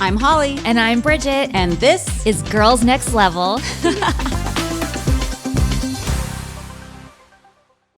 I'm Holly. And I'm Bridget. And this is Girls Next Level.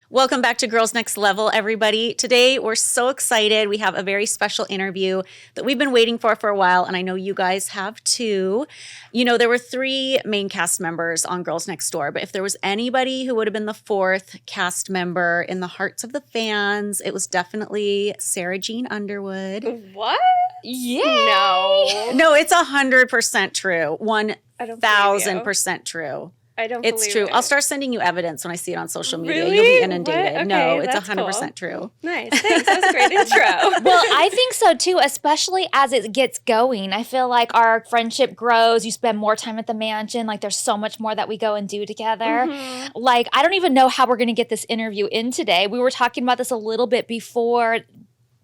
Welcome back to Girls Next Level, everybody. Today, we're so excited. We have a very special interview that we've been waiting for a while, and I know you guys have too. You know, there were 3 main cast members on Girls Next Door, but if there was anybody who would have been the 4th cast member in the hearts of the fans, it was definitely Sarah Jean Underwood. What? Yeah. No, it's 100% true. 1,000% true. I don't It's believe true. it. I'll start sending you evidence when I see it on social media. Really? You'll be inundated. What? No, Okay, it's that's 100% cool. true. Nice. Thanks. That was a great intro. Well, I think so too, especially as it gets going. I feel like our friendship grows. You spend more time at the mansion. Like there's so much more that we go and do together. Mhm. Like I don't even know how we're going to get this interview in today. We were talking about this a little bit before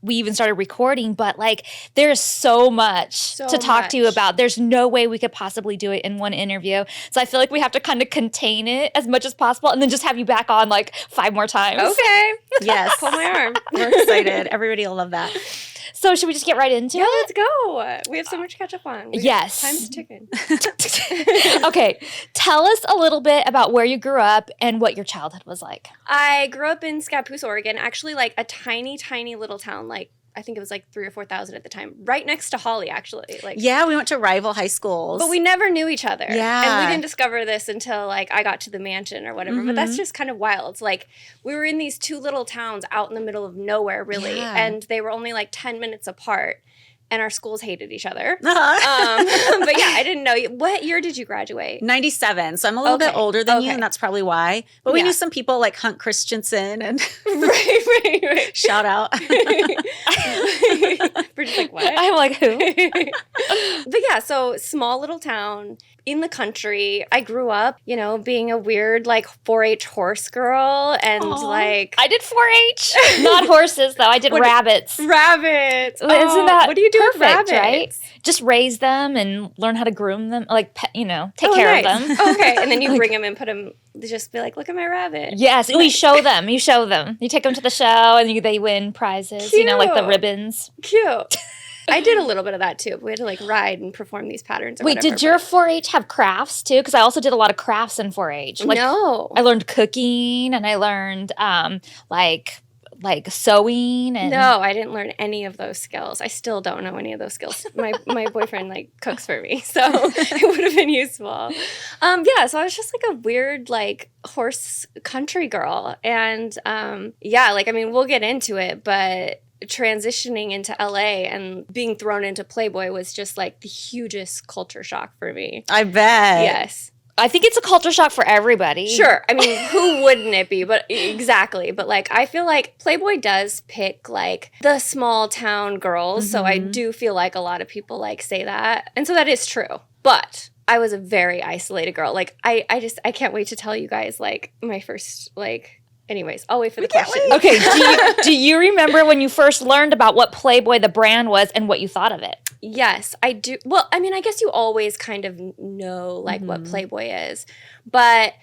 we even started recording, but like there's so much to talk to you about. There's no way we could possibly do it in one interview. So I feel like we have to kind of contain it as much as possible and then just have you back on like 5 more times. Okay. Yes. Pull my arm. We're excited. Everybody will love that. So should we just get right into Yeah, it? let's go. We have so much to catch up on. Yes. Time's ticking. Okay. Tell us a little bit about where you grew up and what your childhood was like. I grew up in Scappoose, Oregon, actually like a tiny, tiny little town, like I think it was like 3,000 or 4,000 at the time, right next to Holly, actually. Like, Yeah, we went to rival high schools. but we never knew each other. Yeah. And we didn't discover this until like I got to the mansion or whatever. But that's just kind of wild. It's like we were in these 2 little towns out in the middle of nowhere, really. Yeah. And they were only like 10 minutes apart. And our schools hated each other. Uh-huh. But yeah, I didn't know. What year did you graduate? 97. So I'm a little bit older than you, Okay. and that's probably why. But we Yeah. knew some people like Hunt Christensen and right. shout out. We're just like, what? I'm like, who? But yeah, so small little town in the country. I grew up, you know, being a weird like 4-H horse girl and like I did 4-H. Not horses, though. I did rabbits. rabbits. Isn't that what do you do perfect, with rabbits? right? Just raise them and learn how to groom them, like, take Oh, care nice. of them. Okay, and then you bring them and put them, just be like, look at my rabbit. Yes, we show them. You show them. You take them to the show and they win prizes, you know, like the Cute. ribbons. Cute. I did a little bit of that too. We had to like ride and perform these patterns. Or Wait, whatever, did your 4-H have crafts too? Because I also did a lot of crafts in 4-H. Like, no. I learned cooking and I learned like sewing and No, I didn't learn any of those skills. I still don't know any of those skills. My boyfriend like cooks for me, so it would have been useful. Yeah, so I was just like a weird like horse country girl, and yeah, like I mean, we'll get into it, but transitioning into LA and being thrown into Playboy was just like the hugest culture shock for me. I bet. Yes. I think it's a culture shock for everybody. Sure. I mean, who wouldn't it be? But exactly. But like, I feel like Playboy does pick like the small town girls. So I do feel like a lot of people like say that. And so that is true. But I was a very isolated girl. Like, I can't wait to tell you guys like my first like. Anyways, I'll wait for the question. Okay, do you remember when you first learned about what Playboy the brand was and what you thought of it? Yes, I do. Well, I mean, I guess you always kind of know like what Playboy is, but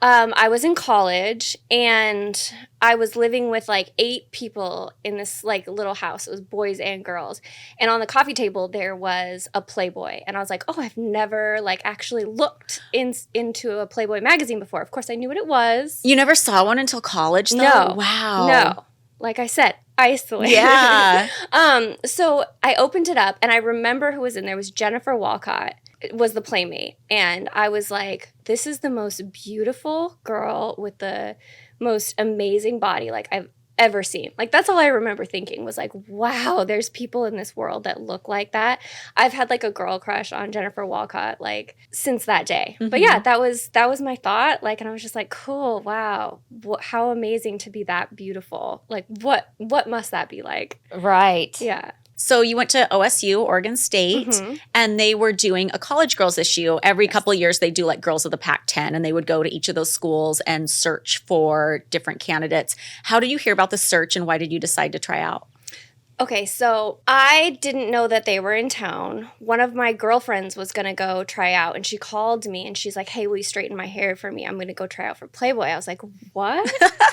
I was in college and I was living with like 8 people in this like little house. It was boys and girls, and on the coffee table there was a Playboy, and I was like, oh, I've never like actually looked into a Playboy magazine before. Of course, I knew what it was. You never saw one until college, though? No. Wow. No, like I said, isolated. Yeah. So I opened it up and I remember who was in there. It was Jennifer Walcott. It was the Playmate. And I was like, this is the most beautiful girl with the most amazing body like I've ever seen. Like that's all I remember thinking was like, wow, there's people in this world that look like that. I've had like a girl crush on Jennifer Walcott like since that day. But yeah, that was my thought. Like, and I was just like, cool, wow, how amazing to be that beautiful. Like what must that be like? Right. Yeah. So you went to OSU, Oregon State, Mm-hmm. and they were doing a college girls issue. Every couple of years, they do like Girls of the Pac-10, and they would go to each of those schools and search for different candidates. How did you hear about the search, and why did you decide to try out? Okay, so I didn't know that they were in town. One of my girlfriends was going to go try out, and she called me, and she's like, hey, will you straighten my hair for me? I'm going to go try out for Playboy. I was like, what?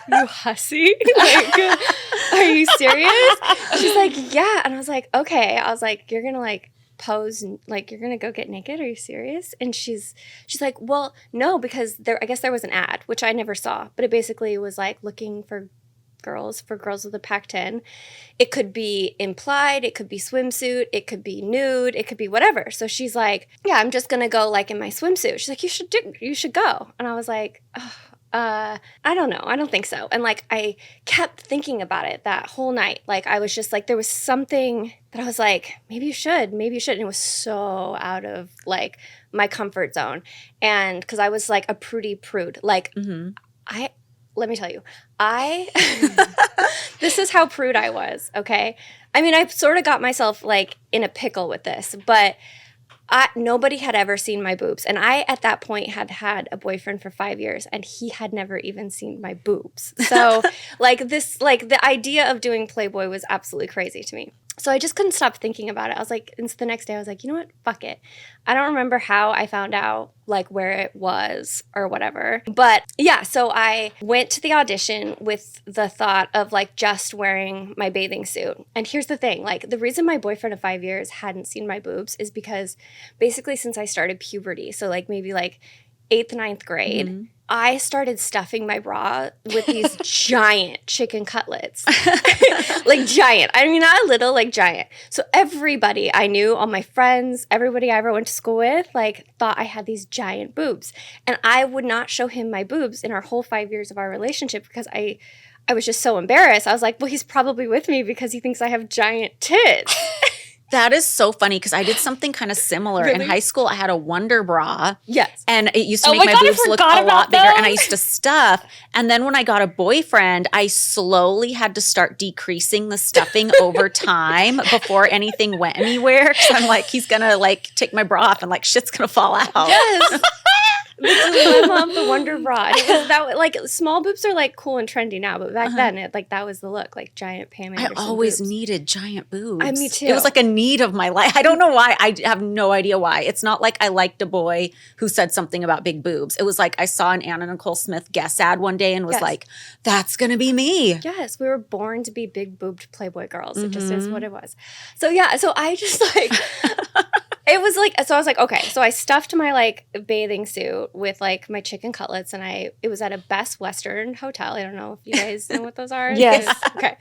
You hussy? Like, are you serious? She's like, yeah. And I was like, okay. I was like, you're going to, like, pose and like, you're going to go get naked? Are you serious? And she's like, well, no, because I guess there was an ad, which I never saw, but it basically was like looking for girls with a Pac-10. It could be implied, it could be swimsuit, it could be nude, it could be whatever. So she's like, yeah, I'm just going to go like in my swimsuit. She's like, you should go. And I was like, oh, I don't know. I don't think so. And like, I kept thinking about it that whole night. Like, I was just like, there was something that I was like, maybe you should. And it was so out of like my comfort zone. And because I was like a prude. Like, let me tell you, this is how prude I was, okay? I mean, I sort of got myself like in a pickle with this, but nobody had ever seen my boobs. And I, at that point, had a boyfriend for 5 years, and he had never even seen my boobs. So the idea of doing Playboy was absolutely crazy to me. So I just couldn't stop thinking about it. I was like, and the next day I was like, you know what? Fuck it. I don't remember how I found out like where it was or whatever. But yeah, so I went to the audition with the thought of like just wearing my bathing suit. And here's the thing, like the reason my boyfriend of 5 years hadn't seen my boobs is because basically since I started puberty, so like maybe like 8th, 9th grade, I started stuffing my bra with these giant chicken cutlets. Like giant. I mean, not a little, like giant. So everybody I knew, all my friends, everybody I ever went to school with, like thought I had these giant boobs. And I would not show him my boobs in our whole 5 years of our relationship because I was just so embarrassed. I was like, well, he's probably with me because he thinks I have giant tits. That is so funny because I did something kind of similar. Really? In high school, I had a Wonder bra. Yes. And it used to make my my God, I boobs look forgot a lot about bigger. those. And I used to stuff. And then when I got a boyfriend, I slowly had to start decreasing the stuffing over time before anything went anywhere. Because I'm like, he's going to like take my bra off and like shit's going to fall out. Yes. I love the Wonder Bra. And it was that like small boobs are like cool and trendy now, but back then that was the look, like giant Pam Anderson I always boobs. needed giant boobs. Me too. It was like a need of my life. I don't know why. I have no idea why. It's not like I liked a boy who said something about big boobs. It was like I saw an Anna Nicole Smith Guess ad one day and was like, that's going to be me. Yes, we were born to be big boobed Playboy girls. It just is what it was. So yeah, so I just like it was like, so I was like, okay. So I stuffed my like bathing suit with like my chicken cutlets, and it was at a Best Western hotel. I don't know if you guys know what those are. Yes. Okay.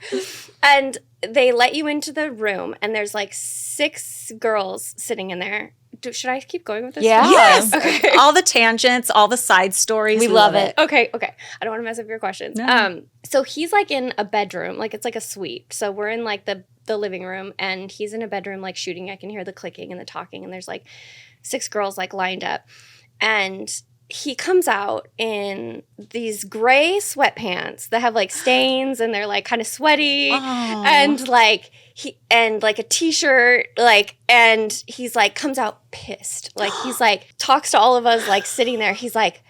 And they let you into the room, and there's like 6 girls sitting in there. Should I keep going with this? Yeah. Yes. Okay. All the tangents, all the side stories. We love it. Okay. I don't want to mess up your questions. No. So he's like in a bedroom, like it's like a suite. So we're in like the living room, and he's in a bedroom like shooting. I can hear the clicking and the talking, and there's like 6 girls like lined up. And he comes out in these gray sweatpants that have like stains and they're like kind of sweaty and like a t-shirt, like, and he's like comes out pissed. Like he's like talks to all of us like sitting there. He's like,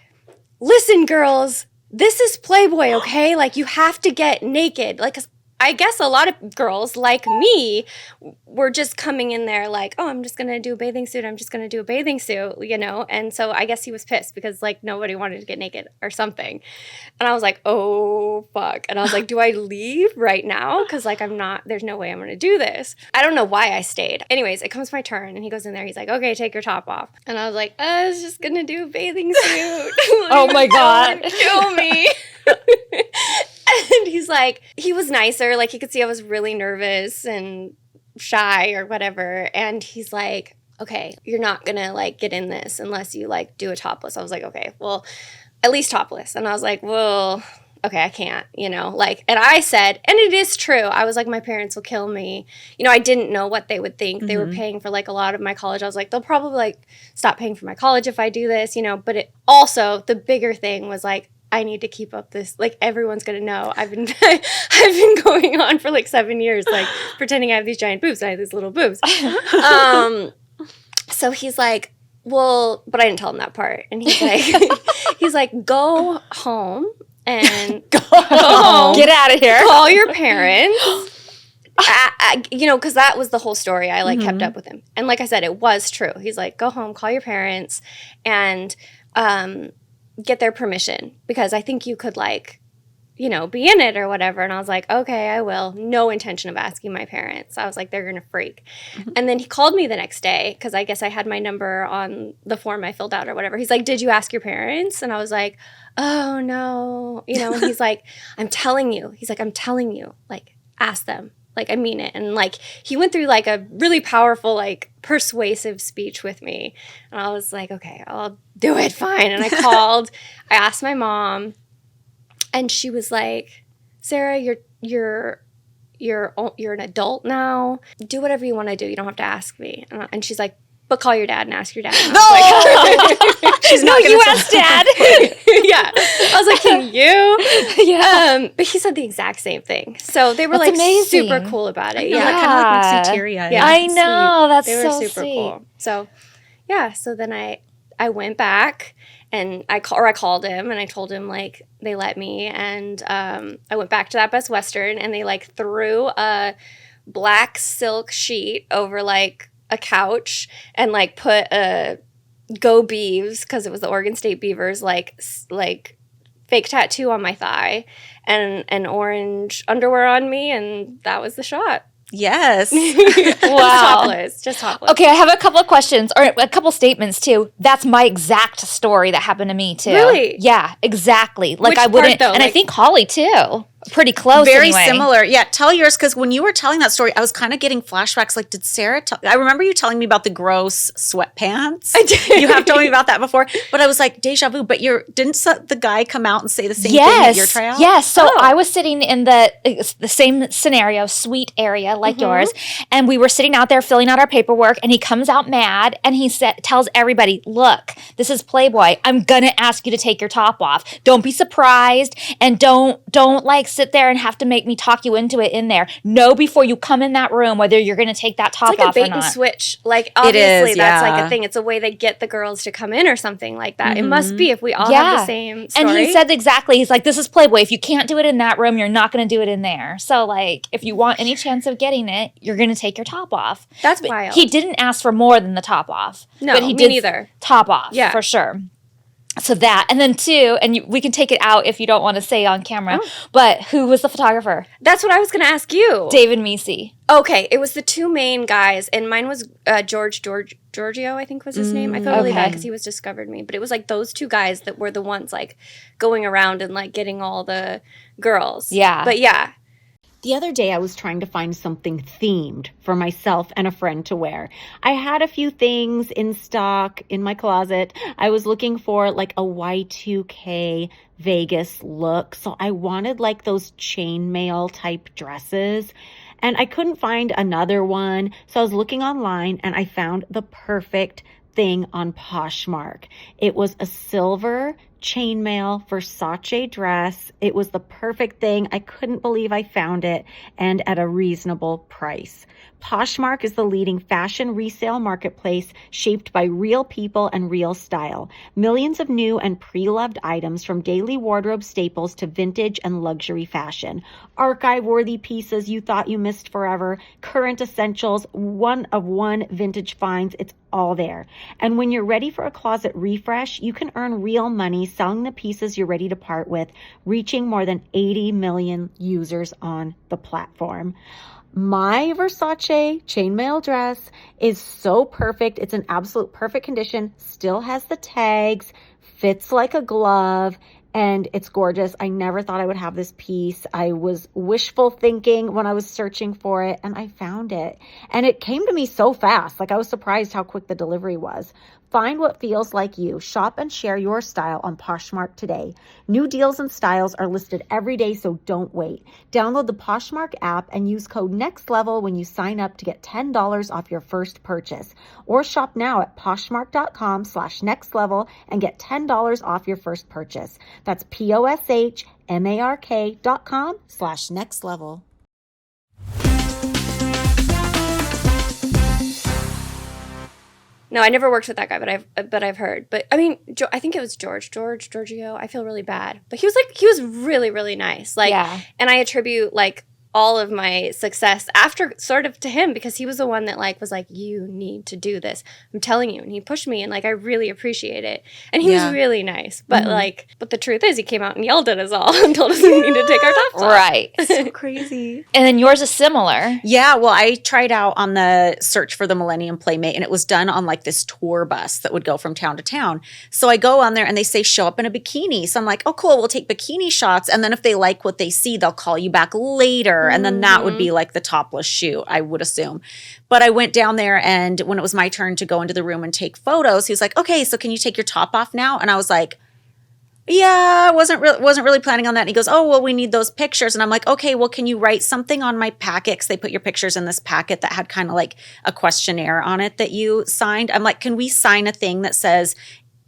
listen, girls, this is Playboy, okay? Like you have to get naked. Like, 'cause I guess a lot of girls like me were just coming in there like, oh, I'm just going to do a bathing suit. You know? And so I guess he was pissed because like nobody wanted to get naked or something. And I was like, oh, fuck. And I was like, do I leave right now? Because like there's no way I'm going to do this. I don't know why I stayed. Anyways, it comes my turn and he goes in there. He's like, okay, take your top off. And I was like, I was just going to do a bathing suit. Oh my God. Kill me. And he's like, he was nicer. Like, he could see I was really nervous and shy or whatever. And he's like, okay, you're not going to, like, get in this unless you, like, do a topless. I was like, okay, well, at least topless. And I was like, well, okay, I can't, you know, like, and I said, and it is true. I was like, my parents will kill me. You know, I didn't know what they would think. They were paying for, like, a lot of my college. I was like, they'll probably, like, stop paying for my college if I do this, you know. But it also, the bigger thing was, like, I need to keep up this, like, everyone's going to know. I've been going on for like 7 years, like pretending I have these giant boobs. I have these little boobs. So he's like, well, but I didn't tell him that part. And he's like, go home and go home. Get out of here. Call your parents. You know, because that was the whole story. I like kept up with him. And like I said, it was true. He's like, go home, call your parents, and get their permission, because I think you could, like, be in it or whatever. And I was like, okay, I will. No intention of asking my parents. I was like, they're going to freak. And then he called me the next day because I guess I had my number on the form I filled out or whatever. He's like, did you ask your parents? And I was like, oh, no. And he's like, I'm telling you. He's like, I'm telling you. Like, ask them. Like, I mean it. And, like, he went through, like, a really powerful, like, persuasive speech with me. And I was like, okay, I'll do it. Fine. And I called. I asked my mom. And she was like, Sarah, you're an adult now. Do whatever you want to do. You don't have to ask me. And she's like, but call your dad and ask your dad. And I was like, she's not you asked dad. Yeah. I was like, can you? Yeah. But he said the exact same thing. So they were That's like amazing. super cool about it. Yeah. Yeah. That kind of like makes you teary-eyed. Yeah. I know. That's they were so super sweet. cool. So yeah. So then I went back. And I called him and I told him, like, they let me. And I went back to that Best Western and they, like, threw a black silk sheet over, like, a couch and, like, put a Go Beavs, because it was the Oregon State Beavers, like fake tattoo on my thigh and an orange underwear on me. And that was the shot. Yes. Wow. Just topless. Okay, I have a couple of questions or a couple statements too. That's my exact story that happened to me too. Really? Yeah, exactly. Like Which I wouldn't, part, though? and I Like- think Holly too. Pretty close. Very anyway. similar. Yeah, tell yours, because when you were telling that story, I was kind of getting flashbacks. Like, did Sarah tell? I remember you telling me about the gross sweatpants. I did. You have told me about that before, but I was like, deja vu. But didn't the guy come out and say the same thing at your tryout? Yes. So Oh. I was sitting in the same scenario, suite area like yours, and we were sitting out there filling out our paperwork, and he comes out mad, and he tells everybody, look, this is Playboy. I'm going to ask you to take your top off. Don't be surprised, and don't like sit there and have to make me talk you into it in there. Know before you come in that room whether you're going to take that top It's like off a or bait not. and switch. Like, obviously, is, that's like yeah. a thing. It's a way they get the girls to come in or something like that. It must be if we all have the same story. And he said exactly, he's like, this is Playboy. If you can't do it in that room, you're not going to do it in there. So, like, if you want any chance of getting it, you're going to take your top off. That's But wild. He didn't ask for more than the top off. No, but he me did neither. top off, Yeah. for sure. So that, and then two, and we can take it out if you don't want to say on camera, but who was the photographer? That's what I was going to ask you. David Meese. Okay, it was the two main guys, and mine was Giorgio, I think was his name. I feel really bad okay. because he was discovered me, but it was like those two guys that were the ones like going around and like getting all the girls. Yeah. But yeah. The other day I was trying to find something themed for myself and a friend to wear. I had a few things in stock in my closet. I was looking for like a Y2K Vegas look. So I wanted like those chainmail type dresses. And I couldn't find another one. So I was looking online and I found the perfect thing on Poshmark. It was a silver chainmail Versace dress. It was the perfect thing. I couldn't believe I found it, and at a reasonable price. Poshmark is the leading fashion resale marketplace shaped by real people and real style. Millions of new and pre-loved items, from daily wardrobe staples to vintage and luxury fashion. Archive-worthy pieces you thought you missed forever, current essentials, one-of-one vintage finds. It's all there. And when you're ready for a closet refresh, you can earn real money selling the pieces you're ready to part with, reaching more than 80 million users on the platform. My Versace chainmail dress is so perfect. It's an absolute perfect condition, still has the tags, fits like a glove, and it's gorgeous. I never thought I would have this piece. I was wishful thinking when I was searching for it, and I found it. And it came to me so fast. Like, I was surprised how quick the delivery was. Find what feels like you. Shop and share your style on Poshmark today. New deals and styles are listed every day, so don't wait. Download the Poshmark app and use code NEXTLEVEL when you sign up to get $10 off your first purchase. Or shop now at poshmark.com/nextlevel and get $10 off your first purchase. That's poshmark.com/nextlevel. No, I never worked with that guy, but I've heard. But I mean, I think it was Giorgio. I feel really bad, but he was really really nice. Like, Yeah. and I attribute like all of my success after sort of to him, because he was the one that like was like, you need to do this. I'm telling you. And he pushed me, and like I really appreciate it. And he was really nice. But but the truth is he came out and yelled at us all and told us we need to take our tops off. Right. So crazy. And then yours is similar. Yeah, well, I tried out on the search for the Millennium Playmate, and it was done on like this tour bus that would go from town to town. So I go on there and they say show up in a bikini. So I'm like, oh, cool, we'll take bikini shots. And then if they like what they see, they'll call you back later. And then that would be like the topless shoot, I would assume. But I went down there, and when it was my turn to go into the room and take photos, he was like, okay, so can you take your top off now? And I was like, yeah, I wasn't really planning on that. And he goes, oh, well, we need those pictures. And I'm like, okay, well, can you write something on my packet? Because they put your pictures in this packet that had kind of like a questionnaire on it that you signed. I'm like, can we sign a thing that says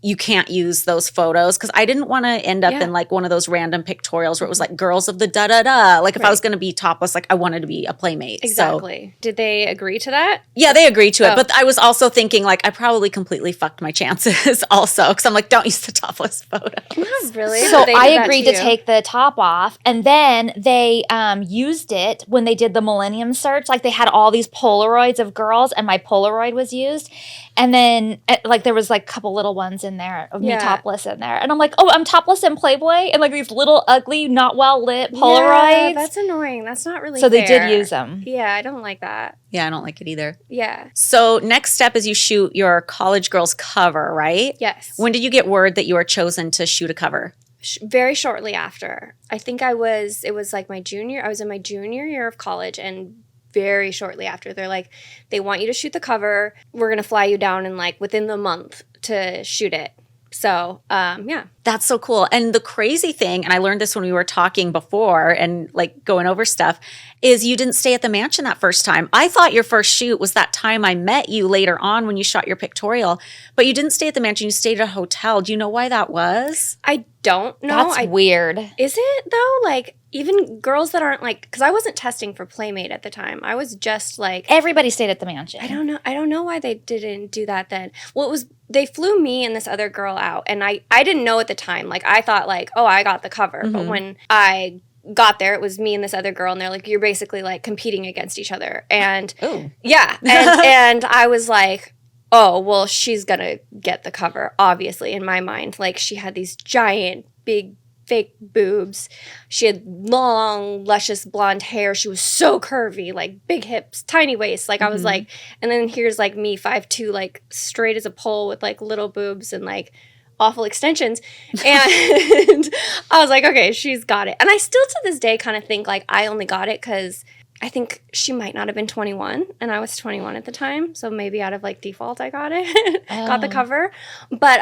you can't use those photos? Because I didn't want to end up in like one of those random pictorials where it was like girls of the da-da-da. Like if I was going to be topless, like I wanted to be a Playmate. Exactly. So, did they agree to that? Yeah, they agreed to it. But I was also thinking like I probably completely fucked my chances also. Because I'm like, don't use the topless photo. Not really. So I agreed to take the top off. And then they used it when they did the Millennium search. Like they had all these Polaroids of girls, and my Polaroid was used. And then like there was like a couple little ones in there of me topless in there. And I'm like, oh, I'm topless in Playboy? And like these little ugly, not well lit Polaroids. Yeah, that's annoying. That's not really So fair. they did use them. Yeah, I don't like that. Yeah, I don't like it either. Yeah. So next step is you shoot your college girls cover, right? Yes. When did you get word that you were chosen to shoot a cover? Very shortly after. I think it was like I was in my junior year of college, and very shortly after, they're like, they want you to shoot the cover. We're going to fly you down in like within the month to shoot it. So, yeah. That's so cool. And the crazy thing, and I learned this when we were talking before and like going over stuff, is you didn't stay at the mansion that first time. I thought your first shoot was that time I met you later on when you shot your pictorial, but you didn't stay at the mansion. You stayed at a hotel. Do you know why that was? I don't know. That's weird. Is it though? Like even girls that aren't like, because I wasn't testing for Playmate at the time. I was just like, everybody stayed at the mansion. I don't know why they didn't do that then. Well, it was, they flew me and this other girl out, and I didn't know at the time. Like I thought like, oh, I got the cover. But when I got there, it was me and this other girl, and they're like, you're basically like competing against each other. And yeah. And I was like, oh, well, she's gonna get the cover, obviously, in my mind. Like she had these giant, big, fake boobs. She had long, luscious blonde hair. She was so curvy, like big hips, tiny waist. Like I was like, and then here's like me, 5'2", like straight as a pole with like little boobs and like awful extensions. And I was like, okay, she's got it. And I still to this day kind of think like I only got it because I think she might not have been 21 and I was 21 at the time. So maybe out of like default, I got it, got the cover. But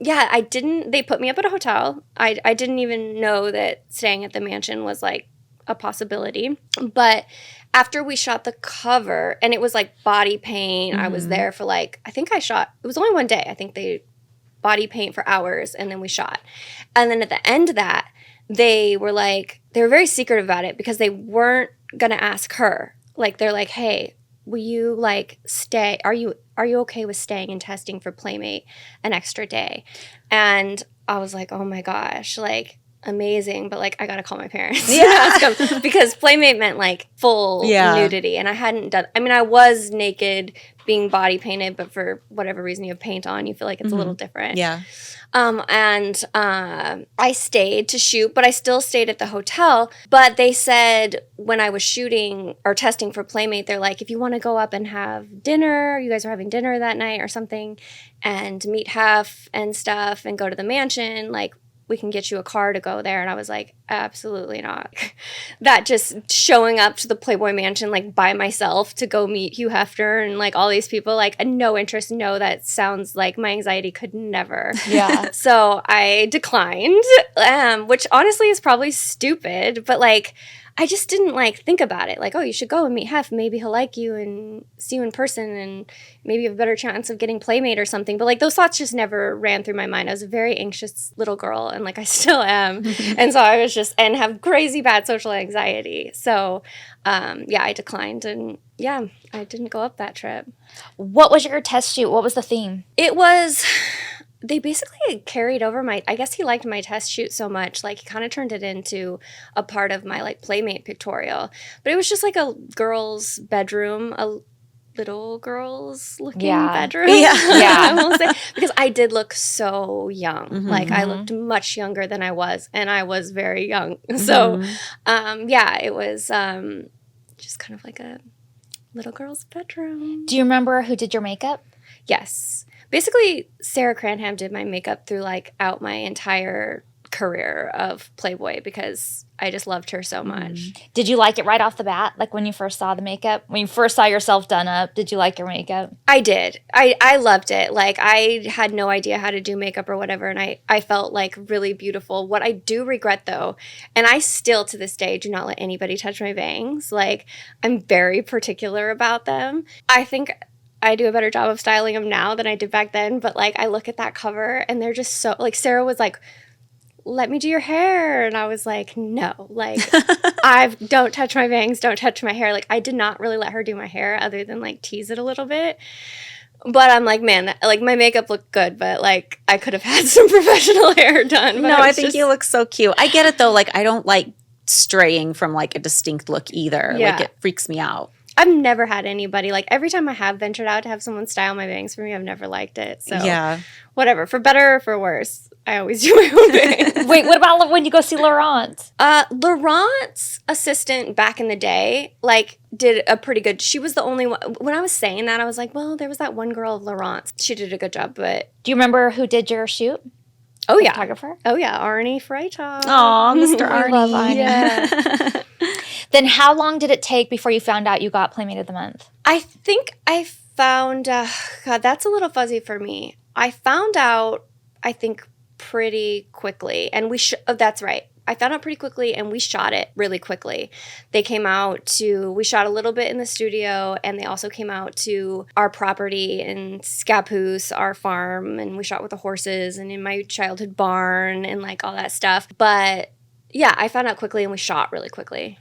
yeah, they put me up at a hotel. I didn't even know that staying at the mansion was like a possibility. But after we shot the cover, and it was like body paint, I was there for like, it was only one day. I think they body paint for hours, and then we shot. And then at the end of that, they were very secretive about it because they weren't gonna ask her. Like they're like, hey, will you like stay? Are you okay with staying and testing for Playmate an extra day? And I was like, oh my gosh, like amazing, but like I gotta call my parents. Yeah. Because Playmate meant like full nudity, and I hadn't done. I mean, I was naked, being body painted, but for whatever reason you have paint on, you feel like it's a little different. Yeah. And I stayed to shoot, but I still stayed at the hotel. But they said when I was shooting or testing for Playmate, they're like, if you want to go up and have dinner, you guys are having dinner that night or something, and meet Hef and stuff and go to the mansion, like we can get you a car to go there. And I was like, absolutely not. That just showing up to the Playboy mansion like by myself to go meet Hugh Hefner and like all these people, like no interest. No, that sounds like my anxiety could never. Yeah. So I declined, which honestly is probably stupid, but like I just didn't like think about it. Like, oh, you should go and meet Hef. Maybe he'll like you and see you in person, and maybe you have a better chance of getting Playmate or something. But like those thoughts just never ran through my mind. I was a very anxious little girl, and like I still am. And so I was and have crazy bad social anxiety. So yeah, I declined, and yeah, I didn't go up that trip. What was your test shoot? What was the theme? It was they basically carried over I guess he liked my test shoot so much, like he kind of turned it into a part of my like Playmate pictorial. But it was just like a girl's bedroom, a little girl's looking bedroom. Yeah. I will say, because I did look so young. Like I looked much younger than I was, and I was very young. So it was just kind of like a little girl's bedroom. Do you remember who did your makeup? Yes. Basically, Sara Cranham did my makeup through like out my entire career of Playboy because I just loved her so much. Did you like it right off the bat? Like when you first saw the makeup? When you first saw yourself done up, did you like your makeup? I did. I loved it. Like I had no idea how to do makeup or whatever, and I felt like really beautiful. What I do regret though, and I still to this day do not let anybody touch my bangs. Like I'm very particular about them. I think I do a better job of styling them now than I did back then, but like I look at that cover and they're just so like Sara was like, let me do your hair. And I was like, no, like don't touch my bangs, don't touch my hair. Like I did not really let her do my hair other than like tease it a little bit. But I'm like, man, like my makeup looked good, but like I could have had some professional hair done. But no, I think you look so cute. I get it though. Like I don't like straying from like a distinct look either. Yeah. Like it freaks me out. I've never had anybody, like every time I have ventured out to have someone style my bangs for me, I've never liked it. So whatever, for better or for worse, I always do my own bangs. Wait, what about when you go see Laurent? Laurent's assistant back in the day, like did a pretty good, she was the only one, when I was saying that, I was like, well, there was that one girl of Laurent's. She did a good job, but. Do you remember who did your shoot? Oh, yeah. Photographer? Oh, yeah. Arnie Freitag. Oh, Mr. Arnie. I love Arnie. Yeah. Then how long did it take before you found out you got Playmate of the Month? I think I found, God, that's a little fuzzy for me. I found out, I think, pretty quickly. And that's right. I found out pretty quickly and we shot it really quickly. They came out we shot a little bit in the studio and they also came out to our property in Scappoose, our farm, and we shot with the horses and in my childhood barn and like all that stuff. But yeah, I found out quickly and we shot really quickly.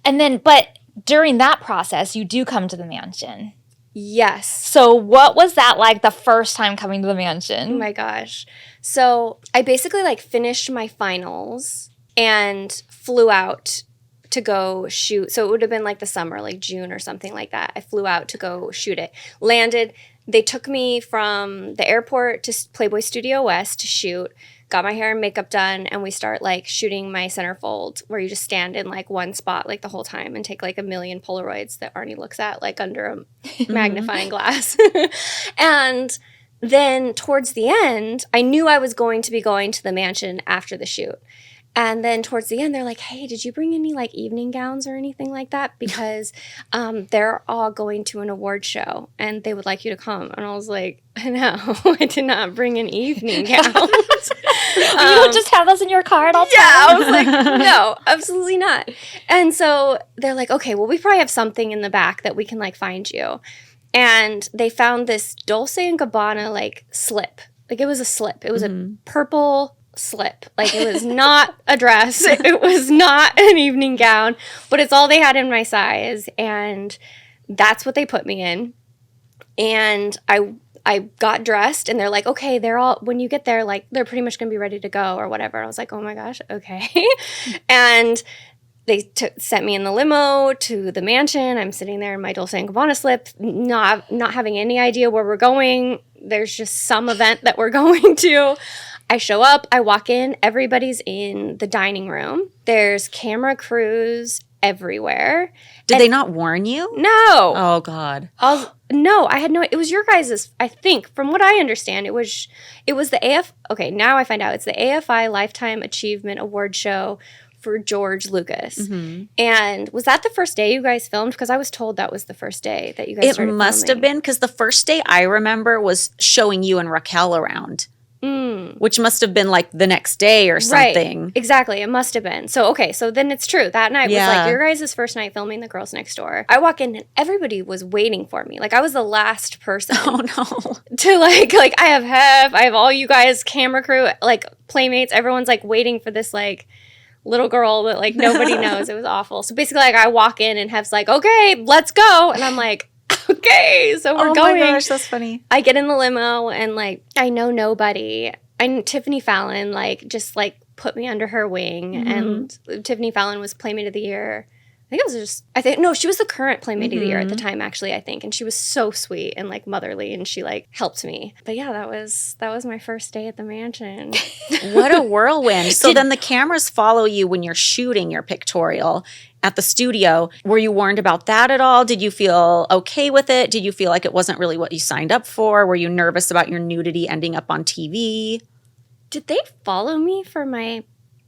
And then, but during that process, you do come to the mansion. Yes. So what was that like the first time coming to the mansion? Oh my gosh. So I basically like finished my finals and flew out to go shoot. So it would have been like the summer, like June or something like that. I flew out to go shoot it. Landed. They took me from the airport to Playboy Studio West to shoot. Got my hair and makeup done, and we start like shooting my centerfold where you just stand in like one spot like the whole time and take like a million Polaroids that Arnie looks at like under a magnifying glass. And then towards the end, I knew I was going to be going to the mansion after the shoot. And then towards the end, they're like, hey, did you bring any like evening gowns or anything like that? Because they're all going to an award show and they would like you to come. And I was like, no, I did not bring an evening gown. You don't just have those in your car at all times? Yeah, I was like, no, absolutely not. And so they're like, okay, well, we probably have something in the back that we can like find you. And they found this Dolce & Gabbana like slip. Like it was a slip. It was a purple slip. Like it was not a dress. It was not an evening gown, but it's all they had in my size. And that's what they put me in. And I got dressed and they're like, okay, when you get there, like they're pretty much going to be ready to go or whatever. I was like, oh my gosh, okay. And they sent me in the limo to the mansion. I'm sitting there in my Dolce & Gabbana slip, not having any idea where we're going. There's just some event that we're going to. I show up, I walk in, everybody's in the dining room. There's camera crews everywhere. Did they not warn you? No. Oh, God. No, I had no, it was your guys's, I think, from what I understand, it was the okay, now I find out it's the AFI Lifetime Achievement Award Show for George Lucas. Mm-hmm. And was that the first day you guys filmed? Because I was told that was the first day that you guys started filming. It must have been, because the first day I remember was showing you and Raquel around. Which must have been like the next day or something. Right. Exactly. It must have been. So, okay. So then it's true. That night was like your guys' first night filming The Girls Next Door. I walk in and everybody was waiting for me. Like I was the last person. Oh, no. To like I have Hef, I have all you guys, camera crew, like Playmates. Everyone's like waiting for this like little girl that like nobody knows. It was awful. So basically like I walk in and Hef's like, okay, let's go. And I'm like, okay, so we're Oh going. my gosh, that's funny. I get in the limo and like I know nobody. And Tiffany Fallon just put me under her wing, and Tiffany Fallon was Playmate of the Year. She was the current Playmate of the Year at the time, actually, I think. And she was so sweet and like motherly, and she like helped me. But yeah, that was my first day at the mansion. What a whirlwind. So then the cameras follow you when you're shooting your pictorial at the studio. Were you warned about that at all? Did you feel okay with it? Did you feel like it wasn't really what you signed up for? Were you nervous about your nudity ending up on TV? Did they follow me for my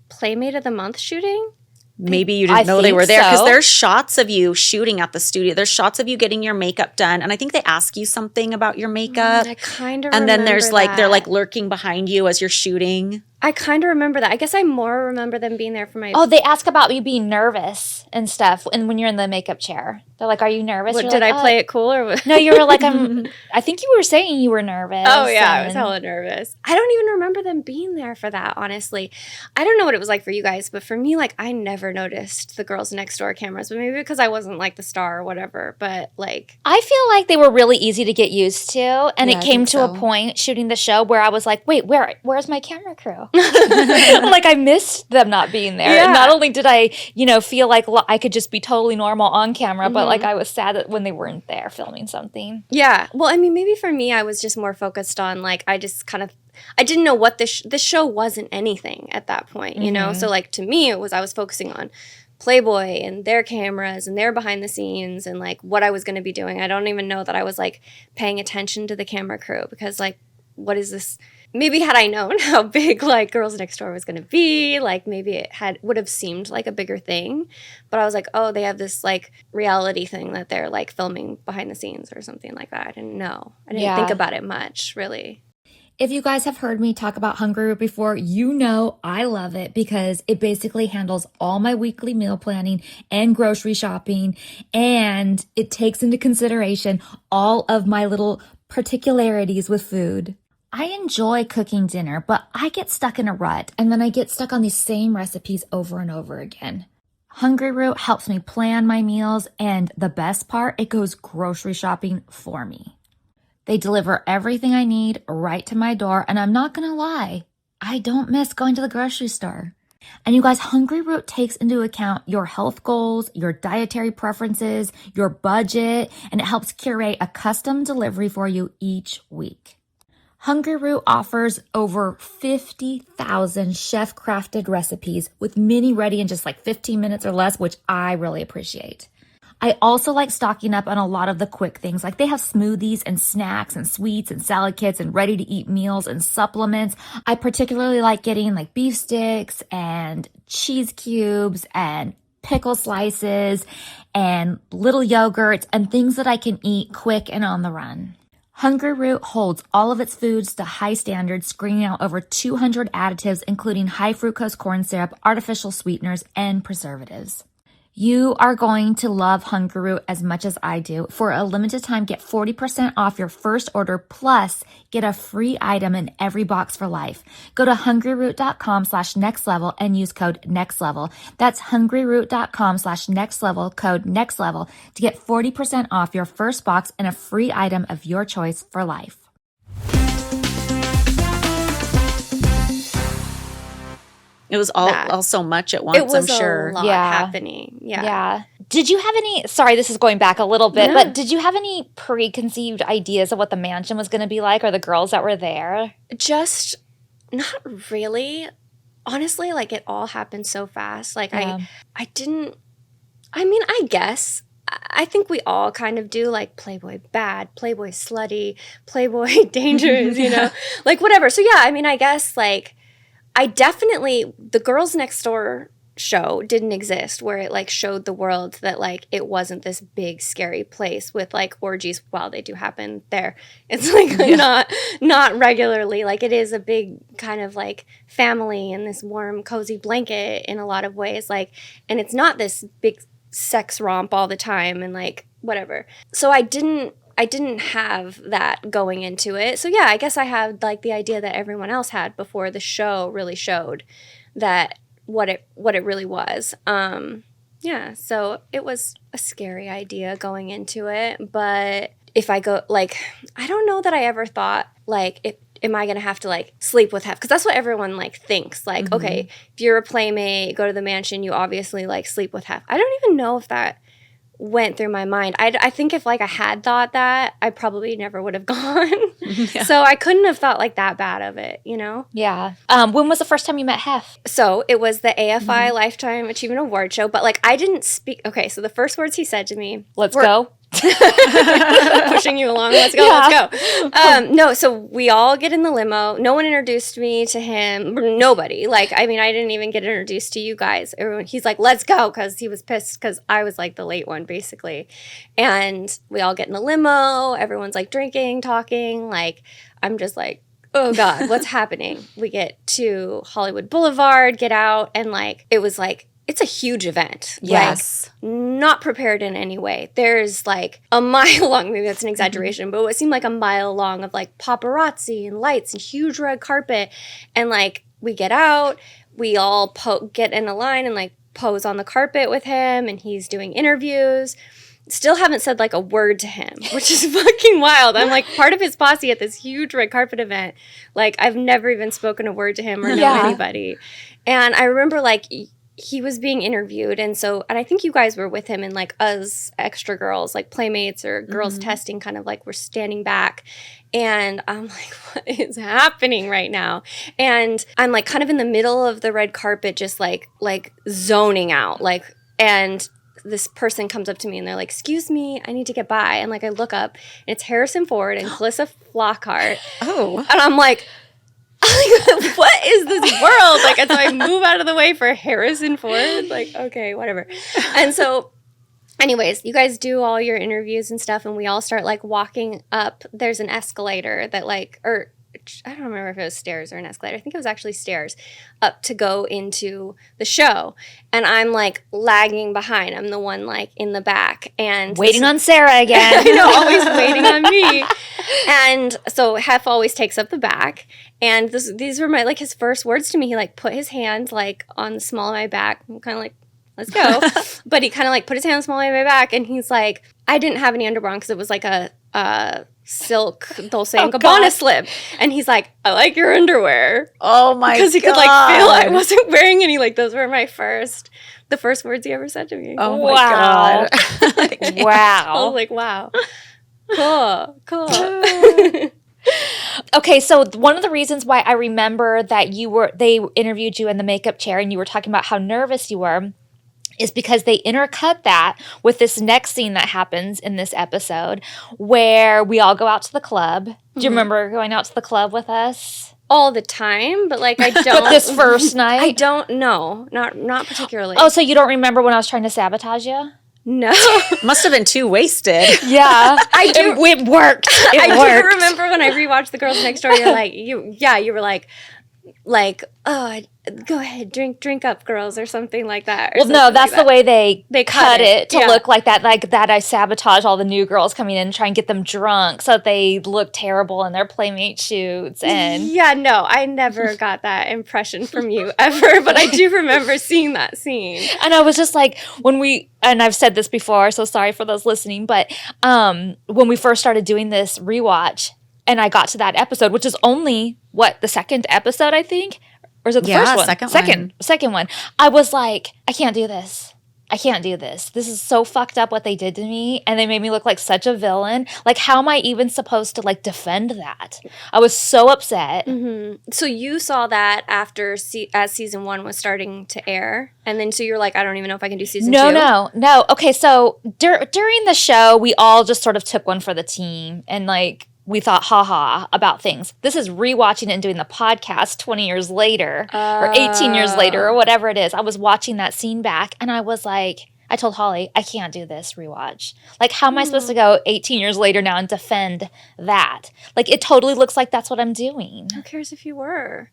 Playmate of the Month shooting? Maybe you didn't know they were there because so. there's shots of you shooting at the studio. There's shots of you getting your makeup done. And I think they ask you something about your makeup. I kind of And then remember there's like, that. they're like lurking behind you as you're shooting. I kind of remember that. I guess I more remember them being there for my... Oh, they ask about you being nervous and stuff and when you're in the makeup chair. They're like, are you nervous? What, You're did like, I play it cool or what? No, you were like, I think you were saying you were nervous. Oh, yeah. I was hella nervous. I don't even remember them being there for that, honestly. I don't know what it was like for you guys, but for me, like, I never noticed the girls next door cameras, but maybe because I wasn't like the star or whatever, but like... I feel like they were really easy to get used to. And Yeah, it I came think to so. a point shooting the show where I was like, wait, where's my camera crew? Like I missed them not being there. Yeah. And not only did I, feel like I could just be totally normal on camera, but like I was sad that when they weren't there filming something. Yeah. Well, I mean, maybe for me, I was just more focused on like, I didn't know what this show wasn't anything at that point, you know? So like to me, I was focusing on Playboy and their cameras and their behind the scenes and like what I was going to be doing. I don't even know that I was like paying attention to the camera crew because like, what is this? Maybe had I known how big like Girls Next Door was going to be, like maybe it would have seemed like a bigger thing. But I was like, oh, they have this like reality thing that they're like filming behind the scenes or something like that. I didn't know. I didn't think about it much, really. If you guys have heard me talk about Hungry Root before, you know I love it because it basically handles all my weekly meal planning and grocery shopping, and it takes into consideration all of my little particularities with food. I enjoy cooking dinner, but I get stuck in a rut, and then I get stuck on these same recipes over and over again. Hungry Root helps me plan my meals, and the best part, it goes grocery shopping for me. They deliver everything I need right to my door, and I'm not gonna lie, I don't miss going to the grocery store. And you guys, Hungry Root takes into account your health goals, your dietary preferences, your budget, and it helps curate a custom delivery for you each week. Hungry Root offers over 50,000 chef-crafted recipes with many ready in just like 15 minutes or less, which I really appreciate. I also like stocking up on a lot of the quick things. Like they have smoothies and snacks and sweets and salad kits and ready-to-eat meals and supplements. I particularly like getting like beef sticks and cheese cubes and pickle slices and little yogurts and things that I can eat quick and on the run. Hungry Root holds all of its foods to high standards, screening out over 200 additives, including high fructose corn syrup, artificial sweeteners, and preservatives. You are going to love Hungry Root as much as I do. For a limited time, get 40% off your first order, plus get a free item in every box for life. Go to hungryroot.com/nextlevel and use code NEXTLEVEL. That's hungryroot.com/nextlevel, code NEXTLEVEL, to get 40% off your first box and a free item of your choice for life. It was all so much at once, It was I'm sure. a lot happening. Yeah. Did you have any, sorry, this is going back a little bit, but did you have any preconceived ideas of what the mansion was going to be like or the girls that were there? Just not really. Honestly, like it all happened so fast. Like I didn't, I mean, I guess, I think we all kind of do, like Playboy bad, Playboy slutty, Playboy dangerous, you know, like whatever. So yeah, I mean, I guess like, I definitely, the Girls Next Door show didn't exist where it like showed the world that like it wasn't this big scary place with like orgies. While they do happen there, it's like not regularly. Like it is a big kind of like family and this warm cozy blanket in a lot of ways, like, and it's not this big sex romp all the time and like whatever. So I didn't have that going into it. So yeah, I guess I had like the idea that everyone else had before the show really showed that what it really was. Yeah, so it was a scary idea going into it, but if I go, like, I don't know that I ever thought, like, am I going to have to, like, sleep with Hef? Because that's what everyone, like, thinks. Like, okay, if you're a Playmate, go to the mansion, you obviously, like, sleep with Hef. I don't even know if that went through my mind. I think if, like, I had thought that, I probably never would have gone. Yeah. So I couldn't have thought, like, that bad of it, you know? Yeah. When was the first time you met Hef? So it was the AFI Lifetime Achievement Award show, but, like, I didn't speak. Okay, so the first words he said to me, Let's go. Pushing you along. Let's go. Yeah. Let's go. No, so we all get in the limo. No one introduced me to him. Nobody. Like, I mean, I didn't even get introduced to you guys. Everyone, he's like, let's go, because he was pissed because I was, like, the late one, basically. And we all get in the limo. Everyone's, like, drinking, talking. Like, I'm just like, oh, God, what's happening? We get to Hollywood Boulevard, get out, and, like, it was, like, it's a huge event. Yes. Like, not prepared in any way. There's like a mile long, maybe that's an exaggeration, but it seemed like a mile long of like paparazzi and lights and huge red carpet. And like we get out, we all get in a line and like pose on the carpet with him, and he's doing interviews. Still haven't said like a word to him, which is fucking wild. I'm like part of his posse at this huge red carpet event. Like I've never even spoken a word to him or know anybody. And I remember like he was being interviewed, and I think you guys were with him, and like us extra girls, like Playmates or girls testing, kind of like we're standing back, and I'm like, what is happening right now? And I'm like kind of in the middle of the red carpet, just like zoning out, like, and this person comes up to me and they're like, excuse me, I need to get by. And like I look up and it's Harrison Ford and Calissa Flockhart. Oh. And I'm like, what is this world? Like, and so I move out of the way for Harrison Ford. Like, okay, whatever. And so, anyways, you guys do all your interviews and stuff, and we all start, like, walking up. There's an escalator that, like, or I don't remember if it was stairs or an escalator. I think it was actually stairs up to go into the show. And I'm, like, lagging behind. I'm the one, like, in the back. And waiting on Sara again. You know, always waiting on me. And so Hef always takes up the back. And these were my, like, his first words to me. He, like, put his hand, like, on the small of my back. I'm kind of like, let's go. But he kind of, like, put his hand on the small of my back. And he's like, I didn't have any underwear on because it was, like, a silk Dolce & Gabbana slip. And he's like, I like your underwear. Oh, my God. Because he could, like, feel I wasn't wearing any. Like, those were the first words he ever said to me. Oh, my God. Wow. I was like, wow. Cool. Okay, so one of the reasons why I remember that they interviewed you in the makeup chair and you were talking about how nervous you were is because they intercut that with this next scene that happens in this episode where we all go out to the club. Do you remember going out to the club with us? All the time, but like I don't. But this first night? I don't know. Not particularly. Oh, so you don't remember when I was trying to sabatage you? No. Must have been too wasted. Yeah. I do. It worked. It worked. Do remember when I rewatched The Girls Next Door, you're like, you were like, oh, go ahead, drink up, girls, or something like that. Well, no, that's the way they cut it to yeah. look like that. Like that I sabotage all the new girls coming in and try and get them drunk so that they look terrible in their Playmate shoots. And yeah, no, I never got that impression from you ever, but I do remember seeing that scene. And I was just like, and I've said this before, so sorry for those listening, but when we first started doing this rewatch, and I got to that episode, which is only, the second episode, I think? Or is it the first one? Second one. I was like, I can't do this. I can't do this. This is so fucked up what they did to me, and they made me look like such a villain. Like, how am I even supposed to, like, defend that? I was so upset. Mm-hmm. So you saw that after, as season 1 was starting to air, and then so you're like, I don't even know if I can do season 2? No. Okay, so during the show, we all just sort of took one for the team, and, like, we thought, haha, about things. This is rewatching it and doing the podcast 20 years later or 18 years later or whatever it is. I was watching that scene back and I was like, I told Holly, I can't do this rewatch. Like, how am I supposed to go 18 years later now and defend that? Like, it totally looks like that's what I'm doing. Who cares if you were?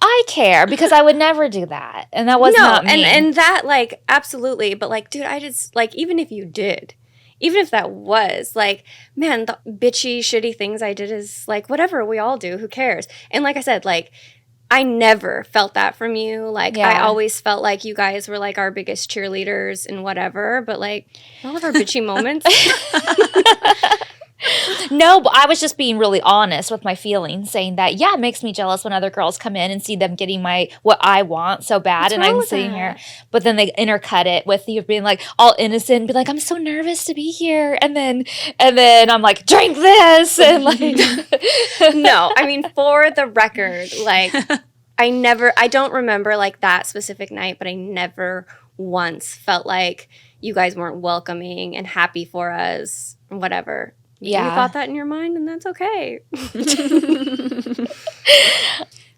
I care because I would never do that. And that was not me. And that, like, absolutely. But, like, dude, I just, like, even if you did, even if that was, like, man, the bitchy, shitty things I did is, like, whatever, we all do. Who cares? And like I said, like, I never felt that from you. Like, Yeah. I always felt like you guys were like our biggest cheerleaders and whatever, but like, all of our bitchy moments. No, but I was just being really honest with my feelings, saying that, yeah, it makes me jealous when other girls come in and see them getting what I want so bad. What's and wrong I'm with sitting that? here, but then they intercut it with you being like all innocent and be like, I'm so nervous to be here. And then I'm like, drink this. And like, No, I mean, for the record, like, I don't remember like that specific night, but I never once felt like you guys weren't welcoming and happy for us, whatever. Yeah. You thought that in your mind, and that's okay.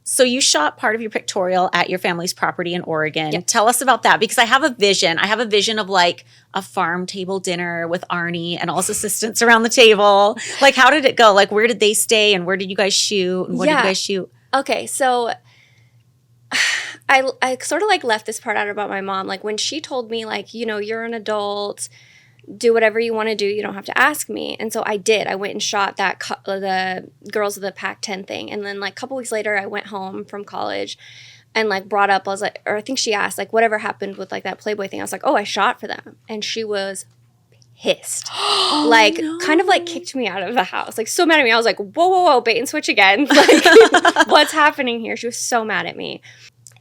So you shot part of your pictorial at your family's property in Oregon. Yep. Tell us about that, because I have a vision. I have a vision of like a farm table dinner with Arnie and all his assistants around the table. Like, how did it go? Like, where did they stay and where did you guys shoot? And what did you guys shoot? Okay, so I sort of like left this part out about my mom. Like, when she told me, like, you're an adult, do whatever you want to do, you don't have to ask me. And so I did. I went and shot that the Girls of the Pac-10 thing. And then like a couple weeks later, I went home from college and like brought up, I was like, or I think she asked, like, whatever happened with like that Playboy thing. I was like, oh, I shot for them. And she was pissed. Like, kind of like kicked me out of the house. Like, so mad at me. I was like, whoa, bait and switch again. Like, what's happening here? She was so mad at me.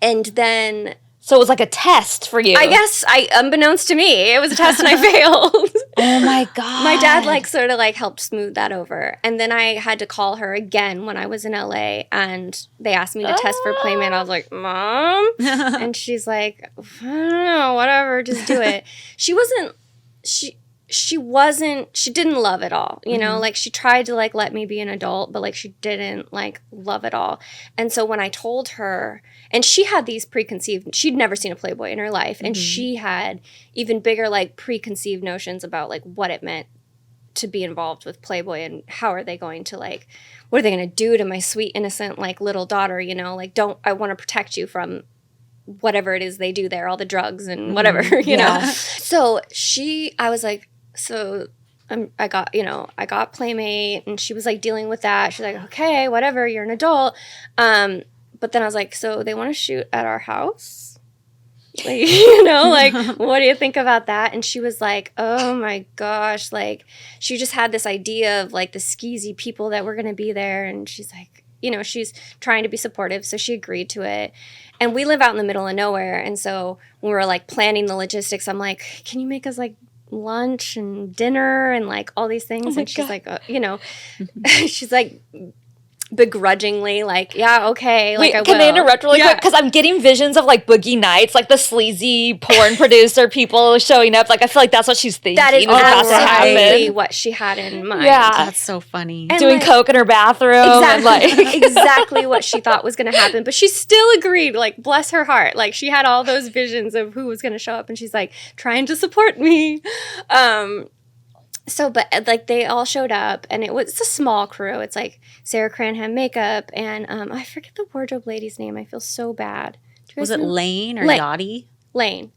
And then... So it was like a test for you. I guess, unbeknownst to me, it was a test and I failed. Oh my God. My dad like sort of like helped smooth that over. And then I had to call her again when I was in LA and they asked me to test for Playmate. I was like, Mom? And she's like, I don't know, whatever, just do it. She didn't love it all, like she tried to like let me be an adult, but like she didn't like love it all. And so when I told her, and she had these she'd never seen a Playboy in her life. And she had even bigger like preconceived notions about like what it meant to be involved with Playboy and how are they going to like, what are they going to do to my sweet, innocent, like little daughter, like, I want to protect you from whatever it is they do there, all the drugs and whatever, you know? So I was like, I got Playmate, and she was like dealing with that. She's like, okay, whatever, you're an adult. But then I was like, so they want to shoot at our house? Like, like, what do you think about that? And she was like, oh my gosh, like, she just had this idea of like the skeezy people that were going to be there. And she's like, she's trying to be supportive. So she agreed to it. And we live out in the middle of nowhere. And so when we were like planning the logistics, I'm like, can you make us like lunch and dinner and like all these things? And she's like, she's like begrudgingly like, yeah, okay. Like, Wait, can I interrupt really quick? Because I'm getting visions of like Boogie Nights, like the sleazy porn producer people showing up. Like, I feel like that's what she's thinking. That is absolutely what she had in mind. Yeah. That's so funny. And doing coke in her bathroom. Exactly. And like exactly what she thought was going to happen. But she still agreed, like, bless her heart. Like, she had all those visions of who was going to show up. And she's like, trying to support me. But like they all showed up, and it's a small crew. It's like Sarah Cranham makeup, and I forget the wardrobe lady's name. I feel so bad. Was it Lane or Lane. Yachty? Lane.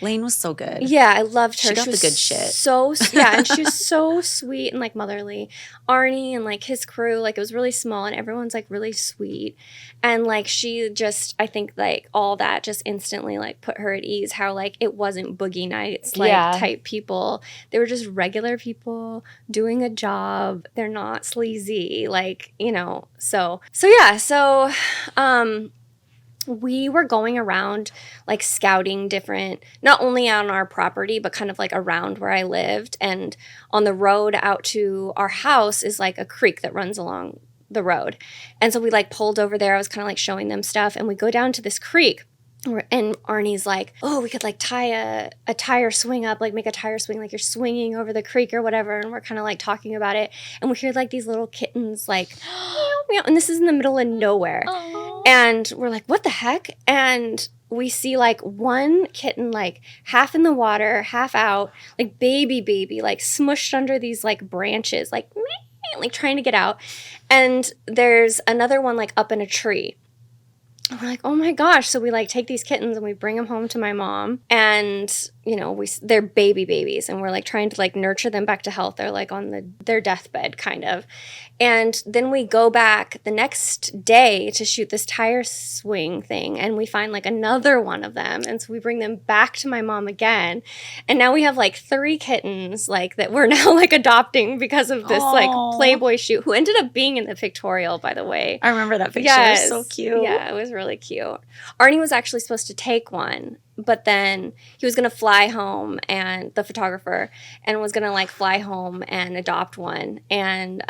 Lane was so good. Yeah, I loved her. She got the good shit. And she was so sweet and like motherly. Arnie and like his crew, like it was really small, and everyone's like really sweet. And like she just, I think like all that just instantly like put her at ease. How like it wasn't Boogie Nights like type people. They were just regular people doing a job. They're not sleazy, like, So we were going around like scouting different, not only on our property, but kind of like around where I lived. And on the road out to our house is like a creek that runs along the road. And so we like pulled over there. I was kind of like showing them stuff, and we go down to this creek. And Arnie's like, oh, we could like tie a tire swing up, like make a tire swing, like you're swinging over the creek or whatever. And we're kind of like talking about it. And we hear like these little kittens like, meow, meow. And this is in the middle of nowhere. Aww. And we're like, what the heck? And we see like one kitten like half in the water, half out, like baby, like smushed under these like branches, like trying to get out. And there's another one like up in a tree. We're like, oh my gosh. So we like take these kittens and we bring them home to my mom. And they're babies, and we're like trying to like nurture them back to health. They're like on their deathbed kind of. And then we go back the next day to shoot this tire swing thing, and we find like another one of them. And so we bring them back to my mom again. And now we have like 3 kittens like that we're now like adopting because of this like Playboy shoot, who ended up being in the Pictorial, by the way. I remember that picture. Yes. So cute. Yeah, it was really cute. Arnie was actually supposed to take one, but then he was going to fly home, and the photographer, and was going to like fly home and adopt one. And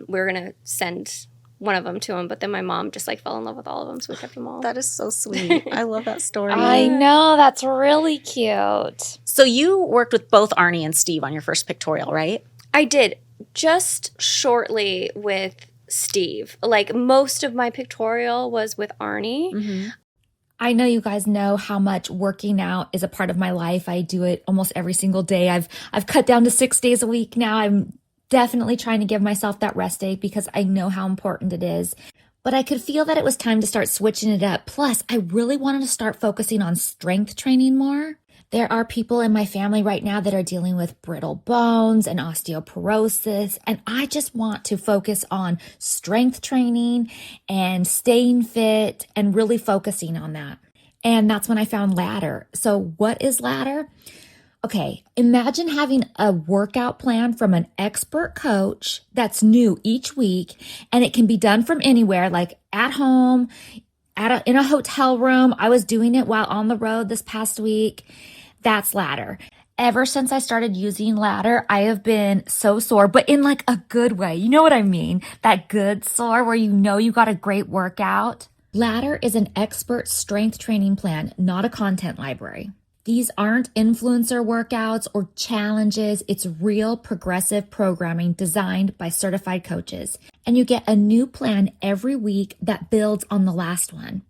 we were going to send one of them to him, but then my mom just like fell in love with all of them, so we kept them all. That is so sweet. I love that story. I know. That's really cute. So you worked with both Arnie and Steve on your first Pictorial, right? I did, just shortly with Steve. Like most of my Pictorial was with Arnie. Mm-hmm. I know you guys know how much working out is a part of my life. I do it almost every single day. I've cut down to 6 days a week now. I'm definitely trying to give myself that rest day because I know how important it is. But I could feel that it was time to start switching it up. Plus, I really wanted to start focusing on strength training more. There are people in my family right now that are dealing with brittle bones and osteoporosis, and I just want to focus on strength training and staying fit and really focusing on that. And that's when I found Ladder. So what is Ladder? Okay, imagine having a workout plan from an expert coach that's new each week, and it can be done from anywhere, like at home, in a hotel room. I was doing it while on the road this past week. That's Ladder. Ever since I started using Ladder, I have been so sore, but in like a good way. You know what I mean? That good sore where you know you got a great workout. Ladder is an expert strength training plan, not a content library. These aren't influencer workouts or challenges. It's real progressive programming designed by certified coaches. And you get a new plan every week that builds on the last one.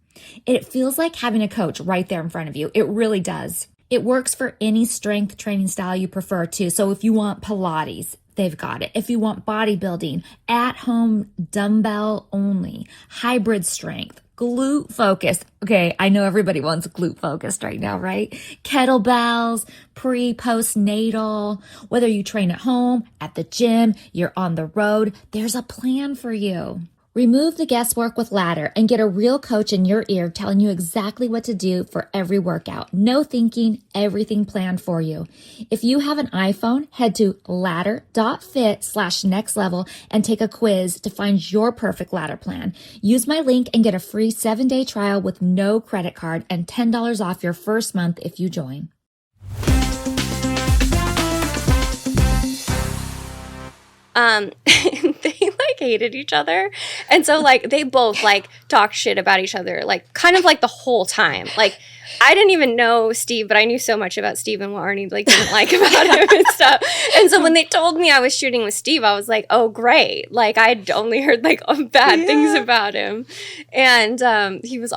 It feels like having a coach right there in front of you. It really does. It works for any strength training style you prefer too. So if you want Pilates, they've got it. If you want bodybuilding, at home, dumbbell only, hybrid strength, glute focused. Okay, I know everybody wants glute focused right now, right? Kettlebells, postnatal, whether you train at home, at the gym, you're on the road, there's a plan for you. Remove the guesswork with Ladder and get a real coach in your ear telling you exactly what to do for every workout. No thinking, everything planned for you. If you have an iPhone, head to ladder.fit/nextlevel and take a quiz to find your perfect Ladder plan. Use my link and get a free 7-day trial with no credit card and $10 off your first month if you join. They like hated each other, and so like they both like talk shit about each other, like kind of like the whole time. Like I didn't even know Steve, but I knew so much about Steve and what Arnie like didn't like about him and stuff. And so when they told me I was shooting with Steve, I was like, oh great! Like I'd only heard like bad things about him, and he was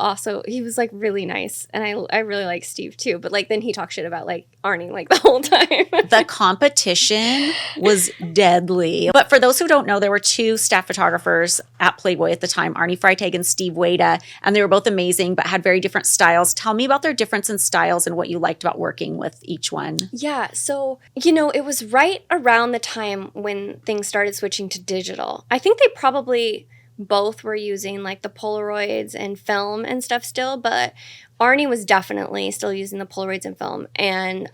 like really nice, and I really like Steve too. But like then he talked shit about like Arnie like the whole time. The competition was deadly. But for those who don't know, there were 2 staff photographers at Playboy at the time, Arnie Freitag and Steve Wada, and they were both amazing but had very different styles. Tell me about their difference in styles and what you liked about working with each one. Yeah, so, it was right around the time when things started switching to digital. I think they probably both were using like the Polaroids and film and stuff still, but Arnie was definitely still using the Polaroids and film. And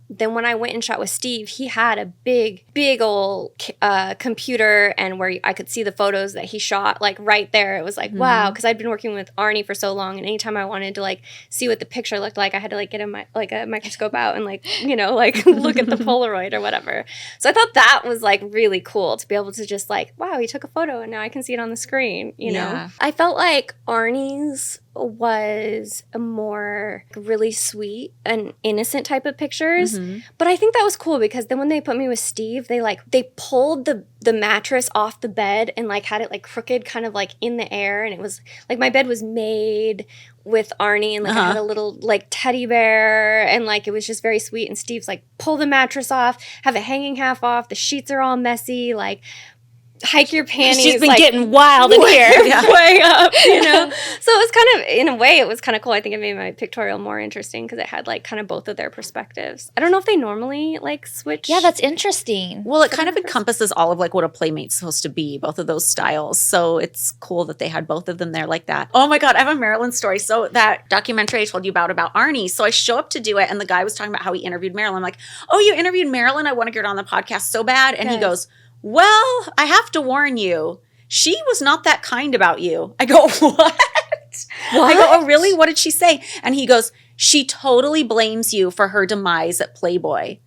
then when I went and shot with Steve, he had a big old computer, and where I could see the photos that he shot like right there. It was like, wow, because I'd been working with Arnie for so long, and anytime I wanted to like see what the picture looked like, I had to like get a microscope out and like, like look at the Polaroid or whatever. So I thought that was like really cool to be able to just like, wow, he took a photo and now I can see it on the screen, know? I felt like Arnie's was a more really sweet and innocent type of pictures. But I think that was cool because then when they put me with Steve, they pulled the mattress off the bed and like had it like crooked kind of like in the air, and it was like my bed was made with Arnie, and like I had a little like teddy bear, and like it was just very sweet. And Steve's like, pull the mattress off, have it hanging half off, the sheets are all messy, like hike your panties. She's been like, getting wild in here. way up, you know? So it was kind of, in a way, it was kind of cool. I think it made my pictorial more interesting because it had like kind of both of their perspectives. I don't know if they normally like switch. Yeah, that's interesting. Well, it kind of encompasses all of like what a Playmate's supposed to be, both of those styles. So it's cool that they had both of them there like that. Oh my God, I have a Marilyn story. So that documentary I told you about Arnie. So I show up to do it and the guy was talking about how he interviewed Marilyn. I'm like, oh, you interviewed Marilyn? I want to get her on the podcast so bad. And he goes, well, I have to warn you, she was not that kind about you. I go, what? I go, oh, really? What did she say? And he goes, she totally blames you for her demise at Playboy.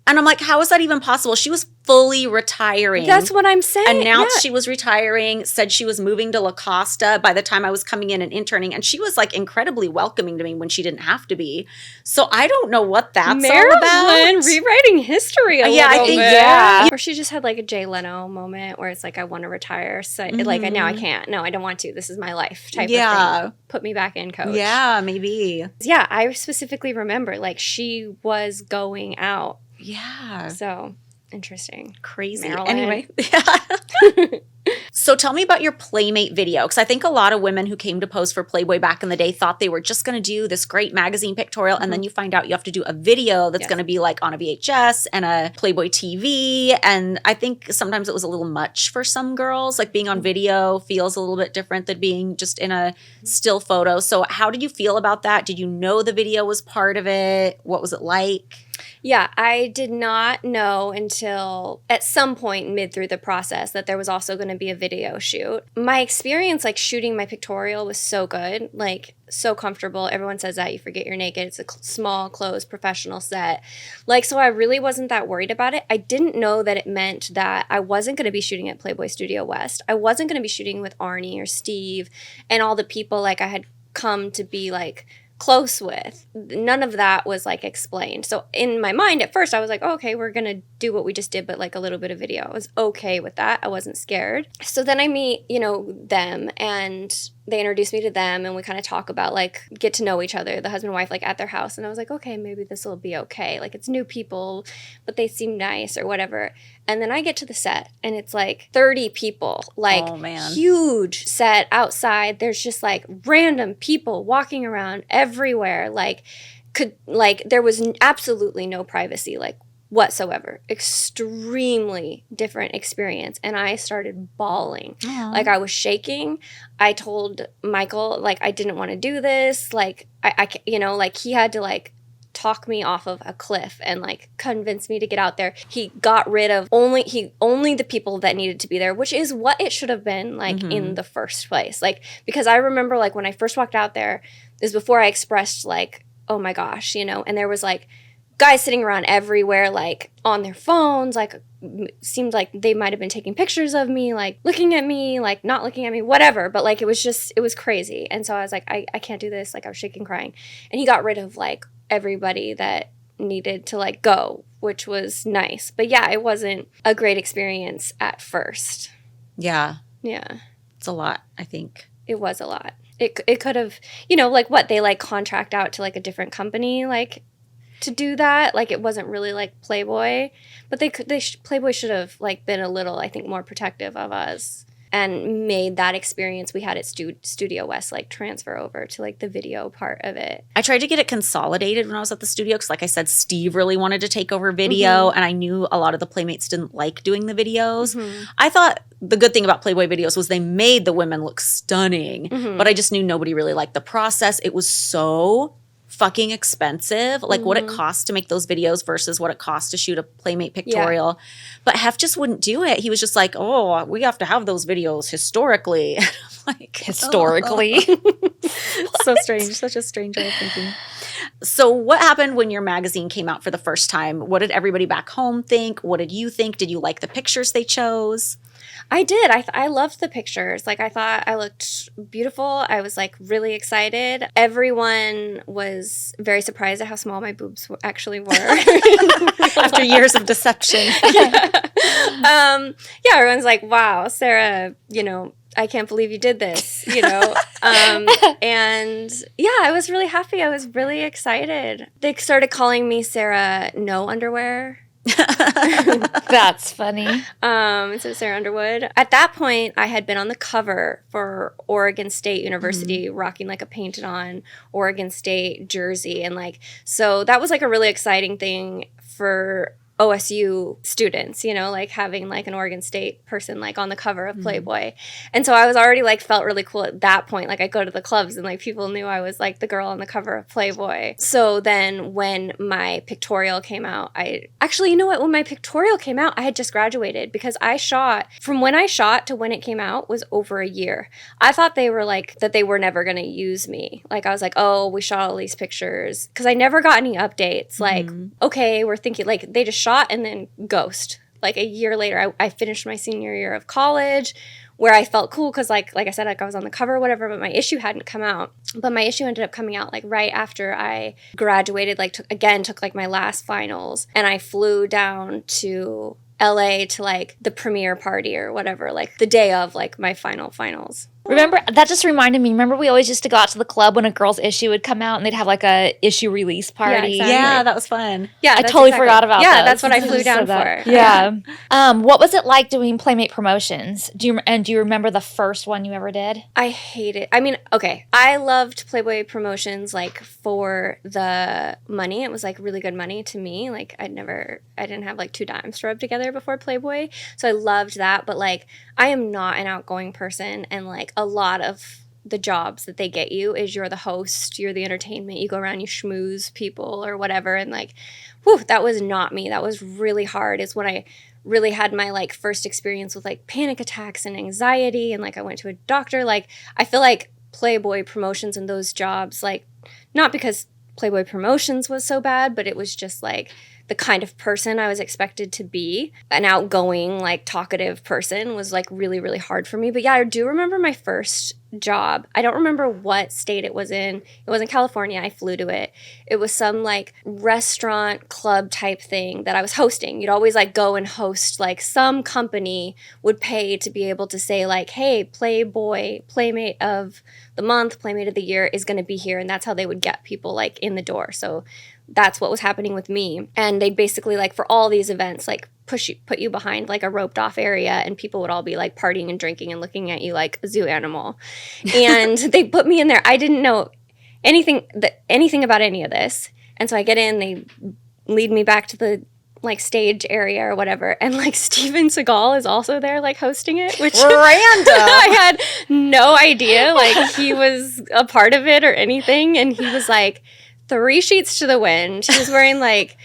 And I'm like, how is that even possible? She was fully retiring. That's what I'm saying. Announced she was retiring, said she was moving to La Costa by the time I was coming in and interning. And she was like incredibly welcoming to me when she didn't have to be. So I don't know what that's all about. Marilyn rewriting history a Yeah, little I think, bit. yeah. Or she just had like a Jay Leno moment where it's like, I want to retire. So like, now I can't. No, I don't want to. This is my life type of thing. Put me back in, coach. Yeah, maybe. Yeah, I specifically remember like she was going out. Yeah. So interesting. Crazy. Marilyn. Anyway. So tell me about your Playmate video, because I think a lot of women who came to pose for Playboy back in the day thought they were just going to do this great magazine pictorial, and then you find out you have to do a video that's going to be like on a VHS and a Playboy TV, and I think sometimes it was a little much for some girls. Like being on video feels a little bit different than being just in a still photo. So how did you feel about that? Did you know the video was part of it? What was it like? Yeah, I did not know until at some point mid through the process that there was also going to be a video shoot. My experience like shooting my pictorial was so good, like so comfortable. Everyone says that you forget you're naked. It's a small, closed, professional set. Like, so I really wasn't that worried about it. I didn't know that it meant that I wasn't going to be shooting at Playboy Studio West. I wasn't going to be shooting with Arnie or Steve and all the people like I had come to be like close with. None of that was like explained. So in my mind at first I was like, oh, okay, we're gonna do what we just did but like a little bit of video. I was okay with that. I wasn't scared. So then I meet, them, and they introduced me to them, and we kind of talk about like get to know each other, the husband and wife, like at their house. And I was like, okay, maybe this will be okay. Like it's new people, but they seem nice or whatever. And then I get to the set and it's like 30 people, like huge set outside. There's just like random people walking around everywhere. There was absolutely no privacy, like whatsoever. Extremely different experience. And I started bawling. Like I was shaking. I told Michael, like, I didn't want to do this. Like, like he had to like talk me off of a cliff and like convince me to get out there. He got rid of only the people that needed to be there, which is what it should have been like in the first place. Like, because I remember like when I first walked out there, this is before I expressed like, oh my gosh, and there was like guys sitting around everywhere, like on their phones, like seemed like they might have been taking pictures of me, like looking at me, like not looking at me, whatever. But like it was crazy. And so I was like, I can't do this. Like I was shaking, crying. And he got rid of like everybody that needed to like go, which was nice. But yeah, it wasn't a great experience at first. Yeah. Yeah. It's a lot, I think. It was a lot. It could have, like what they like contract out to like a different company, like to do that. Like it wasn't really like Playboy, but Playboy should have like been a little, I think, more protective of us and made that experience we had at Studio West like transfer over to like the video part of it. I tried to get it consolidated when I was at the studio because, like I said, Steve really wanted to take over video, and I knew a lot of the Playmates didn't like doing the videos. I thought the good thing about Playboy videos was they made the women look stunning, but I just knew nobody really liked the process. It was so fucking expensive, like what it costs to make those videos versus what it costs to shoot a Playmate pictorial. But Hef just wouldn't do it. He was just like, oh, we have to have those videos historically. And I'm like, historically? So strange. Such a strange way of thinking. So what happened when your magazine came out for the first time? What did everybody back home think? What did you think? Did you like the pictures they chose? I did. I loved the pictures. Like, I thought I looked beautiful. I was, like, really excited. Everyone was very surprised at how small my boobs actually were. After years of deception. Yeah, everyone's like, wow, Sara, I can't believe you did this, and yeah, I was really happy. I was really excited. They started calling me Sara No Underwear. That's funny. So Sarah Underwood. At that point, I had been on the cover for Oregon State University, rocking like a painted on Oregon State jersey. And like, so that was like a really exciting thing for OSU students, you know, like having like an Oregon State person like on the cover of Playboy. And so I was already like felt really cool at that point. Like I go to the clubs and like people knew I was like the girl on the cover of Playboy. So then when my pictorial came out, you know what? When my pictorial came out, I had just graduated because from when I shot to when it came out was over a year. I thought they were like, that they were never going to use me. Like I was like, oh, we shot all these pictures. Because I never got any updates. Like, okay, we're thinking like they just shot and then ghost. Like a year later, I finished my senior year of college where I felt cool because like I said, like I was on the cover or whatever, but my issue hadn't come out. But my issue ended up coming out like right after I graduated, like took like my last finals, and I flew down to LA to like the premiere party or whatever, like the day of like my finals. Remember, that just reminded me. Remember, we always used to go out to the club when a girl's issue would come out and they'd have like a issue release party. Yeah, exactly. Yeah, that was fun. Yeah, I totally forgot about that. Yeah, that's what I flew down for. Yeah. What was it like doing Playmate promotions? Do you remember the first one you ever did? I hate it. I mean, okay, I loved Playboy promotions like for the money. It was like really good money to me. Like I didn't have like 2 dimes to rub together before Playboy. So I loved that. But like I am not an outgoing person, and like a lot of the jobs that they get you is you're the host, you're the entertainment, you go around, you schmooze people or whatever. And like, whew, that was not me. That was really hard. Is when I really had my like first experience with like panic attacks and anxiety. And like I went to a doctor. Like I feel like Playboy promotions and those jobs, like not because Playboy promotions was so bad, but it was just like the kind of person I was expected to be. An outgoing, like talkative person was like really, really hard for me. But yeah, I do remember my first job. I don't remember what state it was in. It was in California. I flew to it. It was some like restaurant club type thing that I was hosting. You'd always like go and host, like some company would pay to be able to say like, hey, Playboy, Playmate of the month, Playmate of the year is going to be here. And that's how they would get people like in the door. So that's what was happening with me. And they'd basically like for all these events, like put you behind like a roped off area, and people would all be like partying and drinking and looking at you like a zoo animal. And they put me in there. I didn't know anything about any of this. And so I get in, they lead me back to the like stage area or whatever, and like Steven Seagal is also there like hosting it, which Random. I had no idea like he was a part of it or anything. And he was like 3 sheets to the wind. He was wearing like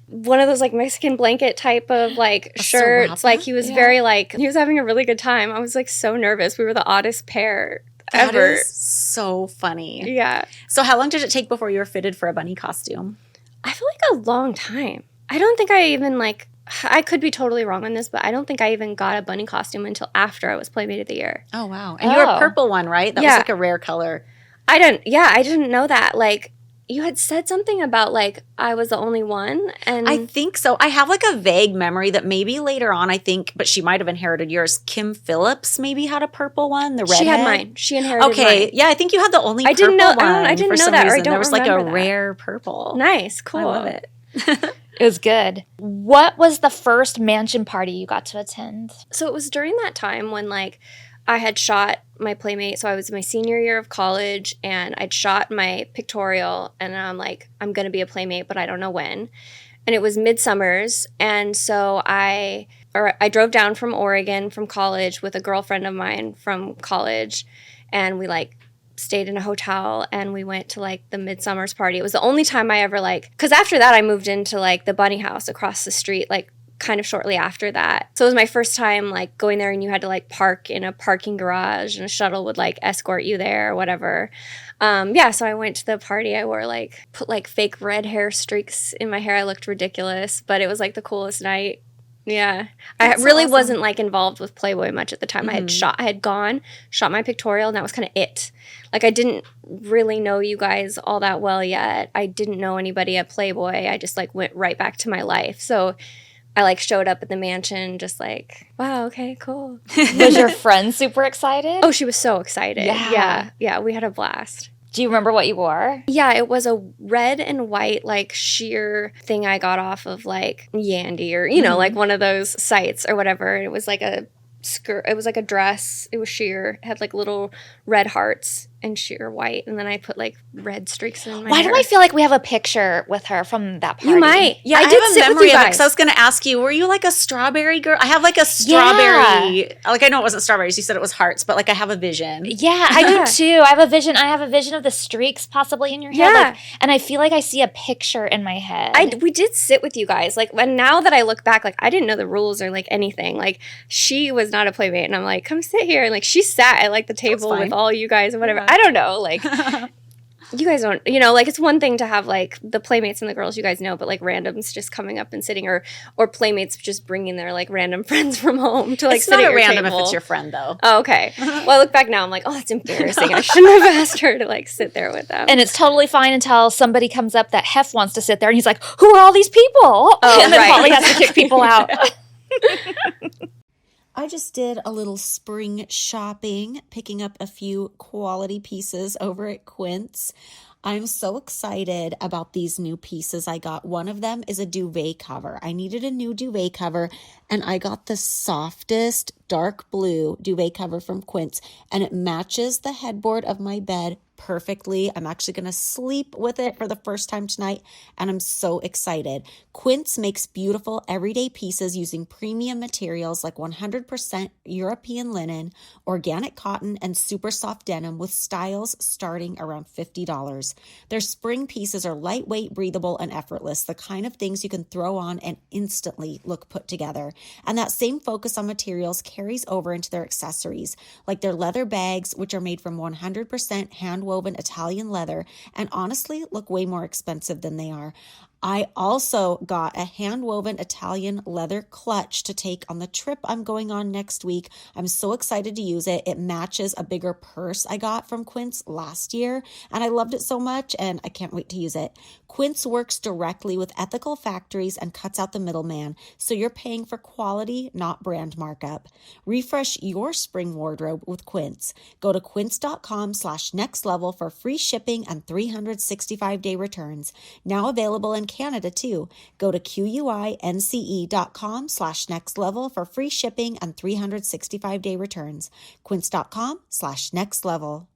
one of those like Mexican blanket type of like shirts. Like he was very like, he was having a really good time. I was like so nervous. We were the oddest pair ever. That is so funny. Yeah. So how long did it take before you were fitted for a bunny costume? I feel like a long time. I don't think I even like, I could be totally wrong on this, but I don't think I even got a bunny costume until after I was Playmate of the Year. Oh, wow. And you were a purple one, right? That was like a rare color. I didn't know that. Like, you had said something about like I was the only one, and I think so. I have like a vague memory that maybe later on, I think, but she might have inherited yours. Kim Phillips maybe had a purple one. The redhead. She had mine. She inherited mine. Yeah, I think you had the only. I didn't know. One I didn't know that. Or I don't there was like a remember that. rare purple. Nice, cool. I love it. It was good. What was the first mansion party you got to attend? So it was during that time when like I had shot my Playmate. So I was in my senior year of college, and I'd shot my pictorial, and I'm like, I'm going to be a Playmate, but I don't know when. And it was midsummers. And so I drove down from Oregon from college with a girlfriend of mine from college, and we like stayed in a hotel, and we went to like the midsummers party. It was the only time I ever like, because after that I moved into like the bunny house across the street, like kind of shortly after that. So it was my first time like going there, and you had to like park in a parking garage, and a shuttle would like escort you there or whatever. So I went to the party. I wore like, put like fake red hair streaks in my hair. I looked ridiculous, but it was like the coolest night. Yeah. That's I really awesome. wasn't like involved with Playboy much at the time. Mm-hmm. I had shot my pictorial, and that was kind of it. Like I didn't really know you guys all that well yet. I didn't know anybody at Playboy. I just like went right back to my life. So I like showed up at the mansion just like, wow, okay, cool. Was your friend super excited? Oh, she was so excited. Yeah. Yeah, we had a blast. Do you remember what you wore? Yeah, it was a red and white like sheer thing I got off of like Yandy or, you know, like one of those sites or whatever. It was like a skirt. It was like a dress. It was sheer. It had like little red hearts and sheer white. And then I put like red streaks in my Why hair. do I feel like we have a picture with her from that party? You might. Yeah, I I did have a sit with memory you of it guys. because I was going to ask you, were you like a strawberry girl? I have like a strawberry, like I know it wasn't strawberries. You said it was hearts, but like I have a vision. Yeah, I do too. I have a vision. I have a vision of the streaks possibly in your head. Yeah. Like, and I feel like I see a picture in my head. We did sit with you guys. Like, and now that I look back, like, I didn't know the rules or, like, anything. Like, she was not a playmate. And I'm like, come sit here. And, like, she sat at, like, the table with all you guys and whatever. I don't know. Like, you guys don't, you know, like, it's one thing to have, like, the playmates and the girls you guys know, but, like, randoms just coming up and sitting or playmates just bringing their, like, random friends from home to, like, It's sit not at a your random table. if it's your friend, though. Oh, okay. Well, I look back now, I'm like, oh, that's embarrassing. I shouldn't have asked her to, like, sit there with them. And it's totally fine until somebody comes up that Hef wants to sit there and he's like, who are all these people? Oh, and then right. Holly has to kick people out. I just did a little spring shopping, picking up a few quality pieces over at Quince. I'm so excited about these new pieces I got. One of them is a duvet cover. I needed a new duvet cover, and I got the softest dark blue duvet cover from Quince, and it matches the headboard of my bed perfectly. I'm actually going to sleep with it for the first time tonight, and I'm so excited. Quince makes beautiful everyday pieces using premium materials like 100% European linen, organic cotton, and super soft denim with styles starting around $50. Their spring pieces are lightweight, breathable, and effortless, the kind of things you can throw on and instantly look put together. And that same focus on materials carries over into their accessories, like their leather bags, which are made from 100% hand-woven Italian leather and honestly look way more expensive than they are. I also got a hand-woven Italian leather clutch to take on the trip I'm going on next week. I'm so excited to use it. It matches a bigger purse I got from Quince last year, and I loved it so much, and I can't wait to use it. Quince works directly with ethical factories and cuts out the middleman, so you're paying for quality, not brand markup. Refresh your spring wardrobe with Quince. Go to quince.com/nextlevel for free shipping and 365-day returns. Now available in Canada too. Go to QUINCE.com/nextlevel for free shipping and 365-day returns. Quince.com/nextlevel.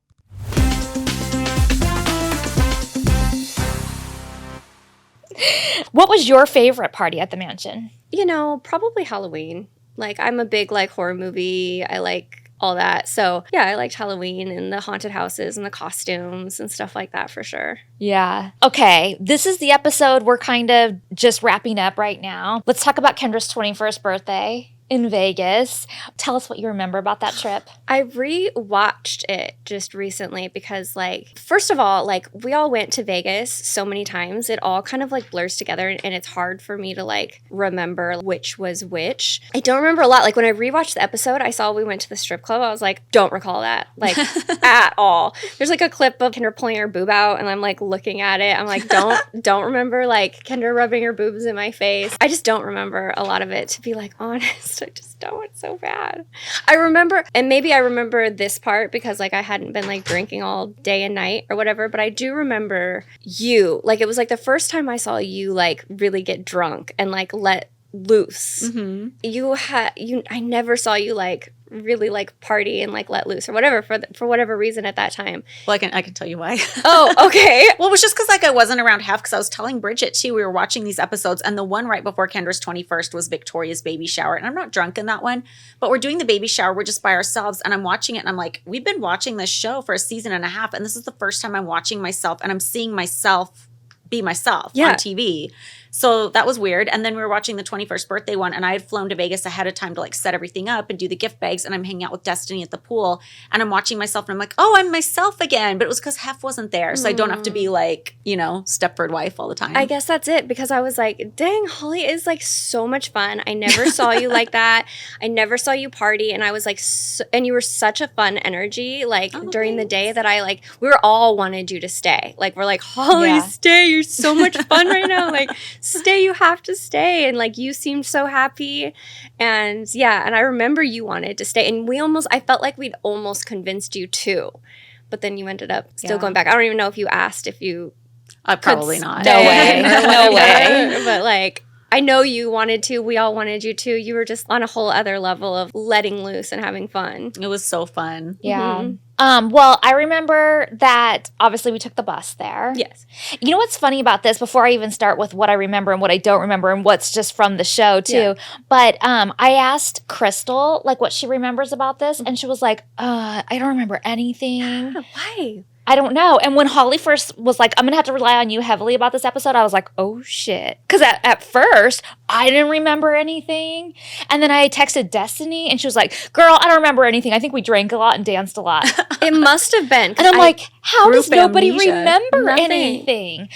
What was your favorite party at the mansion? You know, probably Halloween. Like, I'm a big, like, horror movie. I like all that. So, yeah, I liked Halloween and the haunted houses and the costumes and stuff like that for sure. Yeah. Okay. This is the episode we're kind of just wrapping up right now. Let's talk about Kendra's 21st birthday in Vegas. Tell us what you remember about that trip. I re-watched it just recently because, like, first of all, like, we all went to Vegas so many times. It all kind of, like, blurs together, and it's hard for me to, like, remember which was which. I don't remember a lot. Like, when I rewatched the episode, I saw we went to the strip club. I was like, don't recall that, like, at all. There's, like, a clip of Kendra pulling her boob out, and I'm, like, looking at it. I'm like, don't remember, like, Kendra rubbing her boobs in my face. I just don't remember a lot of it, to be, like, honest. I just don't. It's so bad. I remember, and maybe I remember this part because, like, I hadn't been, like, drinking all day and night or whatever, but I do remember you. Like, it was, like, the first time I saw you, like, really get drunk and, like, let loose. Mm-hmm. I never saw you, like, really, like, party and, like, let loose or whatever for whatever reason at that time. Well, I can tell you why. Oh, okay. Well, it was just because, like, I wasn't around Hef because I was telling Bridget, too, we were watching these episodes, and the one right before Kendra's 21st was Victoria's baby shower, and I'm not drunk in that one, but we're doing the baby shower. We're just by ourselves, and I'm watching it, and I'm like, we've been watching this show for a season and a half, and this is the first time I'm watching myself, and I'm seeing myself be myself on TV. So that was weird. And then we were watching the 21st birthday one, and I had flown to Vegas ahead of time to, like, set everything up and do the gift bags, and I'm hanging out with Destiny at the pool, and I'm watching myself, and I'm like, oh, I'm myself again. But it was because Hef wasn't there, so I don't have to be, like, you know, Stepford wife all the time. I guess that's it, because I was like, dang, Holly is, like, so much fun. I never saw you like that. I never saw you party, and I was like, and you were such a fun energy, like, during the day that I, like, we were all wanted you to stay. Like, we're like, Holly, stay. You're so much fun right now. Like, stay, you have to stay. And, like, you seemed so happy. And yeah, and I remember you wanted to stay. And I felt like we'd almost convinced you to. but then you ended up still going back. I don't even know if you asked if you probably not. No way. No way. But like, I know you wanted to. We all wanted you to. You were just on a whole other level of letting loose and having fun. It was so fun. Yeah. Well, I remember that obviously we took the bus there. Yes. You know what's funny about this, before I even start with what I remember and what I don't remember and what's just from the show too, Yeah. but I asked Crystal like what she remembers about this, and she was like, I don't remember anything. Why? I don't know. And when Holly first was like, I'm going to have to rely on you heavily about this episode, I was like, oh shit. Because at first, I didn't remember anything. And then I texted Destiny and she was like, girl, I don't remember anything. I think we drank a lot and danced a lot. It must have been. And I'm like, how does group nobody amnesia. remember Nothing. anything?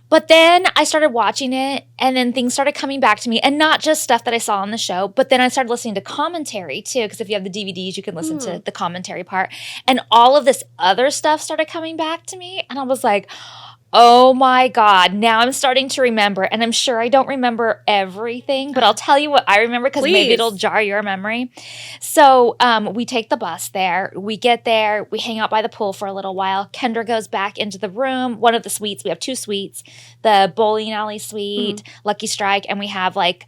But then I started watching it, and then things started coming back to me, and not just stuff that I saw on the show, but then I started listening to commentary too, because if you have the DVDs, you can listen to the commentary part. And all of this other stuff started coming back to me, and I was like, oh my God, now I'm starting to remember. And I'm sure I don't remember everything, but I'll tell you what I remember because maybe it'll jar your memory. So we take the bus there. We get there. We hang out by the pool for a little while. Kendra goes back into the room, one of the suites. We have 2 suites, the bowling alley suite, Lucky Strike, and we have like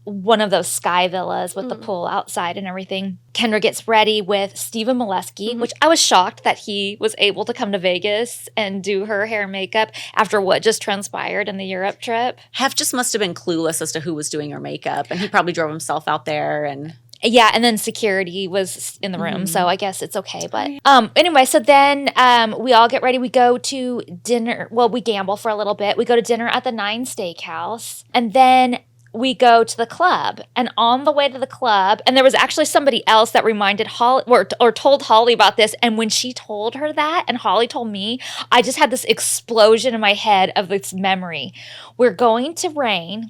one of those sky villas with the pool outside and everything. Kendra gets ready with Stephen Molesky, which I was shocked that he was able to come to Vegas and do her hair and makeup after what just transpired in the Europe trip. Hef just must have been clueless as to who was doing her makeup, and he probably drove himself out there. And Yeah, and then security was in the room, so I guess it's okay. But anyway, so then we all get ready. We go to dinner. Well, we gamble for a little bit. We go to dinner at the 9 Steakhouse, and then we go to the club. And on the way to the club, and there was actually somebody else that reminded Holly or told Holly about this. And when she told her that, and Holly told me, I just had this explosion in my head of this memory. We're going to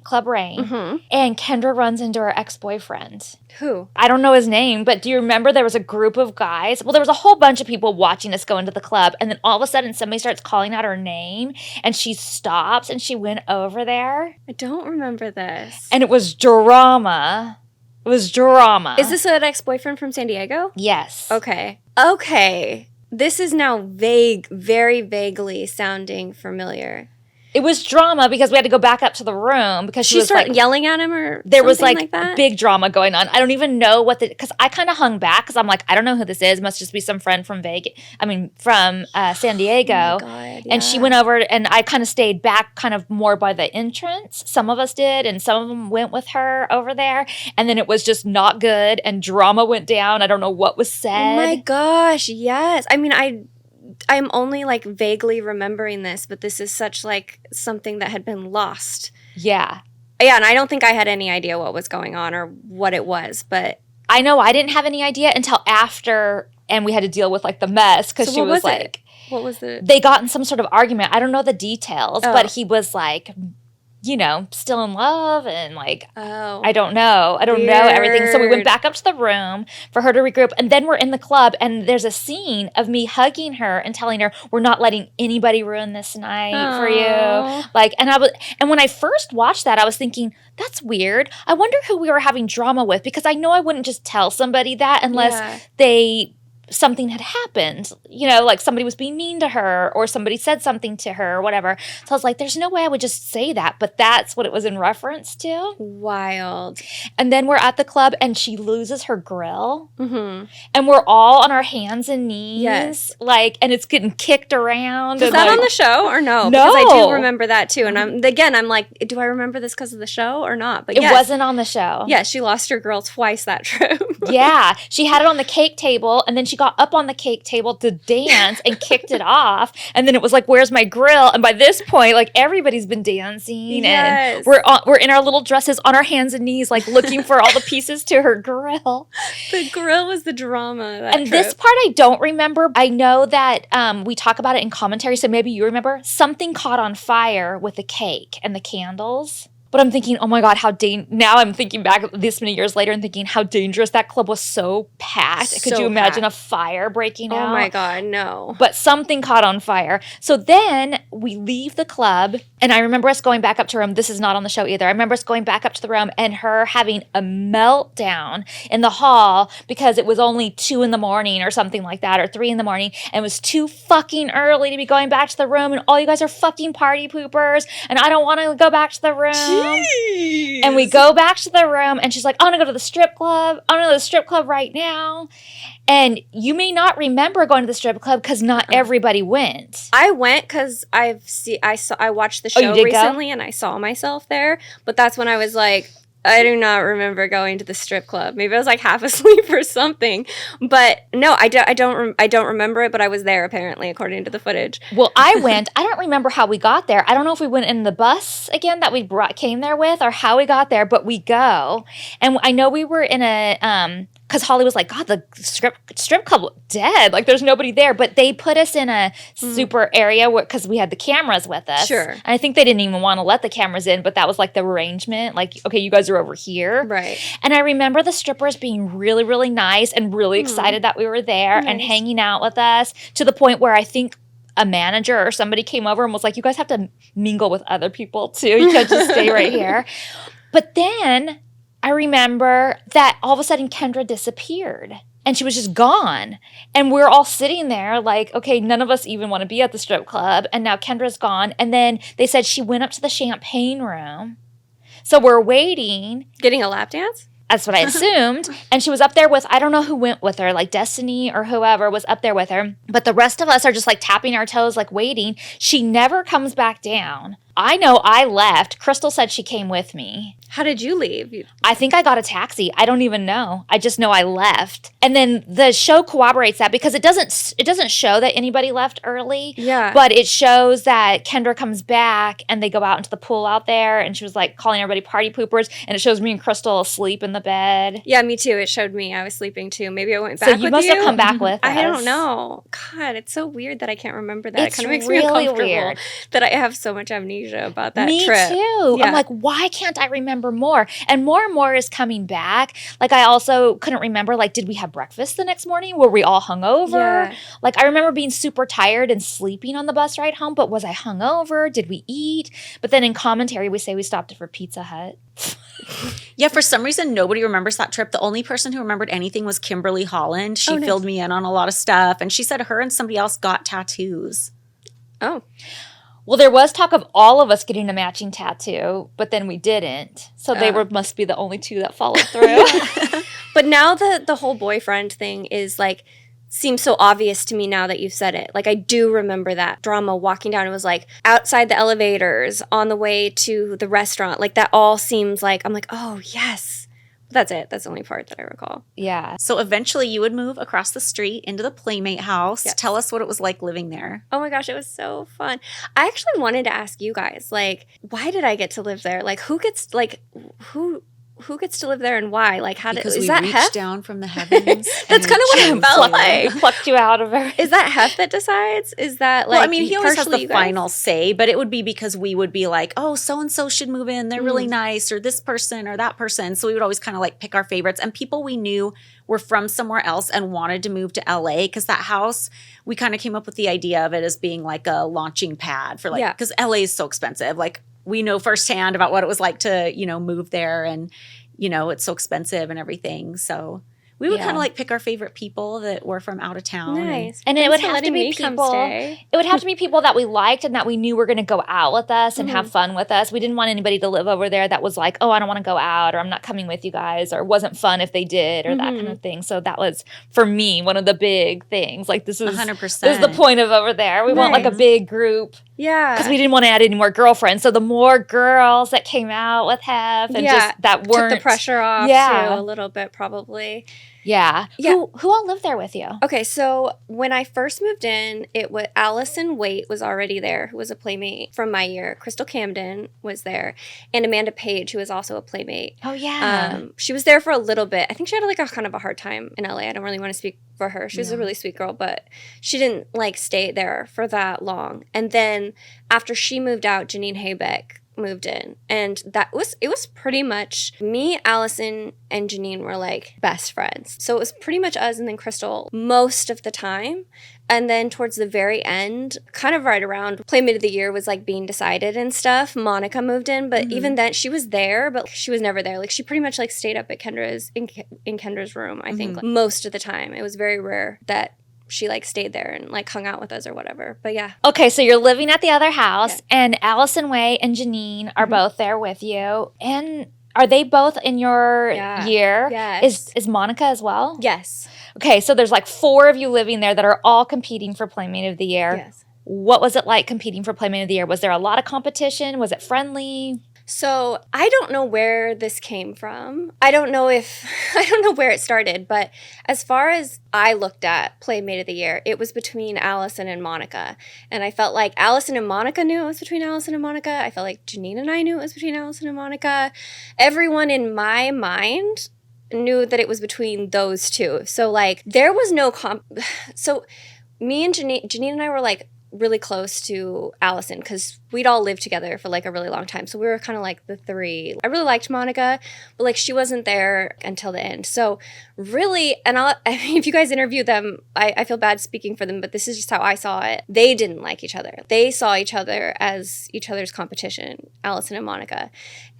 Club Rain, and Kendra runs into her ex-boyfriend. Who? I don't know his name, but do you remember there was a group of guys? Well, there was a whole bunch of people watching us go into the club, and then all of a sudden somebody starts calling out her name, and she stops, and she went over there. I don't remember this. And it was drama. It was drama. Is this an ex-boyfriend from San Diego? Yes. Okay. Okay. This is now vague, very vaguely sounding familiar. It was drama because we had to go back up to the room because she was started like yelling at him or there was something like that? big drama going on. I don't even know because I kind of hung back because I'm like, I don't know who this is. Must just be some friend from from San Diego. Oh my God, And she yeah. went over and I kind of stayed back kind of more by the entrance. Some of us did, and some of them went with her over there. And then it was just not good and drama went down. I don't know what was said. Oh my gosh, yes. I mean, I'm only like vaguely remembering this, but this is such like something that had been lost. Yeah. Yeah, and I don't think I had any idea what was going on or what it was, but I know I didn't have any idea until after, and we had to deal with like the mess because So she what was was it? like, what was the they got in some sort of argument. I don't know the details, Oh. but he was like, still in love and like, Oh. I don't know everything. So we went back up to the room for her to regroup, and then we're in the club, and there's a scene of me hugging her and telling her we're not letting anybody ruin this night for you. Aw. Like, and when I first watched that, I was thinking that's weird. I wonder who we were having drama with, because I know I wouldn't just tell somebody that unless something had happened, like somebody was being mean to her or somebody said something to her or whatever. So I was like, there's no way I would just say that, but that's what it was in reference to. Wild. And then we're at the club and she loses her grill, Mm-hmm. and we're all on our hands and knees, Yes. and it's getting kicked around. Was and that like, on the show or no? No. Because I do remember that too. And I'm like, do I remember this because of the show or not? But it yes. wasn't on the show. Yeah, she lost her girl twice that trip. Yeah, she had it on the cake table, and then she got up on the cake table to dance and kicked it off, and then it was like, "Where's my grill?" And by this point, like everybody's been dancing, Yes. and we're in our little dresses on our hands and knees, like looking for all the pieces to her grill. The grill was the drama. That And trip. this part I don't remember. I know that we talk about it in commentary, so maybe you remember. Something caught on fire with the cake and the candles. But I'm thinking, oh my God, now I'm thinking back this many years later and thinking how dangerous that club was, so packed. Could you imagine a fire breaking out? Oh my God, no. But something caught on fire. So then we leave the club, and I remember us going back up to her room. This is not on the show either. I remember us going back up to the room and her having a meltdown in the hall because it was only 2 a.m. or something like that, or 3 a.m, and it was too fucking early to be going back to the room, and all you guys are fucking party poopers, and I don't want to go back to the room. Jeez. And we go back to the room, and she's like, I want to go to the strip club. I want to go to the strip club right now. And you may not remember going to the strip club because not everybody went. I went because I watched the show recently and I saw myself there. But that's when I was like, I do not remember going to the strip club. Maybe I was like half asleep or something. But no, I don't remember it, but I was there apparently, according to the footage. Well, I went. I don't remember how we got there. I don't know if we went in the bus again that we came there with or how we got there, but we go. And I know we were in a because Holly was like, God, the strip club dead. Like, there's nobody there. But they put us in a super area because we had the cameras with us. Sure. And I think they didn't even want to let the cameras in, but that was like the arrangement. Like, okay, you guys are over here. Right. And I remember the strippers being really, really nice and really excited that we were there and hanging out with us, to the point where I think a manager or somebody came over and was like, you guys have to mingle with other people too. You can't just stay right here. But then I remember that all of a sudden Kendra disappeared and she was just gone. And we're all sitting there like, okay, none of us even want to be at the strip club. And now Kendra's gone. And then they said she went up to the champagne room. So we're waiting. Getting a lap dance? That's what I assumed. And she was up there with, I don't know who went with her, like Destiny or whoever was up there with her. But the rest of us are just like tapping our toes, like waiting. She never comes back down. I know I left. Crystal said she came with me. How did you leave? I think I got a taxi. I don't even know. I just know I left. And then the show corroborates that because it doesn't show that anybody left early. Yeah. But it shows that Kendra comes back and they go out into the pool out there and she was like calling everybody party poopers, and it shows me and Crystal asleep in the bed. Yeah, me too. It showed me. I was sleeping too. Maybe I went back with you. So you must have come back with us. I don't know. God, it's so weird that I can't remember that. It's it kind of makes really me uncomfortable weird that I have so much amnesia about that Me trip. too. Yeah. I'm like, why can't I remember more? And more is coming back. Like, I also couldn't remember, like, did we have breakfast the next morning? Were we all hungover? Yeah. Like, I remember being super tired and sleeping on the bus ride home, but was I hungover? Did we eat? But then in commentary, we say we stopped for Pizza Hut. Yeah, for some reason, nobody remembers that trip. The only person who remembered anything was Kimberly Holland. She filled me in on a lot of stuff, and she said her and somebody else got tattoos. Oh. Well, there was talk of all of us getting a matching tattoo, but then we didn't. So they must be the only two that followed through. But now the whole boyfriend thing is like, seems so obvious to me now that you've said it. Like, I do remember that drama walking down. It was like outside the elevators, on the way to the restaurant. Like, that all seems like, I'm like, oh, yes. That's it. That's the only part that I recall. Yeah. So eventually you would move across the street into the Playmate house. Yes. Tell us what it was like living there. Oh my gosh, it was so fun. I actually wanted to ask you guys, like, why did I get to live there? Like, who gets to live there and why? Like, how because is we that reached Hef? down from the heavens. That's kind of what it felt like. Plucked you out of her. Is that Hef that decides? Is that like? Well, I mean, he always has partially the you guys? final say, but it would be because we would be like, oh, so-and-so should move in. They're really nice, or this person or that person. So we would always kind of like pick our favorites. And people we knew were from somewhere else and wanted to move to LA because that house, we kind of came up with the idea of it as being like a launching pad for like, because LA is so expensive. Like, we know firsthand about what it was like to, move there, and, it's so expensive and everything. So we would kind of like pick our favorite people that were from out of town. Nice. And it would have to be people. It would have to be people that we liked and that we knew were going to go out with us and have fun with us. We didn't want anybody to live over there that was like, oh, I don't want to go out, or I'm not coming with you guys, or it wasn't fun if they did, or that kind of thing. So that was, for me, one of the big things. Like, this is 100%. This is the point of over there. We want like a big group. Yeah. Because we didn't want to add any more girlfriends. So the more girls that came out with Hef and just that weren't. Took the pressure off too a little bit, probably. Yeah. Who all lived there with you? Okay, so when I first moved in, it was Allison Waite was already there, who was a Playmate from my year. Crystal Camden was there, and Amanda Page, who was also a Playmate. Oh yeah. She was there for a little bit. I think she had like a kind of a hard time in LA. I don't really want to speak for her. She was a really sweet girl, but she didn't like stay there for that long. And then after she moved out, Janine Haybeck moved in, and it was pretty much me, Allison, and Janine were like best friends. So it was pretty much us and then Crystal most of the time. And then towards the very end, kind of right around Playmate of the Year was like being decided and stuff, Monica moved in. But even then, she was there, but she was never there. Like she pretty much like stayed up at Kendra's in Kendra's room, I think, like, most of the time. It was very rare that she like stayed there and like hung out with us or whatever. But yeah. Okay, so you're living at the other house, and Allison Way and Janine are both there with you. And are they both in your year? Yes. Is Monica as well? Yes. Okay, so there's like 4 of you living there that are all competing for Playmate of the Year. Yes. What was it like competing for Playmate of the Year? Was there a lot of competition? Was it friendly? So I don't know where this came from. I don't know where it started, but as far as I looked at Playmate of the Year, it was between Allison and Monica. And I felt like Allison and Monica knew it was between Allison and Monica. I felt like Janine and I knew it was between Allison and Monica. Everyone in my mind knew that it was between those two. So like there was no so me and Janine and I were like really close to Allison because we'd all lived together for like a really long time. So we were kind of like the 3. I really liked Monica, but like she wasn't there until the end. So really, and I mean, if you guys interview them, I feel bad speaking for them, but this is just how I saw it. They didn't like each other. They saw each other as each other's competition, Allison and Monica.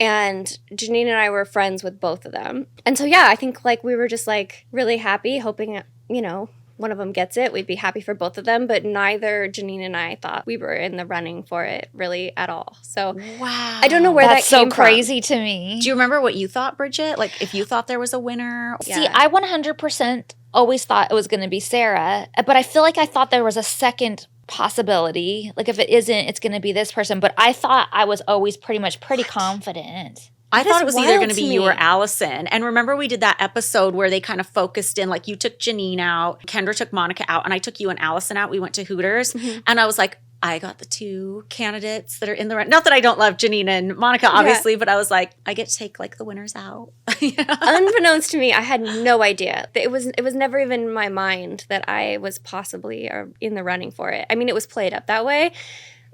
And Janine and I were friends with both of them. And so, yeah, I think like we were just like really happy, hoping, you know, one of them gets it. We'd be happy for both of them, but neither Janine and I thought we were in the running for it really at all. So wow, I don't know where That's that came so from. crazy to me. Do you remember what you thought, Bridget? Like if you thought there was a winner? See, I 100% always thought it was going to be Sara, but I feel like I thought there was a second possibility. Like if it isn't, it's going to be this person. But I thought I was always pretty confident. I thought it was either going to be you or me. Allison. And remember we did that episode where they kind of focused in, like you took Janine out, Kendra took Monica out, and I took you and Allison out. We went to Hooters. And I was like, I got the 2 candidates that are in the run. Not that I don't love Janine and Monica, obviously, but I was like, I get to take like the winners out. Unbeknownst to me, I had no idea. It was never even in my mind that I was possibly in the running for it. I mean, it was played up that way.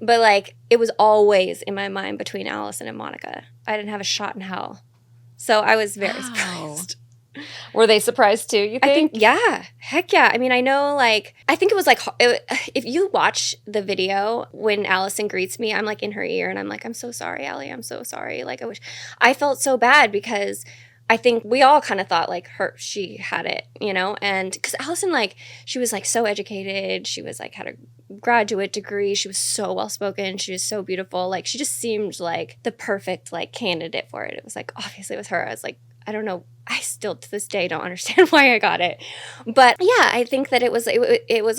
But, like, it was always in my mind between Allison and Monica. I didn't have a shot in hell. So I was very surprised. Were they surprised too, you think? I think, yeah. Heck yeah. I mean, I know, like, I think it was like, if you watch the video when Allison greets me, I'm like in her ear and I'm like, I'm so sorry, Allie. I'm so sorry. Like, I felt so bad because I think we all kind of thought like she had it, you know? And because Allison, like, she was like so educated. She was like, had a graduate degree. She was so well-spoken. She was so beautiful. Like, she just seemed like the perfect like candidate for it. It was like, obviously it was her. I was like, I don't know. I still to this day don't understand why I got it. But yeah, I think that it was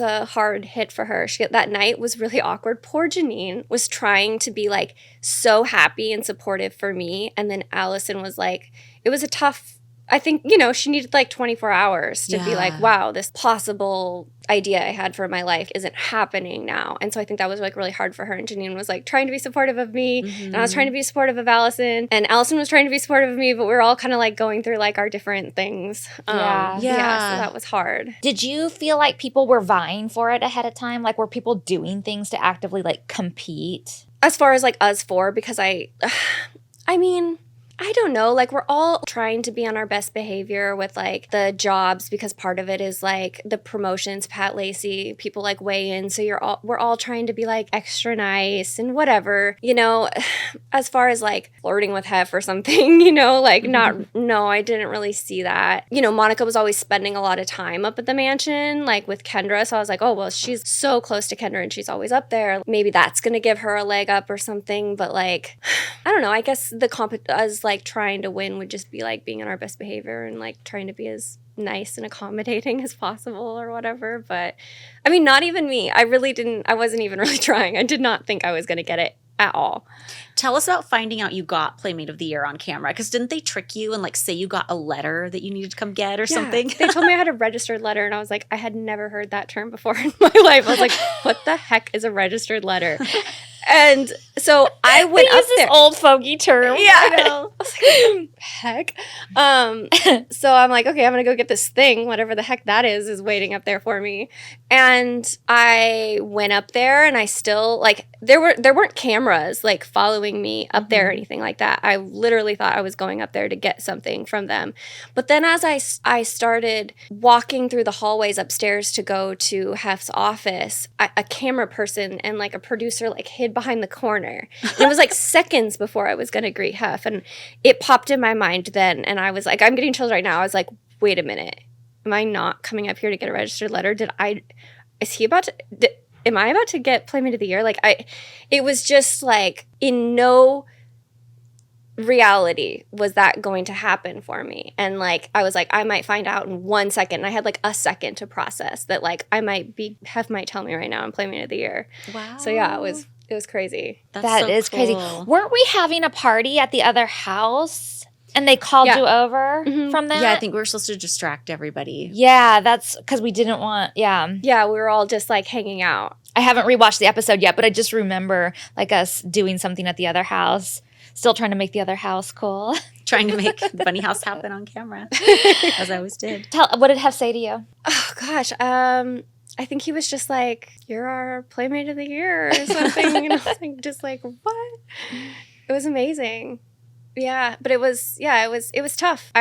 a hard hit for her. That night was really awkward. Poor Janine was trying to be like so happy and supportive for me. And then Allison was like, it was a tough, I think, you know, she needed like 24 hours to be like, wow, this possible idea I had for my life isn't happening now. And so I think that was like really hard for her. And Janine was like trying to be supportive of me. And I was trying to be supportive of Allison. And Allison was trying to be supportive of me, but we were all kind of like going through like our different things. Yeah, so that was hard. Did you feel like people were vying for it ahead of time? Like were people doing things to actively like compete? As far as like us 4, because I mean, I don't know, like we're all trying to be on our best behavior with like the jobs because part of it is like the promotions, Pat Lacey, people like weigh in. So we're all trying to be like extra nice and whatever, you know, as far as like flirting with Hef or something, you know, like no, I didn't really see that. You know, Monica was always spending a lot of time up at the mansion, like with Kendra. So I was like, oh, well, she's so close to Kendra and she's always up there. Maybe that's going to give her a leg up or something. But like, I don't know, I guess as like trying to win would just be like being on our best behavior and like trying to be as nice and accommodating as possible or whatever. But I mean, not even me. I wasn't even really trying. I did not think I was going to get it at all. Tell us about finding out you got Playmate of the Year on camera, because didn't they trick you and like say you got a letter that you needed to come get or something? They told me I had a registered letter and I was like, I had never heard that term before in my life. I was like, what the heck is a registered letter? And so I went up this there. old fogey term. Yeah, I know. I was heck? So I'm like, okay, I'm going to go get this thing, whatever the heck that is waiting up there for me. And I went up there and I still, like, there weren't cameras, like, following me up there or anything like that. I literally thought I was going up there to get something from them. But then as I started walking through the hallways upstairs to go to Hef's office, a camera person and, like, a producer, like, hid behind the corner. And it was, like, seconds before I was going to greet Hef. And it popped in my mind then. And I was like, I'm getting chills right now. I was like, wait a minute. Am I not coming up here to get a registered letter? Am I about to get Playmate of the Year? Like, it was just like, in no reality was that going to happen for me. And, like, I was like, I might find out in 1 second. And I had, like, a second to process that, like, Hef might tell me right now I'm Playmate of the Year. Wow. So yeah, it was crazy. That so is cool. crazy. Weren't we having a party at the other house? And they called you over from that? Yeah, I think we were supposed to distract everybody. Yeah, that's because we didn't want, Yeah, we were all just, like, hanging out. I haven't rewatched the episode yet, but I just remember, like, us doing something at the other house, still trying to make the other house cool. Trying to make the bunny house happen on camera, as I always did. What did Hef say to you? Oh, gosh. I think he was just like, you're our Playmate of the Year or something. And I was like, just like, what? It was amazing. Yeah, but it was tough.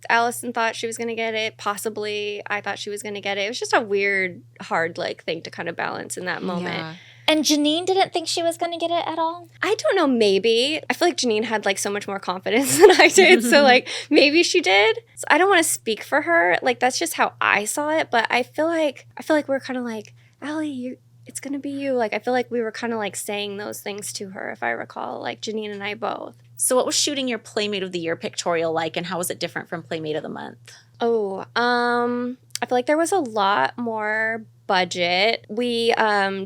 Allison thought she was going to get it, possibly. I thought she was going to get it. It was just a weird, hard, like, thing to kind of balance in that moment. Yeah. And Janine didn't think she was going to get it at all? I don't know, maybe. I feel like Janine had, like, so much more confidence than I did, so, like, maybe she did. So I don't want to speak for her. Like, that's just how I saw it, but I feel like we were kind of like, Allie, it's going to be you. Like, I feel like we were kind of, like, saying those things to her, if I recall, like, Janine and I both. So what was shooting your Playmate of the Year pictorial like, and how was it different from Playmate of the Month? Oh, I feel like there was a lot more budget. We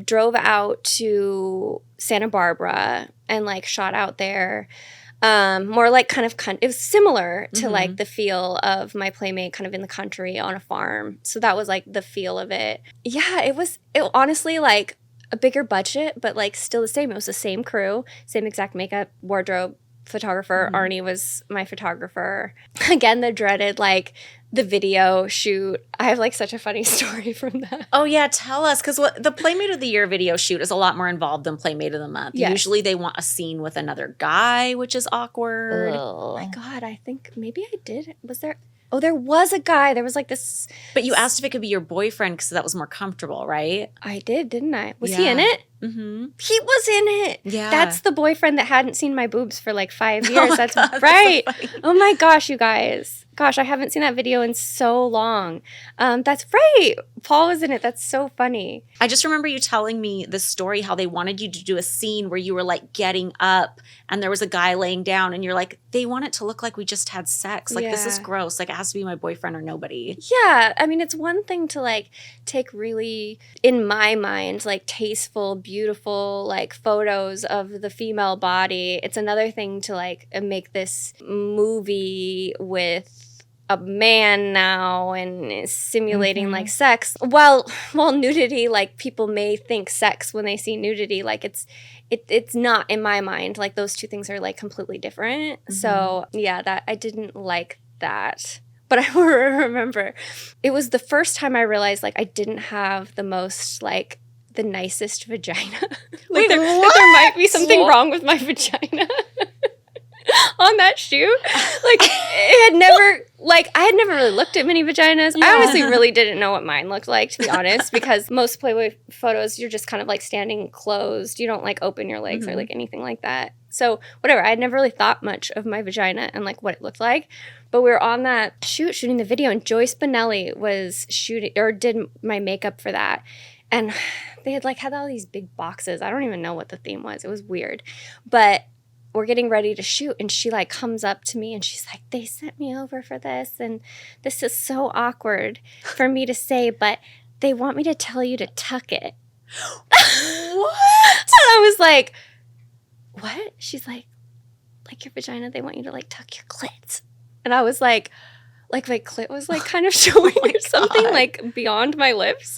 drove out to Santa Barbara and, like, shot out there. More like kind of it was similar to like the feel of my Playmate kind of in the country on a farm. So that was, like, the feel of it. Yeah, it honestly, like, a bigger budget, but, like, still the same. It was the same crew, same exact makeup, wardrobe, photographer. Arnie was my photographer. Again, the dreaded, like, the video shoot. I have, like, such a funny story from that. Oh, yeah, tell us. Because the Playmate of the Year video shoot is a lot more involved than Playmate of the Month. Yes. Usually they want a scene with another guy, which is awkward. Oh my God, I think maybe I did. Was there? Oh, there was a guy. There was, like, this. But you asked if it could be your boyfriend because that was more comfortable, right? I did, didn't I? Was he in it? Mm-hmm. He was in it. Yeah. That's the boyfriend that hadn't seen my boobs for, like, 5 years. Oh That's God, right. that's so funny. Oh my gosh, you guys. Gosh, I haven't seen that video in so long. That's right. Paul was in it. That's so funny. I just remember you telling me the story how they wanted you to do a scene where you were, like, getting up and there was a guy laying down and you're like, they want it to look like we just had sex. Like, this is Yeah. gross. Like, it has to be my boyfriend or nobody. Yeah, I mean, it's one thing to, like, take really, in my mind, like, tasteful, beautiful, like, photos of the female body. It's another thing to, like, make this movie with a man now and simulating like sex. While nudity, like, people may think sex when they see nudity, like, it's not in my mind. Like, those two things are, like, completely different. So yeah, that I didn't like that. But I remember it was the first time I realized, like, I didn't have the most, like, the nicest vagina. Like, there might be something wrong with my vagina. On that shoot, like, I had never really looked at many vaginas. Yeah. I honestly really didn't know what mine looked like, to be honest, because most Playboy photos, you're just kind of, like, standing closed. You don't, like, open your legs or, like, anything like that. So whatever, I had never really thought much of my vagina and, like, what it looked like. But we were on that shooting the video, and Joy Spinelli was did my makeup for that. And they had, like, had all these big boxes. I don't even know what the theme was. It was weird. But we're getting ready to shoot, and she, like, comes up to me and she's like, they sent me over for this, and this is so awkward for me to say, but they want me to tell you to tuck it. What? And I was like, what? She's like your vagina, they want you to, like, tuck your clit. And I was like my clit was, like, kind of showing or something, God. like, beyond my lips.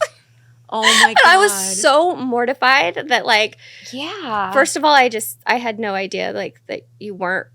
Oh my God. And I was so mortified that, like, Yeah. first of all, I had no idea, like, that you weren't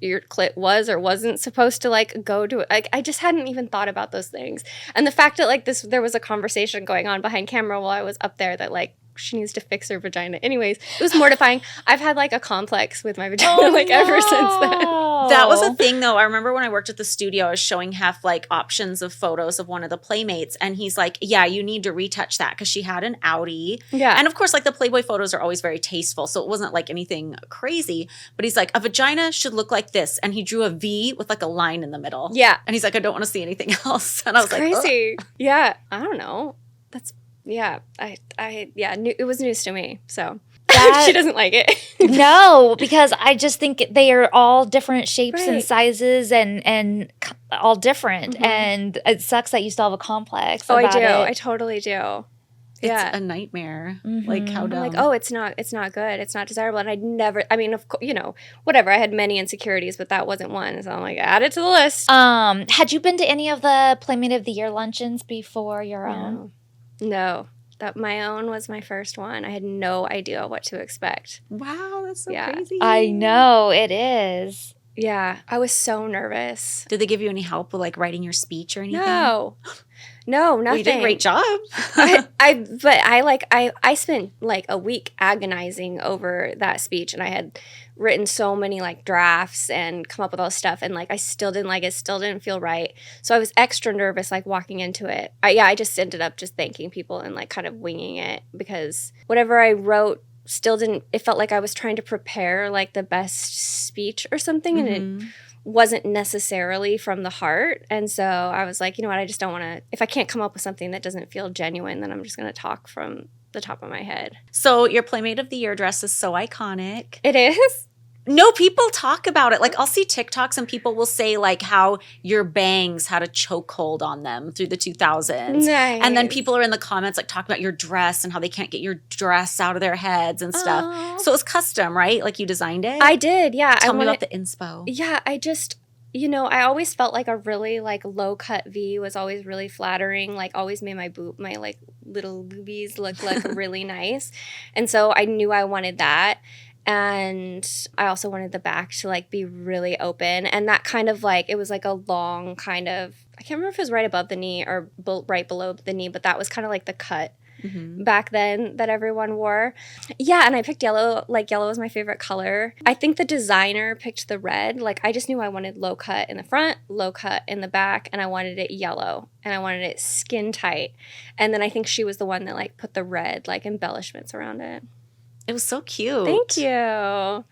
your clit was or wasn't supposed to like go to it. Like I just hadn't even thought about those things. And the fact that like there was a conversation going on behind camera while I was up there that like she needs to fix her vagina. Anyways, it was mortifying. I've had like a complex with my vagina ever since then. That was a thing though. I remember when I worked at the studio, I was showing Hef like options of photos of one of the Playmates. And he's like, yeah, you need to retouch that because she had an outie. Yeah. And of course, like the Playboy photos are always very tasteful. So it wasn't like anything crazy. But he's like, a vagina should look like this. And he drew a V with like a line in the middle. Yeah. And he's like, I don't want to see anything else. And I was crazy. Ugh. Yeah. I don't know. That's it was news to me. So she doesn't like it. No, because I just think they are all different shapes and Right. sizes and all different. Mm-hmm. And it sucks that you still have a complex. Oh, I about do. it. I totally do. It's Yeah. a nightmare. Like how dumb. I'm like, oh, it's not good. It's not desirable. And of course, whatever. I had many insecurities, but that wasn't one. So I'm like, add it to the list. Had you been to any of the Playmate of the Year luncheons before your own? No. That my own was my first one. I had no idea what to expect. Wow, that's so Yeah. crazy. I know, it is. Yeah. I was so nervous. Did they give you any help with like writing your speech or anything? No. No, nothing. Well, you did a great job. I spent like a week agonizing over that speech, and I had written so many like drafts and come up with all this stuff, and like I still didn't like it, still didn't feel right. So I was extra nervous like walking into it. I just ended up just thanking people and like kind of winging it because whatever I wrote still didn't, it felt like I was trying to prepare like the best speech or something, and it wasn't necessarily from the heart. And so I was like, you know what, I just don't want to, if I can't come up with something that doesn't feel genuine, then I'm just going to talk from the top of my head. So your Playmate of the Year dress is so iconic. It is? No, people talk about it. Like I'll see TikToks and people will say like how your bangs had a chokehold on them through the 2000s. Nice. And then people are in the comments like talking about your dress and how they can't get your dress out of their heads and stuff. Aww. So it was custom, right? Like you designed it? I did, yeah. Tell me about the inspo. Yeah, I just, I always felt like a really like low cut V was always really flattering, like always made my like little boobies look like really nice. And so I knew I wanted that. And I also wanted the back to like be really open, and that kind of like, it was like a long kind of, I can't remember if it was right above the knee or right below the knee, but that was kind of like the cut back then that everyone wore. Yeah, and I picked yellow. Like yellow was my favorite color. I think the designer picked the red. Like I just knew I wanted low cut in the front, low cut in the back, and I wanted it yellow, and I wanted it skin tight. And then I think she was the one that like put the red like embellishments around it. It was so cute. Thank you. I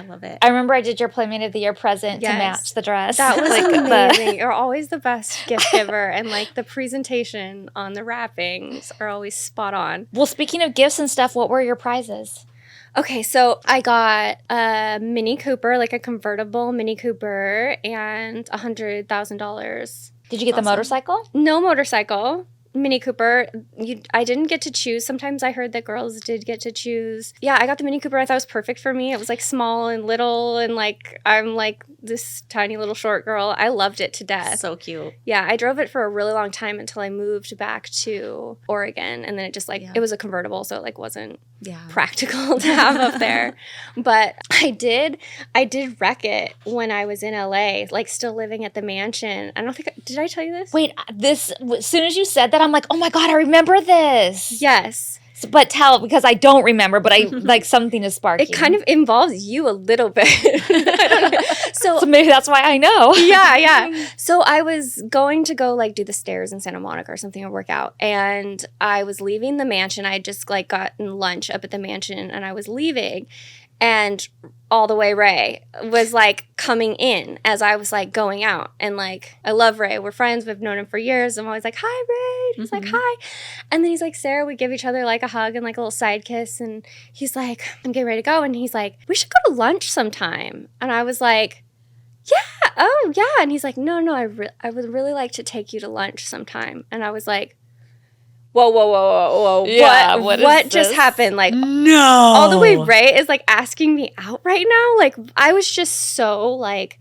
love it. I remember I did your Playmate of the Year present to Yes. match the dress. That was Like, amazing. You're always the best gift giver, and like the presentation on the wrappings are always spot on. Well, speaking of gifts and stuff, what were your prizes? Okay, so I got a Mini Cooper, like a convertible Mini Cooper, and $100,000. Did you get the motorcycle? No motorcycle. Mini Cooper. I didn't get to choose. Sometimes I heard that girls did get to choose. Yeah, I got the Mini Cooper. I thought it was perfect for me. It was like small and little, and like I'm like this tiny little short girl. I loved it to death. So cute. Yeah, I drove it for a really long time until I moved back to Oregon, and then it just like it was a convertible, so it like wasn't practical to have up there. But I did wreck it when I was in LA, like still living at the mansion. I don't think did I tell you this? Wait, this as soon as you said that, I'm like, oh my God, I remember this. Yes. But tell, because I don't remember, but I like something is sparking. It kind of involves you a little bit. I don't know. So maybe that's why I know. Yeah. So I was going to go like do the stairs in Santa Monica or something or work out. And I was leaving the mansion. I had just like gotten lunch up at the mansion, and I was leaving. And All the Way Ray was like coming in as I was like going out. And like, I love Ray. We're friends. We've known him for years. I'm always like, hi, Ray. He's like, hi. And then he's like, Sarah, we give each other like a hug and like a little side kiss. And he's like, I'm getting ready to go. And he's like, we should go to lunch sometime. And I was like, yeah, oh yeah. And he's like, no, I would really like to take you to lunch sometime. And I was like, whoa. Yeah, what just happened? Like, No. All the Way Ray is like asking me out right now. Like, I was just so like,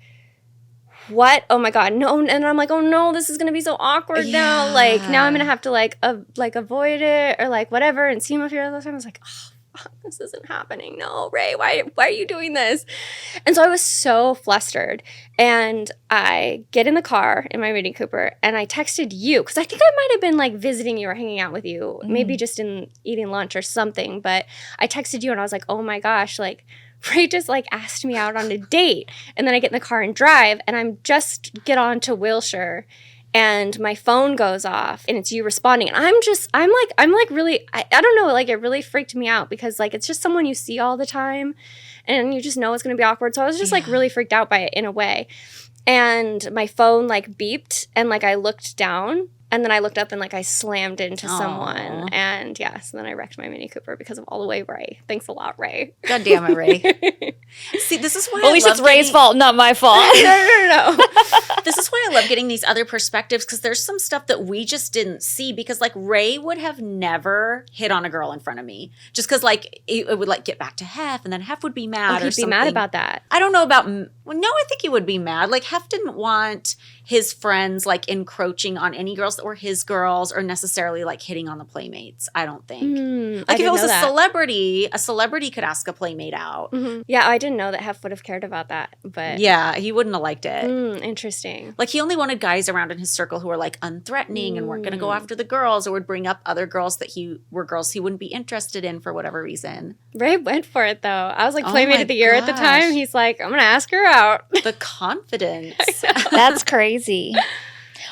what? Oh my God, no. And I'm like, oh no, this is gonna be so awkward now. Like, now I'm gonna have to like avoid it or like whatever and see him up here all the time. I was like, oh, this isn't happening. No, Ray, why are you doing this? And so I was so flustered. And I get in the car in my Mini Cooper and I texted you because I think I might have been like visiting you or hanging out with you, maybe just in eating lunch or something. But I texted you and I was like, oh my gosh, like Ray just like asked me out on a date. And then I get in the car and drive and I'm just get on to Wilshire and my phone goes off and it's you responding. And I'm like really, I don't know, like it really freaked me out because like it's just someone you see all the time and you just know it's going to be awkward. So I was just like really freaked out by it in a way. And my phone like beeped and like I looked down. And then I looked up and like I slammed into someone. And so then I wrecked my Mini Cooper because of all the way Ray. Thanks a lot, Ray. God damn it, Ray. See, this is why at least it's Ray's fault, not my fault. No. This is why I love getting these other perspectives because there's some stuff that we just didn't see because like Ray would have never hit on a girl in front of me just because like it would like get back to Hef and then Hef would be mad or something. He'd be mad about that. I don't know about, no, I think he would be mad. Like Hef didn't want his friends like encroaching on any girls that were his girls or necessarily like hitting on the playmates. I don't think. Like if it was a celebrity could ask a playmate out. Yeah, I didn't know that Hef would have cared about that. But yeah, he wouldn't have liked it. Interesting. Like he only wanted guys around in his circle who were like unthreatening and weren't going to go after the girls or would bring up other girls that were girls he wouldn't be interested in for whatever reason. Ray went for it though. I was like Playmate of the Year at the time. He's like, I'm going to ask her out. The confidence. That's crazy.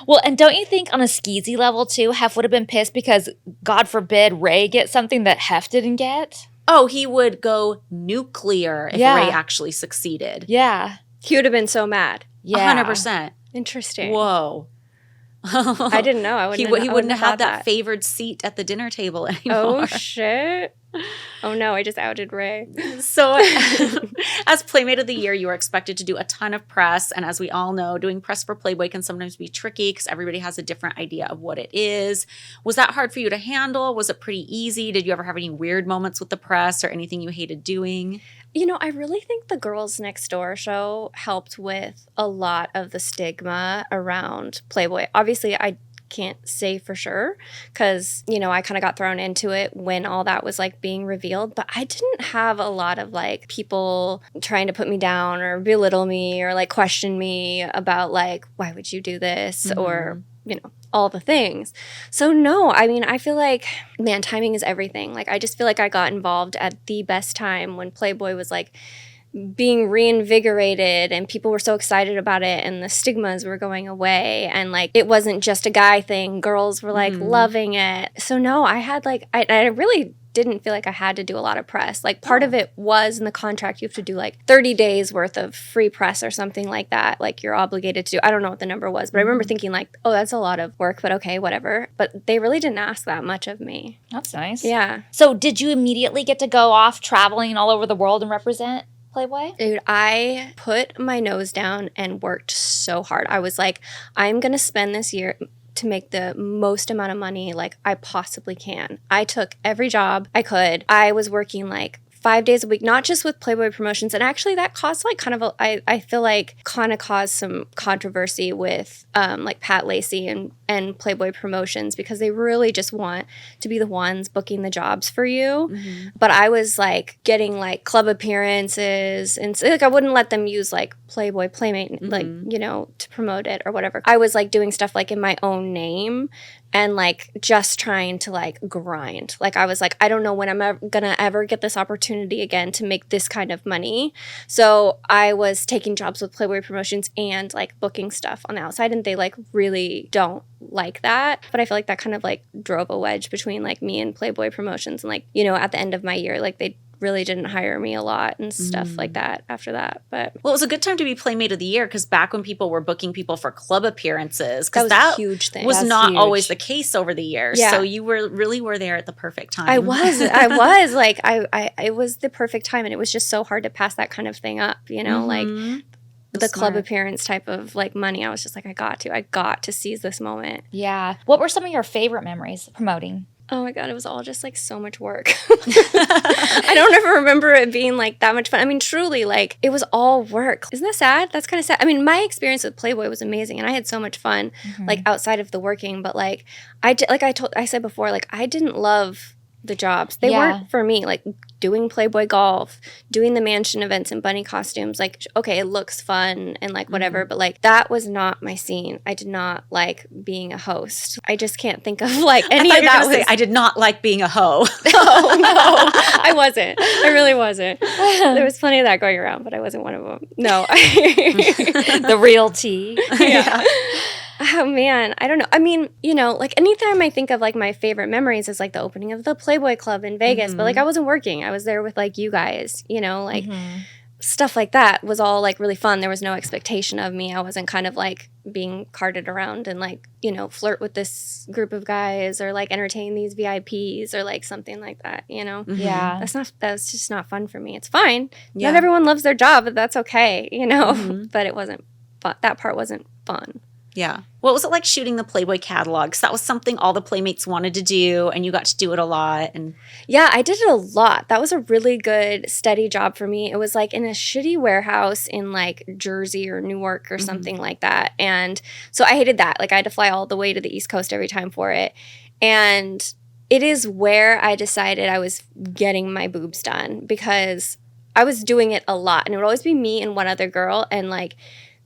Well, and don't you think on a skeezy level too, Hef would have been pissed because God forbid Ray get something that Hef didn't get? Oh, he would go nuclear if Ray actually succeeded. Yeah. He would have been so mad. Yeah. 100%. Interesting. Whoa. I didn't know. He wouldn't have had that favored seat at the dinner table anymore. Oh, shit. Oh, no. I just outed Ray. So as Playmate of the Year, you are expected to do a ton of press. And as we all know, doing press for Playboy can sometimes be tricky because everybody has a different idea of what it is. Was that hard for you to handle? Was it pretty easy? Did you ever have any weird moments with the press or anything you hated doing? You know, I really think the Girls Next Door show helped with a lot of the stigma around Playboy. Obviously, I can't say for sure because, you know, I kind of got thrown into it when all that was like being revealed. But I didn't have a lot of like people trying to put me down or belittle me or like question me about like, why would you do this? Or, you know, all the things. So no, I mean, I feel like, man, timing is everything. Like, I just feel like I got involved at the best time when Playboy was like being reinvigorated and people were so excited about it and the stigmas were going away and like it wasn't just a guy thing. Girls were like loving it. So no, I had like, I really didn't feel like I had to do a lot of press. Like part of it was in the contract, you have to do like 30 days worth of free press or something like that. Like you're obligated to do. I don't know what the number was, but I remember thinking like, oh, that's a lot of work, but okay, whatever. But they really didn't ask that much of me. That's nice. Yeah. So did you immediately get to go off traveling all over the world and represent Playboy? Dude, I put my nose down and worked so hard. I was like, I'm going to spend this year to make the most amount of money like I possibly can. I took every job I could. I was working like 5 days a week, not just with Playboy Promotions. And actually that caused like kind of, I feel like kind of caused some controversy with like Pat Lacey and Playboy Promotions because they really just want to be the ones booking the jobs for you. But I was like getting like club appearances and so, like I wouldn't let them use like Playboy Playmate, like, you know, to promote it or whatever. I was like doing stuff like in my own name and like just trying to like grind. Like I was like, I don't know when I'm gonna ever get this opportunity again to make this kind of money. So I was taking jobs with Playboy Promotions and like booking stuff on the outside and they like really don't like that. But I feel like that kind of like drove a wedge between like me and Playboy Promotions and like, you know, at the end of my year, like they really didn't hire me a lot and stuff like that after that. But well, it was a good time to be Playmate of the Year because back when people were booking people for club appearances, that was a huge thing. Was not always the case over the years. Yeah. So you were there at the perfect time. I was like, it was the perfect time and it was just so hard to pass that kind of thing up, you know, like the club appearance type of like money. I was just like, I got to seize this moment. Yeah. What were some of your favorite memories promoting? Oh my God, it was all just like so much work. I don't ever remember it being like that much fun. I mean, truly, like it was all work. Isn't that sad? That's kind of sad. I mean, my experience with Playboy was amazing and I had so much fun like outside of the working, but like I said before, like I didn't love the jobs. They weren't for me. Like doing Playboy golf, doing the mansion events in bunny costumes. Like, okay, it looks fun and like whatever, but like that was not my scene. I did not like being a host. I just can't think of like any of that. I did not like being a hoe. No, I wasn't. I really wasn't. There was plenty of that going around, but I wasn't one of them. No. The real tea. Yeah. Oh man, I don't know. I mean, you know, like anytime I think of like my favorite memories is like the opening of the Playboy Club in Vegas, but like I wasn't working. I was there with like you guys, you know, like stuff like that was all like really fun. There was no expectation of me. I wasn't kind of like being carted around and like, you know, flirt with this group of guys or like entertain these VIPs or like something like that, you know? Yeah. That's just not fun for me. It's fine. Yeah. Not everyone loves their job, but that's okay, you know? But it wasn't fun. That part wasn't fun. Yeah. What was it like shooting the Playboy catalogs? That was something all the Playmates wanted to do, and you got to do it a lot. And yeah, I did it a lot. That was a really good, steady job for me. It was like in a shitty warehouse in like Jersey or Newark or something like that. And so I hated that. Like I had to fly all the way to the East Coast every time for it. And it is where I decided I was getting my boobs done because I was doing it a lot. And it would always be me and one other girl. And like,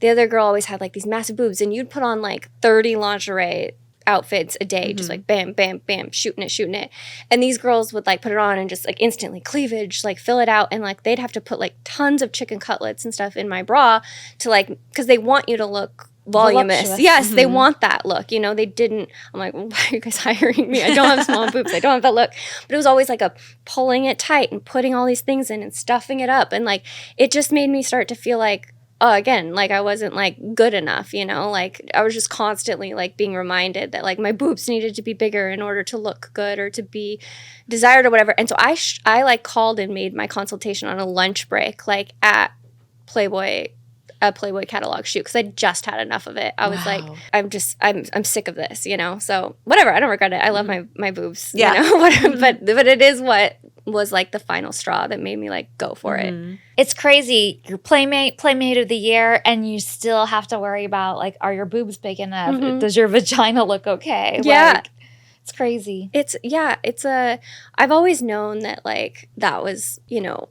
the other girl always had like these massive boobs, and you'd put on like 30 lingerie outfits a day, just like bam, bam, bam, shooting it. And these girls would like put it on and just like instantly cleavage, like fill it out. And like they'd have to put like tons of chicken cutlets and stuff in my bra to like, because they want you to look voluminous. Voluptuous. Yes, they want that look. You know, they didn't. I'm like, well, why are you guys hiring me? I don't have small boobs. I don't have that look. But it was always like a pulling it tight and putting all these things in and stuffing it up. And like, it just made me start to feel like, again, like I wasn't like good enough, you know, like I was just constantly like being reminded that like my boobs needed to be bigger in order to look good or to be desired or whatever. And so I like called and made my consultation on a lunch break, like at a Playboy catalog shoot, because I just had enough of it. I was like, I'm sick of this, you know? So whatever, I don't regret it. I love my boobs, you know? But it is what was like the final straw that made me like go for it. It's crazy. You're Playmate of the year, and you still have to worry about like, are your boobs big enough? Does your vagina look okay? Yeah. Like, it's crazy. I've always known that like that was, you know,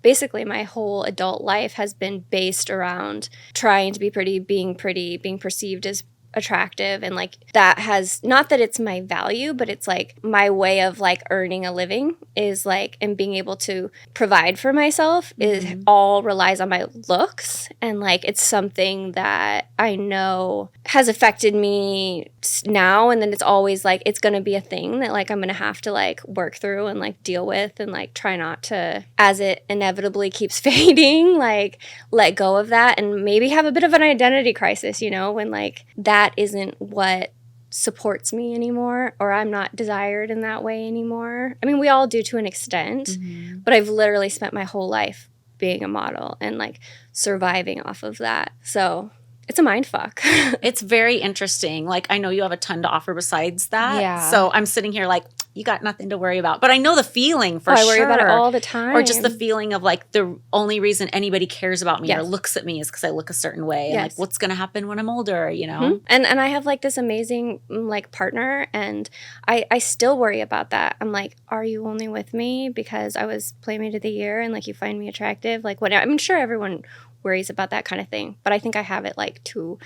basically my whole adult life has been based around trying to be pretty, being perceived as attractive, and like that has, not that it's my value, but it's like my way of like earning a living is like, and being able to provide for myself is all relies on my looks. And like it's something that I know has affected me now, and then it's always like it's gonna be a thing that like I'm gonna have to like work through and like deal with, and like try not to, as it inevitably keeps fading, like let go of that and maybe have a bit of an identity crisis, you know, when like that isn't what supports me anymore, or I'm not desired in that way anymore. I mean, we all do to an extent, but I've literally spent my whole life being a model and like surviving off of that. So it's a mind fuck. It's very interesting. Like, I know you have a ton to offer besides that. Yeah. So I'm sitting here like, you got nothing to worry about. But I know the feeling for sure. I worry about it all the time. Or just the feeling of like the only reason anybody cares about me or looks at me is because I look a certain way. And like, what's going to happen when I'm older, you know? And I have like this amazing like partner, and I still worry about that. I'm like, are you only with me because I was Playmate of the Year and like you find me attractive? Like what? I'm sure everyone worries about that kind of thing, but I think I have it like to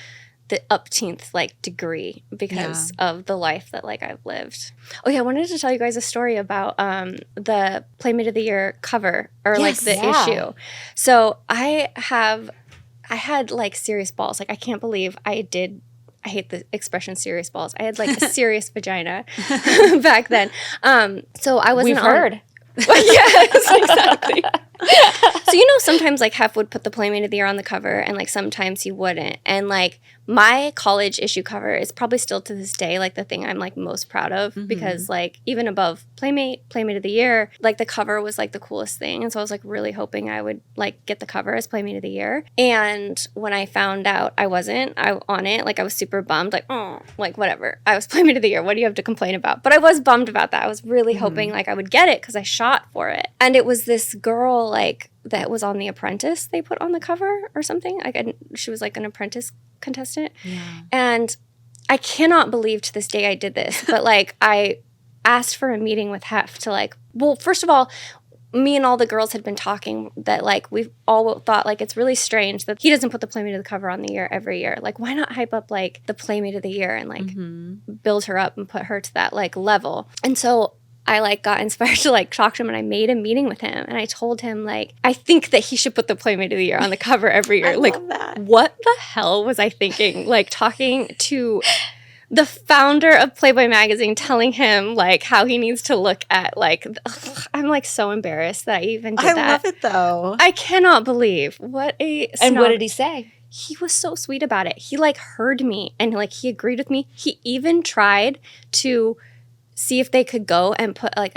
the upteenth like degree because of the life that like I've lived. Oh yeah, I wanted to tell you guys a story about the Playmate of the Year cover or like the issue. So I had like serious balls. Like I can't believe I hate the expression serious balls. I had like a serious vagina back then. So I wasn't We've heard. Yes, exactly. So, you know, sometimes like Hef would put the Playmate of the Year on the cover, and like sometimes he wouldn't. And like my college issue cover is probably still to this day like the thing I'm like most proud of, because like even above Playmate of the Year, like the cover was like the coolest thing. And so I was like really hoping I would like get the cover as Playmate of the Year. And when I found out I wasn't on it, like I was super bummed, like, oh, like whatever. I was Playmate of the Year. What do you have to complain about? But I was bummed about that. I was really hoping like I would get it because I shot for it. And it was this girl like that was on The Apprentice they put on the cover or something. Like she was like an apprentice contestant. Yeah. And I cannot believe to this day I did this, but like I asked for a meeting with Hef to like, well, first of all, me and all the girls had been talking that like we all thought like it's really strange that he doesn't put the Playmate of the cover on the year every year. Like, why not hype up like the Playmate of the year and like build her up and put her to that like level? And so I like got inspired to like talk to him, and I made a meeting with him, and I told him like I think that he should put the Playmate of the Year on the cover every year. I like, love that. What the hell was I thinking? Like talking to the founder of Playboy magazine, telling him like how he needs to look at like. I'm like so embarrassed that I even did that. I love it though. I cannot believe what a And what snob. did he say? He was so sweet about it. He like heard me and like he agreed with me. He even tried to see if they could go and put like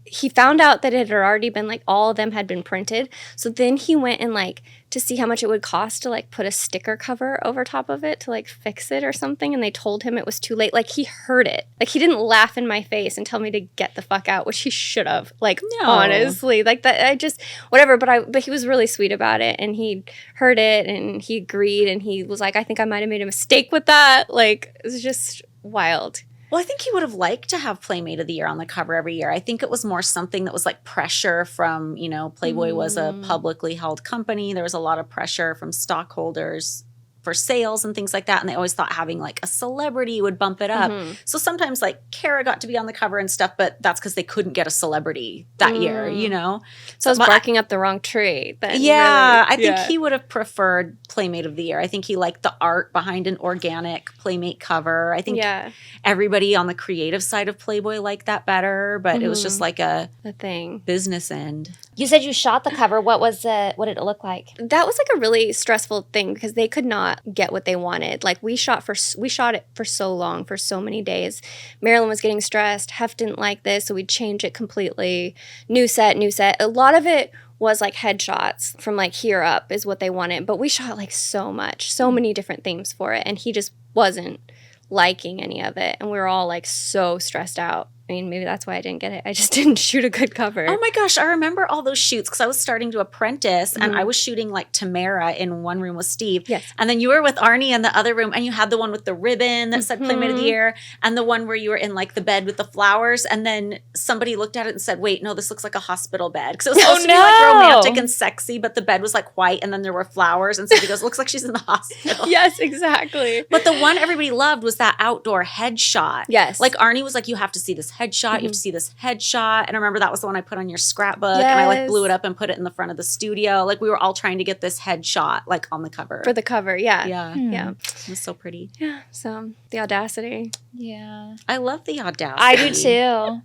he found out that it had already been like all of them had been printed. So then he went and like to see how much it would cost to like put a sticker cover over top of it to like fix it or something. And they told him it was too late. Like he heard it. Like he didn't laugh in my face and tell me to get the fuck out, which he should have. Like honestly, like that. I just whatever. But he was really sweet about it, and he heard it and he agreed, and he was like, I think I might have made a mistake with that. Like it was just wild. Well, I think he would have liked to have Playmate of the Year on the cover every year. I think it was more something that was like pressure from, Playboy was a publicly held company. There was a lot of pressure from stockholders for sales and things like that. And they always thought having like a celebrity would bump it up. So sometimes like Kara got to be on the cover and stuff, but that's because they couldn't get a celebrity that year, So I was barking up the wrong tree. Then yeah, really. I think he would have preferred Playmate of the Year. I think he liked the art behind an organic Playmate cover. I think everybody on the creative side of Playboy liked that better, but it was just like a thing. Business end. You said you shot the cover. What was it? What did it look like? That was like a really stressful thing because they could not get what they wanted. Like we shot it for so long, for so many days. Marilyn was getting stressed. Hef didn't like this, so we'd change it completely. New set. A lot of it was like headshots from like here up is what they wanted, but we shot like so many different themes for it, and he just wasn't liking any of it, and we were all like so stressed out. I mean, maybe that's why I didn't get it. I just didn't shoot a good cover. Oh my gosh, I remember all those shoots because I was starting to apprentice and I was shooting like Tamara in one room with Steve. Yes. And then you were with Arnie in the other room, and you had the one with the ribbon that said Playmate of the Year, and the one where you were in like the bed with the flowers. And then somebody looked at it and said, wait, no, this looks like a hospital bed. Because it was supposed to be like romantic and sexy, but the bed was like white and then there were flowers. And somebody goes, looks like she's in the hospital. Yes, exactly. But the one everybody loved was that outdoor headshot. Yes. Like Arnie was like, you have to see this headshot. You have to see this headshot. And I remember that was the one I put on your scrapbook. And I like blew it up and put it in the front of the studio. Like we were all trying to get this headshot like on the cover. For the cover, yeah. Yeah. It was so pretty. Yeah. So the audacity. Yeah. I love the audacity. I do too.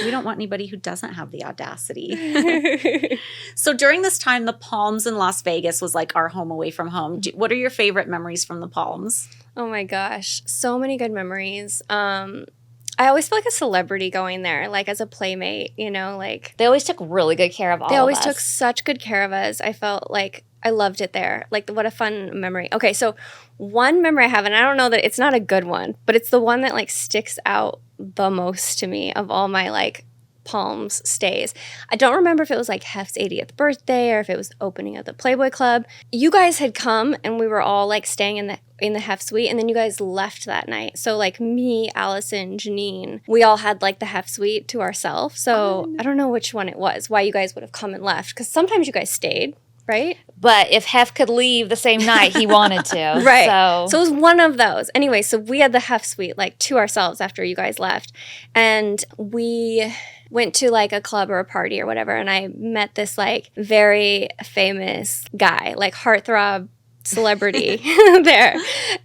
We don't want anybody who doesn't have the audacity. So during this time, the Palms in Las Vegas was like our home away from home. What are your favorite memories from the Palms? Oh my gosh. So many good memories. I always feel like a celebrity going there, like as a playmate, like. They always took really good care of all of us. They always took such good care of us. I felt like I loved it there. Like, what a fun memory. Okay, so one memory I have, and I don't know that it's not a good one, but it's the one that like sticks out the most to me of all my like Palms stays. I don't remember if it was like Hef's 80th birthday or if it was opening of the Playboy Club. You guys had come and we were all like staying in the Hef suite, and then you guys left that night. So like me, Allison, Janine, we all had like the Hef suite to ourselves. So I don't know which one it was, why you guys would have come and left, because sometimes you guys stayed, right? But if Hef could leave the same night, he wanted to. Right. So it was one of those. Anyway, so we had the Hef suite like to ourselves after you guys left. And we went to like a club or a party or whatever, and I met this like very famous guy, like heartthrob celebrity there.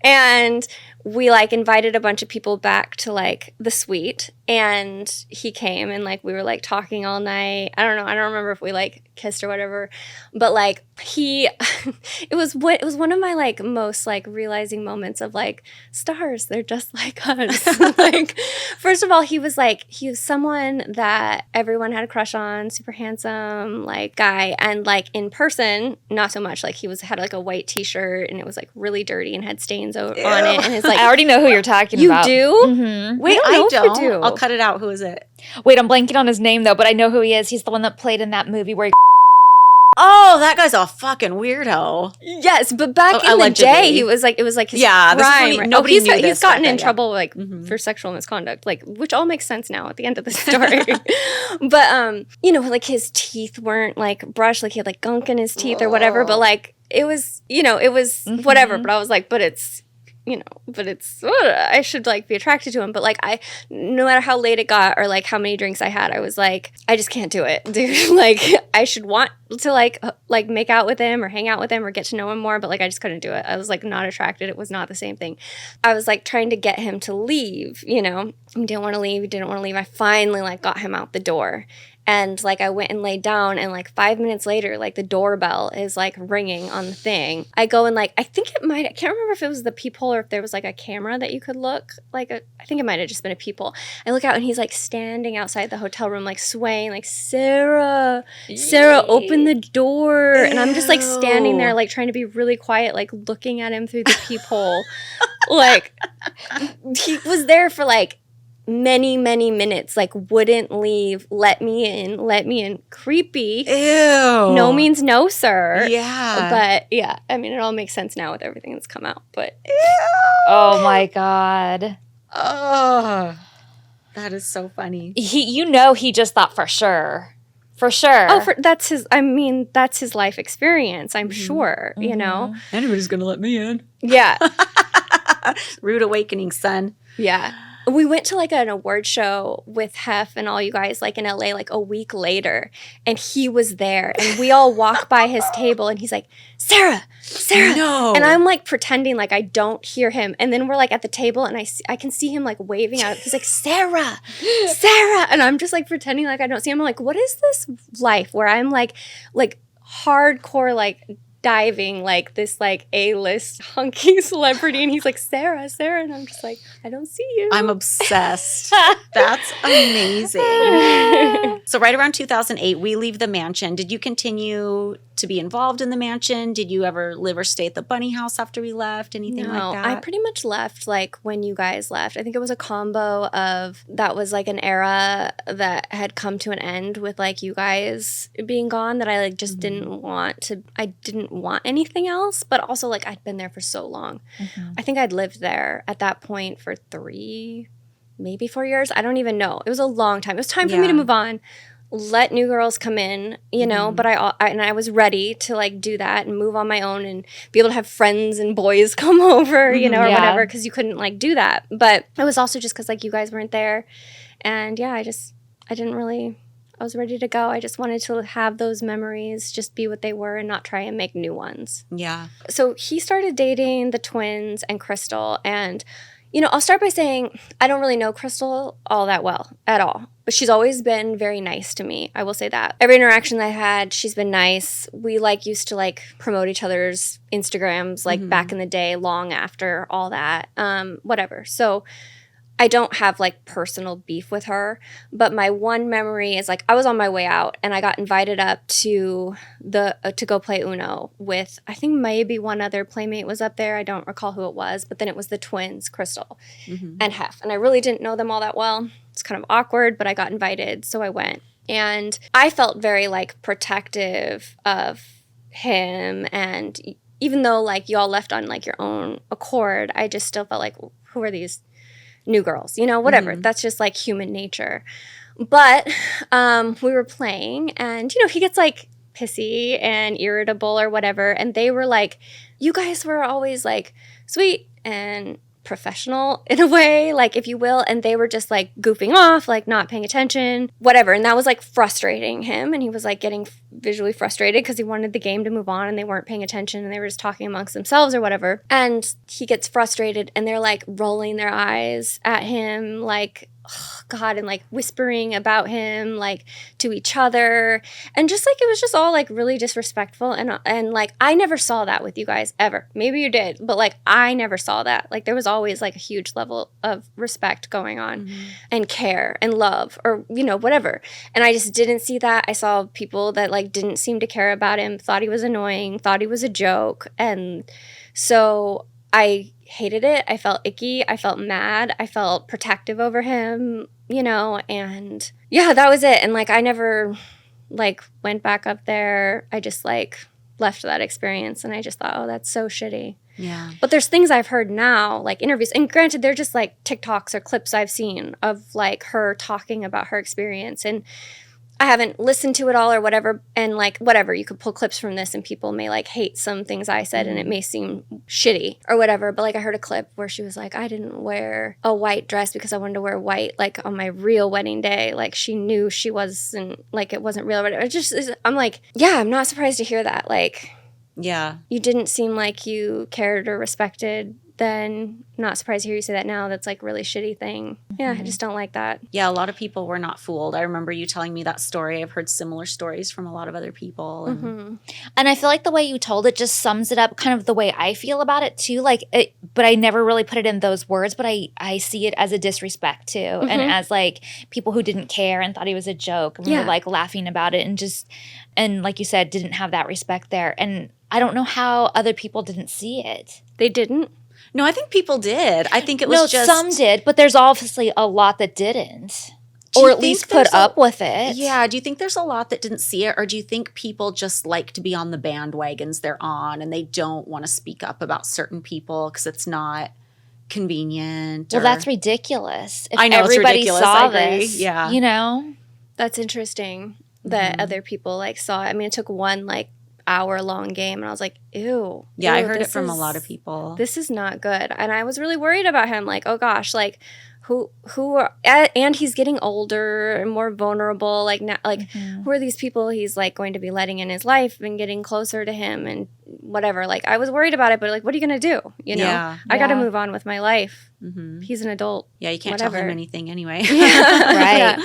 And we like invited a bunch of people back to like the suite, and he came and like we were like talking all night. I don't know. I don't remember if we like kissed or whatever, but like it was one of my like most like realizing moments of like stars. They're just like us. Like, first of all, he was someone that everyone had a crush on, super handsome like guy, and like in person, not so much. Like he had like a white t-shirt and it was like really dirty and had stains on it, and his like. I already know who you're talking about. You do? Mm-hmm. Wait, I don't. If you do. I'll cut it out. Who is it? Wait, I'm blanking on his name though, but I know who he is. He's the one that played in that movie where he Oh, that guy's a fucking weirdo. Yes, but back in allegedly. the day, he was like, it was like his Yeah, this is when crime. he- right? nobody knew he's this gotten back in then, trouble like for sexual misconduct, like which all makes sense now at the end of the story. But you know, like his teeth weren't like brushed, like he had like gunk in his teeth or whatever. But like it was, you know, it was whatever. But I was like, but it's. You know, but it's, I should like be attracted to him. But like, no matter how late it got or like how many drinks I had, I was like, I just can't do it, dude. Like, I should want to like make out with him or hang out with him or get to know him more. But like, I just couldn't do it. I was like not attracted. It was not the same thing. I was like trying to get him to leave, you know, he didn't want to leave. He didn't want to leave. I finally like got him out the door. And like I went and laid down and like 5 minutes later, like the doorbell is like ringing on the thing. I go and like, I think it might, I can't remember if it was the peephole or if there was like a camera that you could look like, I think it might have just been a peephole. I look out and he's like standing outside the hotel room, like swaying, like, Sarah, open the door. And I'm just like standing there, like trying to be really quiet, like looking at him through the peephole. Like he was there for like many minutes, like wouldn't leave, let me in, creepy. Ew. No means no, sir. Yeah. But yeah, I mean, it all makes sense now with everything that's come out, but Oh my God. Oh, that is so funny. He just thought for sure. that's his life experience, I'm sure, you know. Anybody's gonna let me in. Yeah. Rude awakening, son. Yeah. We went to like an award show with Hef and all you guys like in LA like a week later, and he was there and we all walk by his table and he's like, Sarah. No. And I'm like pretending like I don't hear him. And then we're like at the table and I can see him like waving out. He's like, Sarah. And I'm just like pretending like I don't see him. I'm like, what is this life where I'm like hardcore like diving like this like A-list hunky celebrity and he's like Sarah and I'm just like I don't see you. I'm obsessed. That's amazing. So right around 2008 we leave the mansion. Did you continue to be involved in the mansion? Did you ever live or stay at the bunny house after we left? Anything like that? I pretty much left like when you guys left. I think it was a combo of that was like an era that had come to an end with like you guys being gone that I like just didn't want anything else, but also like I'd been there for so long. I think I'd lived there at that point for 3, maybe 4 years. I don't even know. It was a long time. It was time for me to move on, let new girls come in, you know, but I was ready to like do that and move on my own and be able to have friends and boys come over, you know, or whatever, because you couldn't like do that. But it was also just because like you guys weren't there. And yeah, I was ready to go. I just wanted to have those memories just be what they were and not try and make new ones. Yeah. So he started dating the twins and Crystal. And, you know, I'll start by saying I don't really know Crystal all that well at all. But she's always been very nice to me. I will say that. Every interaction I had, she's been nice. We like used to like promote each other's Instagrams like back in the day, long after all that. Whatever. So I don't have like personal beef with her, but my one memory is like I was on my way out and I got invited up to to go play Uno with, I think maybe one other Playmate was up there. I don't recall who it was, but then it was the twins, Crystal and Hef. And I really didn't know them all that well. It's kind of awkward, but I got invited, so I went. And I felt very like protective of him, and even though like y'all left on like your own accord, I just still felt like, who are these new girls, you know, whatever. That's just like human nature. But we were playing and, you know, he gets like pissy and irritable or whatever. And they were like, you guys were always like sweet and professional in a way, like if you will. And they were just like goofing off, like not paying attention, whatever. And that was like frustrating him. And he was like getting visually frustrated because he wanted the game to move on and they weren't paying attention and they were just talking amongst themselves or whatever. And he gets frustrated and they're like rolling their eyes at him like, oh God, and like whispering about him like to each other, and just like it was just all like really disrespectful, and like I never saw that with you guys ever. Maybe you did, but like I never saw that. Like there was always like a huge level of respect going on and care and love, or you know, whatever. And I just didn't see that. I saw people that like didn't seem to care about him, thought he was annoying, thought he was a joke, and so I hated it. I felt icky. I felt mad. I felt protective over him, you know, and yeah, that was it. And like, I never like went back up there. I just like left that experience and I just thought, oh, that's so shitty. Yeah. But there's things I've heard now, like interviews, and granted, they're just like TikToks or clips I've seen of like her talking about her experience. And I haven't listened to it all or whatever. And like, whatever, you could pull clips from this and people may like hate some things I said and it may seem shitty or whatever. But like, I heard a clip where she was like, I didn't wear a white dress because I wanted to wear white, like on my real wedding day. Like she knew she wasn't, like it wasn't real or whatever. It just, I'm like, yeah, I'm not surprised to hear that. Like, yeah, you didn't seem like you cared or respected then. Not surprised to hear you say that now. That's like a really shitty thing. Yeah, I just don't like that. Yeah, a lot of people were not fooled. I remember you telling me that story. I've heard similar stories from a lot of other people. And And I feel like the way you told it just sums it up kind of the way I feel about it too. Like, but I never really put it in those words, but I see it as a disrespect too. And as like people who didn't care and thought it was a joke and were like laughing about it and like you said, didn't have that respect there. And I don't know how other people didn't see it. They didn't? No, I think people did. I think it was just... some did, but there's obviously a lot that didn't. Or at least put up with it. Yeah. Do you think there's a lot that didn't see it? Or do you think people just like to be on the bandwagons they're on and they don't want to speak up about certain people because it's not convenient? Well, that's ridiculous. If I know, everybody it's ridiculous. saw I agree. this, Yeah. you know? That's interesting that other people like saw it. I mean, it took one like hour-long game and I was like, ew. Yeah, I ew, heard it from a lot of people. This is not good. And I was really worried about him. Like, oh gosh, like who are, and he's getting older and more vulnerable. Like now, like who are these people he's like going to be letting in his life and getting closer to him and whatever. Like I was worried about it, but like, what are you going to do? You know, Yeah. I got to move on with my life. Mm-hmm. He's an adult. Yeah, you can't whatever. tell him anything anyway. Right.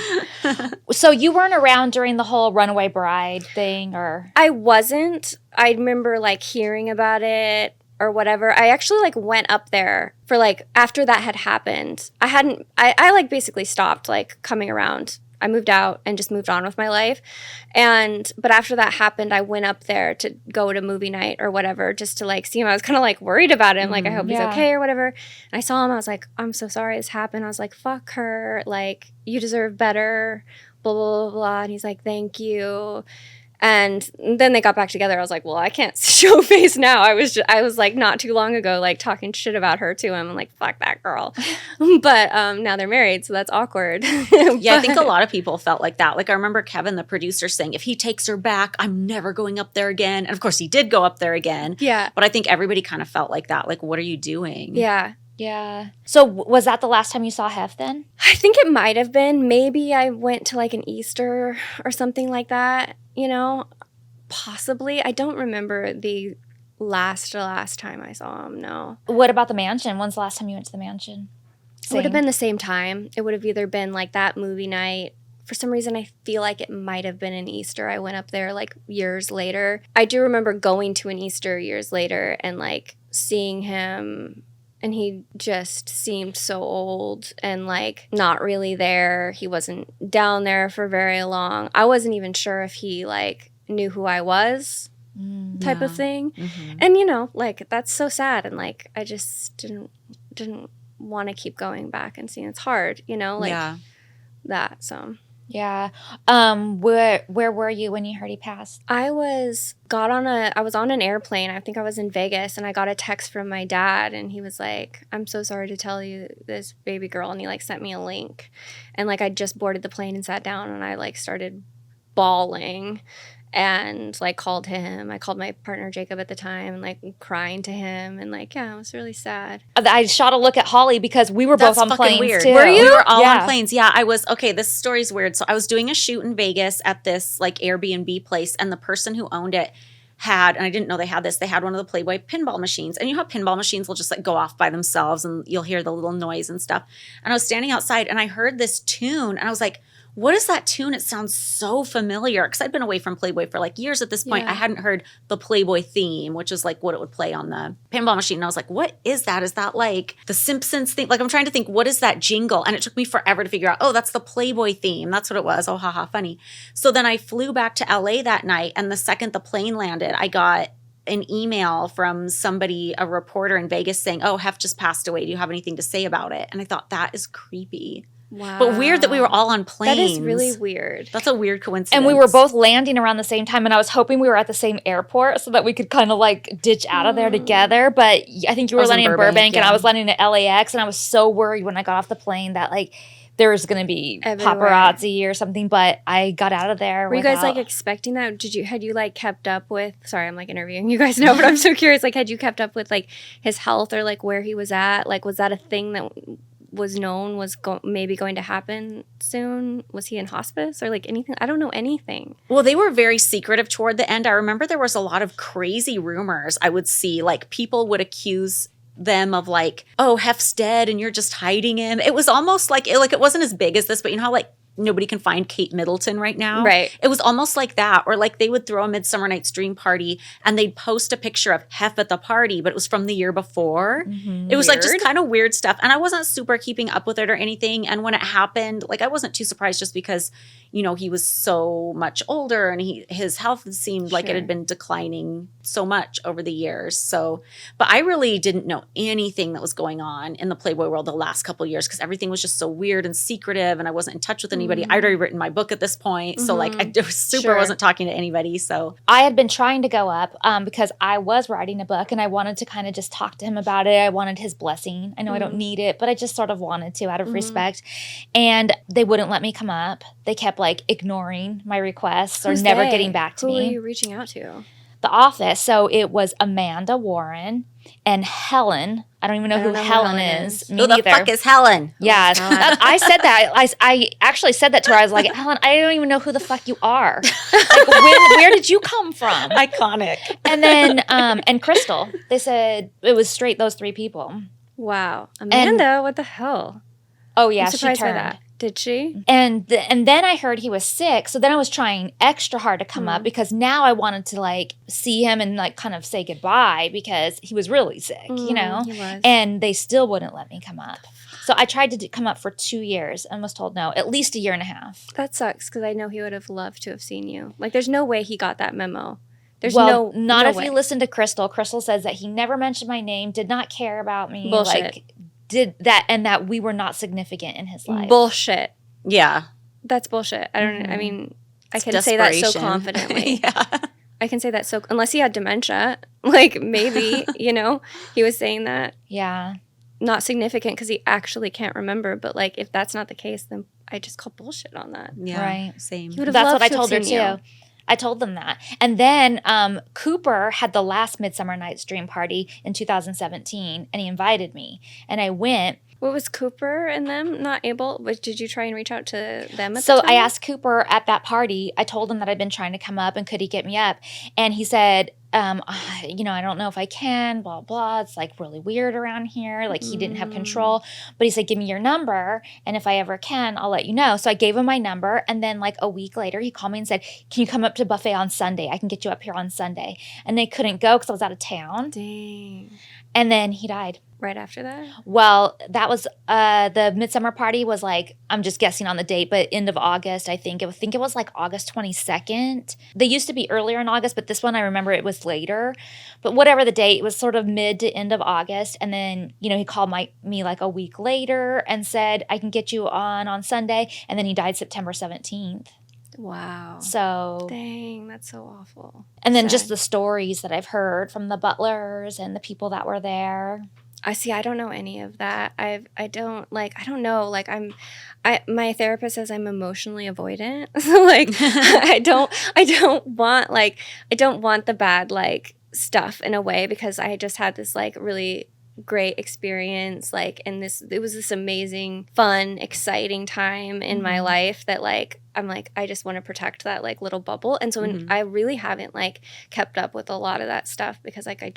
So you weren't around during the whole runaway bride thing or? I wasn't. I remember like hearing about it or whatever. I actually like went up there for like after that had happened. I like basically stopped like coming around. I moved out and just moved on with my life. But after that happened, I went up there to go to movie night or whatever just to like see him. I was kind of like worried about him. Like, I hope he's okay or whatever. And I saw him. I was like, I'm so sorry this happened. I was like, fuck her. Like, you deserve better. Blah, blah, blah, blah. And he's like, thank you. And then they got back together. I was like, well, I can't show face now. I was like not too long ago, like talking shit about her to him. I'm like, fuck that girl. But now they're married, so that's awkward. Yeah, I think a lot of people felt like that. Like I remember Kevin, the producer, saying, if he takes her back, I'm never going up there again. And of course he did go up there again. Yeah. But I think everybody kind of felt like that. Like, what are you doing? Yeah. Yeah. So was that the last time you saw Hef then? I think it might have been. Maybe I went to like an Easter or something like that, you know, possibly. I don't remember the last time I saw him, no. What about the mansion? When's the last time you went to the mansion? It would have been the same time. It would have either been like that movie night. For some reason, I feel like it might have been an Easter. I went up there like years later. I do remember going to an Easter years later and like seeing him. And he just seemed so old and like not really there. He wasn't down there for very long. I wasn't even sure if he like knew who I was type of thing. Mm-hmm. And you know, like that's so sad. And like I just didn't want to keep going back and seeing. It's hard, you know, like that. So yeah. Where were you when you heard he passed? I was on an airplane. I think I was in Vegas and I got a text from my dad and he was like, I'm so sorry to tell you this baby girl. And he like sent me a link and like I just boarded the plane and sat down and I like started bawling and like called him. I called my partner Jacob at the time and like crying to him and like, yeah, it was really sad. I shot a look at Holly because we were both on planes weird. too. Were you? We were all on planes. Yeah, I was. Okay, this story's weird. So I was doing a shoot in Vegas at this like Airbnb place and the person who owned it had, and I didn't know they had this, they had one of the Playboy pinball machines. And you know how pinball machines will just like go off by themselves and you'll hear the little noise and stuff. And I was standing outside and I heard this tune and I was like, what is that tune? It sounds so familiar. Because I'd been away from Playboy for like years at this point. I hadn't heard the Playboy theme, which is like what it would play on the pinball machine. And I was like, what is that? Is that like the Simpsons theme? Like I'm trying to think, what is that jingle? And it took me forever to figure out, oh, that's the Playboy theme. That's what it was. Oh, haha, funny. So then I flew back to LA that night. And the second the plane landed, I got an email from somebody, a reporter in Vegas saying, oh, Hef just passed away. Do you have anything to say about it? And I thought, that is creepy. Wow. But weird that we were all on planes. That is really weird. That's a weird coincidence. And we were both landing around the same time, and I was hoping we were at the same airport so that we could kind of like ditch out of there together. But I think you were landing in Burbank and I was landing at LAX, and I was so worried when I got off the plane that like there was going to be paparazzi or something, but I got out of there. Were you guys like expecting that? Had you like kept up with, sorry, I'm like interviewing you guys now, but I'm so curious, like had you kept up with like his health or like where he was at? Like was that a thing that was known was maybe going to happen soon? Was he in hospice or like anything? I don't know anything. Well, they were very secretive toward the end. I remember there was a lot of crazy rumors I would see. Like people would accuse them of like, oh, Hef's dead and you're just hiding him. It was almost like it wasn't as big as this, but you know how like nobody can find Kate Middleton right now? Right. It was almost like that. Or like they would throw a Midsummer Night's Dream party and they'd post a picture of Hef at the party, but it was from the year before. It was like just kind of weird stuff. And I wasn't super keeping up with it or anything. And when it happened, like I wasn't too surprised just because, you know, he was so much older and his health seemed like it had been declining so much over the years. So, but I really didn't know anything that was going on in the Playboy world the last couple of years because everything was just so weird and secretive and I wasn't in touch with anybody. I'd already written my book at this point. So like I wasn't talking to anybody. So I had been trying to go up because I was writing a book and I wanted to kind of just talk to him about it. I wanted his blessing. I know I don't need it, but I just sort of wanted to out of respect. And they wouldn't let me come up. They kept like ignoring my requests or never getting back to me. Who were you reaching out to? The office. So it was Amanda Warren and Helen. I don't even know who Helen is. Me who the neither. fuck is Helen? Yeah, I said that. I actually said that to her. I was like, Helen, I don't even know who the fuck you are. Like, where did you come from? Iconic. And then, and Crystal. They said it was straight those three people. Wow. Amanda, what the hell? Oh, yeah, I'm she surprised by turned. that. Did she? And then I heard he was sick. So then I was trying extra hard to come up because now I wanted to like see him and like kind of say goodbye because he was really sick, you know? He was. And they still wouldn't let me come up. So I tried to come up for 2 years and was told no, at least a year and a half. That sucks because I know he would have loved to have seen you. Like there's no way he got that memo. There's not no if way. you listen to Crystal. Crystal says that he never mentioned my name, did not care about me. Bullshit. Like, did that and that we were not significant in his life. Bullshit. Yeah. That's bullshit. I don't I mean, I can say that so confidently. Yeah. I can say that so unless he had dementia, like maybe, you know, he was saying that. Yeah. Not significant because he actually can't remember, but like if that's not the case, then I just call bullshit on that. Yeah. Right. Same. He would have That's loved what I to have told her seen you. too. I told them that. And then Cooper had the last Midsummer Night's Dream party in 2017, and he invited me. And I went. What was Cooper and them not able? Did you try and reach out to them at So the time? I asked Cooper at that party, I told him that I'd been trying to come up and could he get me up? And he said, you know, I don't know if I can, blah, blah. It's like really weird around here. Like he didn't have control. But he said, give me your number. And if I ever can, I'll let you know. So I gave him my number. And then like a week later, he called me and said, can you come up to Buffet on Sunday? I can get you up here on Sunday. And they couldn't go because I was out of town. Dang. And then he died. Right after that? Well, that was the midsummer party was like, I'm just guessing on the date, but end of August, I think. It was like August 22nd. They used to be earlier in August, but this one I remember it was later. But whatever the date, it was sort of mid to end of August. And then, you know, he called me like a week later and said, I can get you on Sunday. And then he died September 17th. Wow. So Dang, that's so awful. and then Sad. just the stories that I've heard from the butlers and the people that were there. I don't know any of that. I don't know. Like my therapist says I'm emotionally avoidant. So like I don't want the bad like stuff in a way because I just had this like really great experience like and it was this amazing, fun, exciting time in my life that like I'm like I just want to protect that like little bubble. And so I really haven't like kept up with a lot of that stuff because like I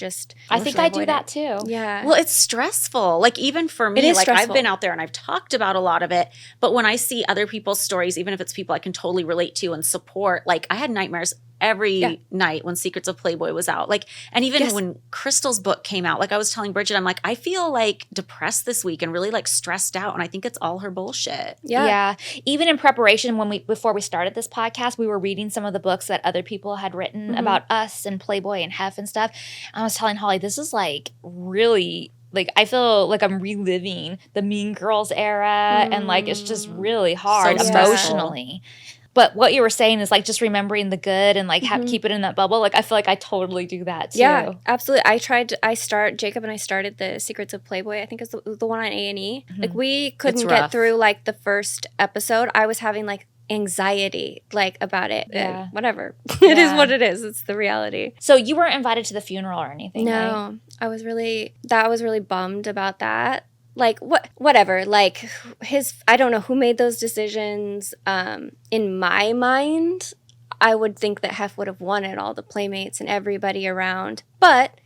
think I do that too. Yeah. Well, it's stressful. Like even for me, It is like stressful. I've been out there and I've talked about a lot of it, but when I see other people's stories, even if it's people I can totally relate to and support, like I had nightmares every night when Secrets of Playboy was out. Like, and even when Crystal's book came out, like I was telling Bridget, I'm like, I feel like depressed this week and really like stressed out. And I think it's all her bullshit. Yeah. Even in preparation, before we started this podcast, we were reading some of the books that other people had written about us and Playboy and Hef and stuff. I was telling Holly, this is like really like I feel like I'm reliving the Mean Girls era, and like it's just really hard So emotionally. But what you were saying is like just remembering the good and like keep it in that bubble. Like I feel like I totally do that too. Yeah, absolutely. Jacob and I started the Secrets of Playboy. I think it's the one on A&E. Like we couldn't get through like the first episode. I was having like anxiety like about it. Yeah. Whatever. It is what it is. It's the reality. So you weren't invited to the funeral or anything, No. right? I was really bummed about that. Like whatever, like I don't know who made those decisions. In my mind, I would think that Hef would have wanted all the playmates and everybody around, but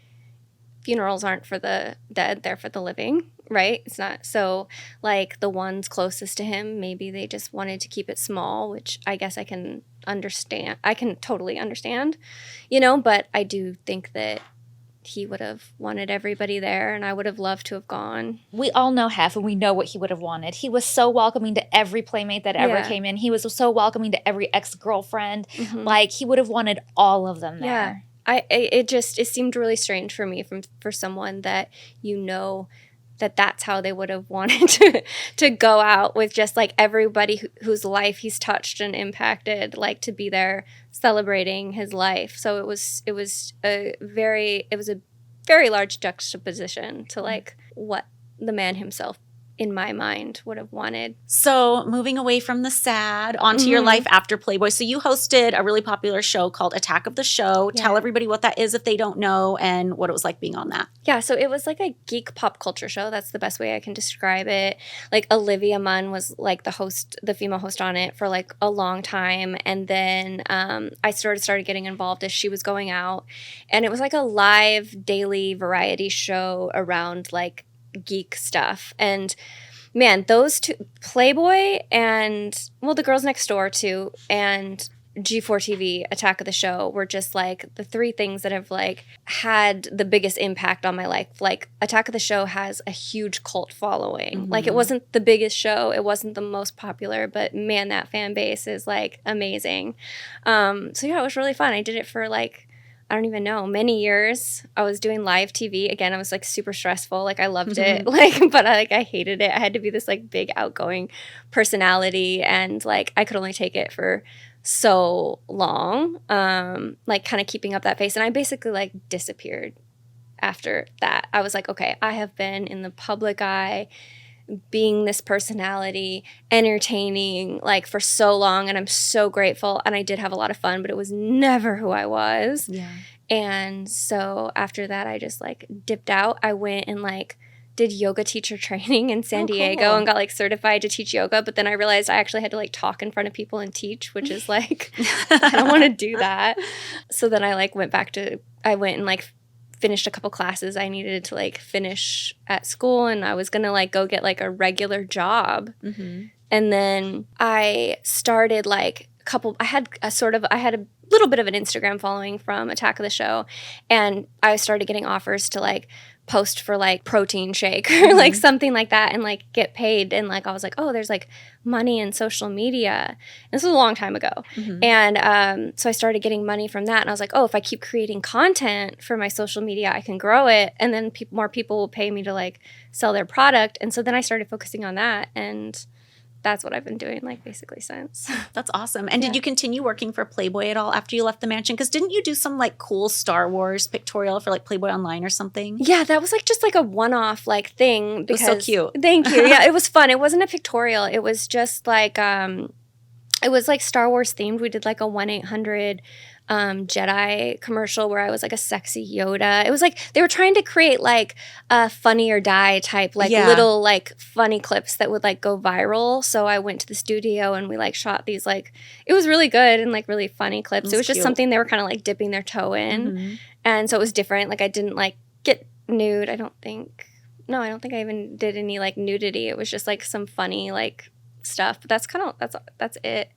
funerals aren't for the dead, they're for the living, right? It's not. So like the ones closest to him, maybe they just wanted to keep it small, which I guess I can understand. I can totally understand, but I do think that he would have wanted everybody there, and I would have loved to have gone. We all know Hef, and we know what he would have wanted. He was so welcoming to every playmate that ever came in. He was so welcoming to every ex-girlfriend. Like, he would have wanted all of them there. Yeah. It seemed really strange for me for someone that that's how they would have wanted to go out with just like everybody whose life he's touched and impacted, like to be there celebrating his life. So it was a very large juxtaposition to like what the man himself, in my mind, would have wanted. So moving away from the sad onto your life after Playboy. So you hosted a really popular show called Attack of the Show. Yeah. Tell everybody what that is if they don't know and what it was like being on that. Yeah, so it was like a geek pop culture show. That's the best way I can describe it. Like Olivia Munn was like the female host on it for like a long time. And then I started getting involved as she was going out. And it was like a live daily variety show around like geek stuff. And man, those two, Playboy and the Girls Next Door too, and G4 TV, Attack of the Show, were just like the three things that have like had the biggest impact on my life. Like Attack of the Show has a huge cult following. Like it wasn't the biggest show, it wasn't the most popular, but man, that fan base is like amazing. So yeah, it was really fun. I did it for like, I don't even know, many years. I was doing live TV. Again, I was like super stressful. Like I loved it, but I hated it. I had to be this like big outgoing personality, and like I could only take it for so long, like kind of keeping up that face. And I basically like disappeared after that. I was like, okay, I have been in the public eye, being this personality, entertaining like for so long, and I'm so grateful, and I did have a lot of fun, but it was never who I was. Yeah. And so after that I just like dipped out. I went and like did yoga teacher training in San Diego and got like certified to teach yoga, but then I realized I actually had to like talk in front of people and teach, which is like I don't want to do that. So then I like went and like finished a couple classes I needed to like finish at school, and I was gonna like go get like a regular job. And then I started like I had a little bit of an Instagram following from Attack of the Show, and I started getting offers to like post for like protein shake or like something like that and like get paid. And like I was like, oh, there's like money in social media. And this was a long time ago. And so I started getting money from that, and I was like, oh, if I keep creating content for my social media, I can grow it, and then more people will pay me to like sell their product. And so then I started focusing on that, and that's what I've been doing like basically since. That's awesome. And did you continue working for Playboy at all after you left the mansion? Because didn't you do some like cool Star Wars pictorial for like Playboy Online or something? Yeah, that was like just like a one-off like thing. Because, it was so cute. Thank you. Yeah, it was fun. It wasn't a pictorial. It was just like it was like Star Wars themed. We did like a 1-800 Jedi commercial where I was like a sexy Yoda. It was like they were trying to create like a Funny or Die type like little like funny clips that would like go viral. So I went to the studio and we like shot these like, it was really good and like really funny clips. It was just cute. Something they were kind of like dipping their toe in. And so it was different. Like I didn't like get nude. I don't think I even did any like nudity. It was just like some funny like stuff. But that's it.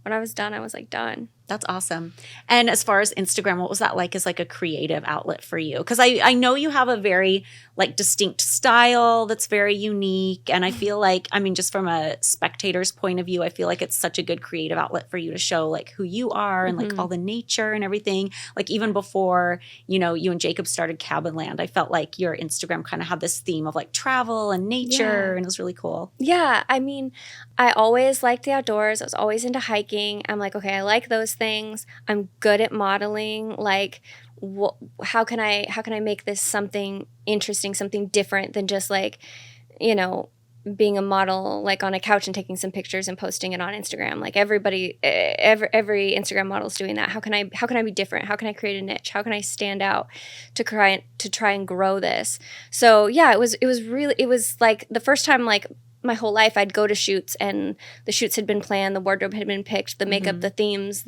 When I was done, I was like done. That's awesome. And as far as Instagram, what was that like as like a creative outlet for you? Because I know you have a very like distinct style that's very unique. And I feel like, I mean, just from a spectator's point of view, I feel like it's such a good creative outlet for you to show like who you are and like all the nature and everything. Like even before, you know, you and Jacob started Cabin Land, I felt like your Instagram kind of had this theme of like travel and nature, and it was really cool. Yeah, I mean, I always liked the outdoors. I was always into hiking. I'm like, okay, I like those things. I'm good at modeling. Like, how can I make this something interesting, something different than just like, you know, being a model like on a couch and taking some pictures and posting it on Instagram. Like everybody, every Instagram model is doing that. How can I be different? How can I create a niche? How can I stand out to try and grow this? So yeah, it was like the first time like my whole life I'd go to shoots and the shoots had been planned, the wardrobe had been picked, the makeup, the themes,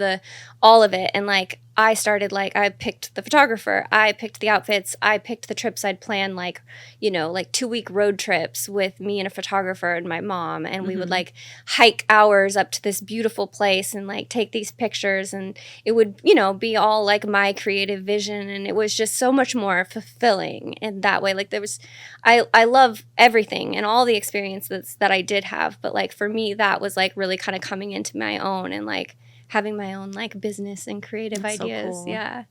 all of it. And like I started like I picked the photographer, I picked the outfits, I picked the trips I'd planned, like, you know, like 2-week road trips with me and a photographer and my mom, and we would like hike hours up to this beautiful place and like take these pictures, and it would, you know, be all like my creative vision, and it was just so much more fulfilling in that way. Like there was I love everything and all the experiences that I did have, but like for me that was like really kind of coming into my own and like having my own like business and creative ideas. So cool. Yeah,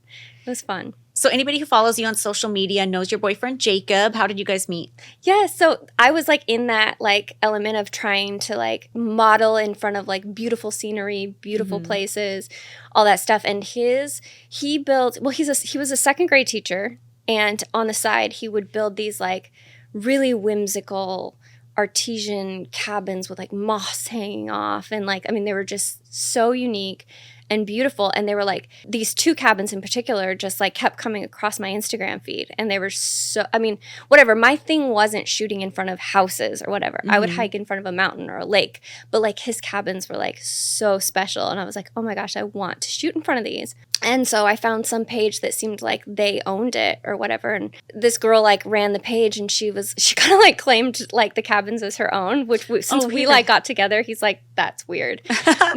it was fun. So anybody who follows you on social media knows your boyfriend, Jacob. How did you guys meet? Yeah, so I was like in that like element of trying to like model in front of like beautiful scenery, beautiful places, all that stuff. And he was a second grade teacher, and on the side he would build these like really whimsical artesian cabins with like moss hanging off, and like, I mean, they were just so unique and beautiful. And they were like, these 2 cabins in particular just like kept coming across my Instagram feed, and they were so, I mean, whatever, my thing wasn't shooting in front of houses or whatever. I would hike in front of a mountain or a lake, but like his cabins were like so special, and I was like, oh my gosh, I want to shoot in front of these. And so I found some page that seemed like they owned it or whatever. And this girl like ran the page, and she kind of like claimed like the cabins as her own, which since we like got together, he's like, that's weird.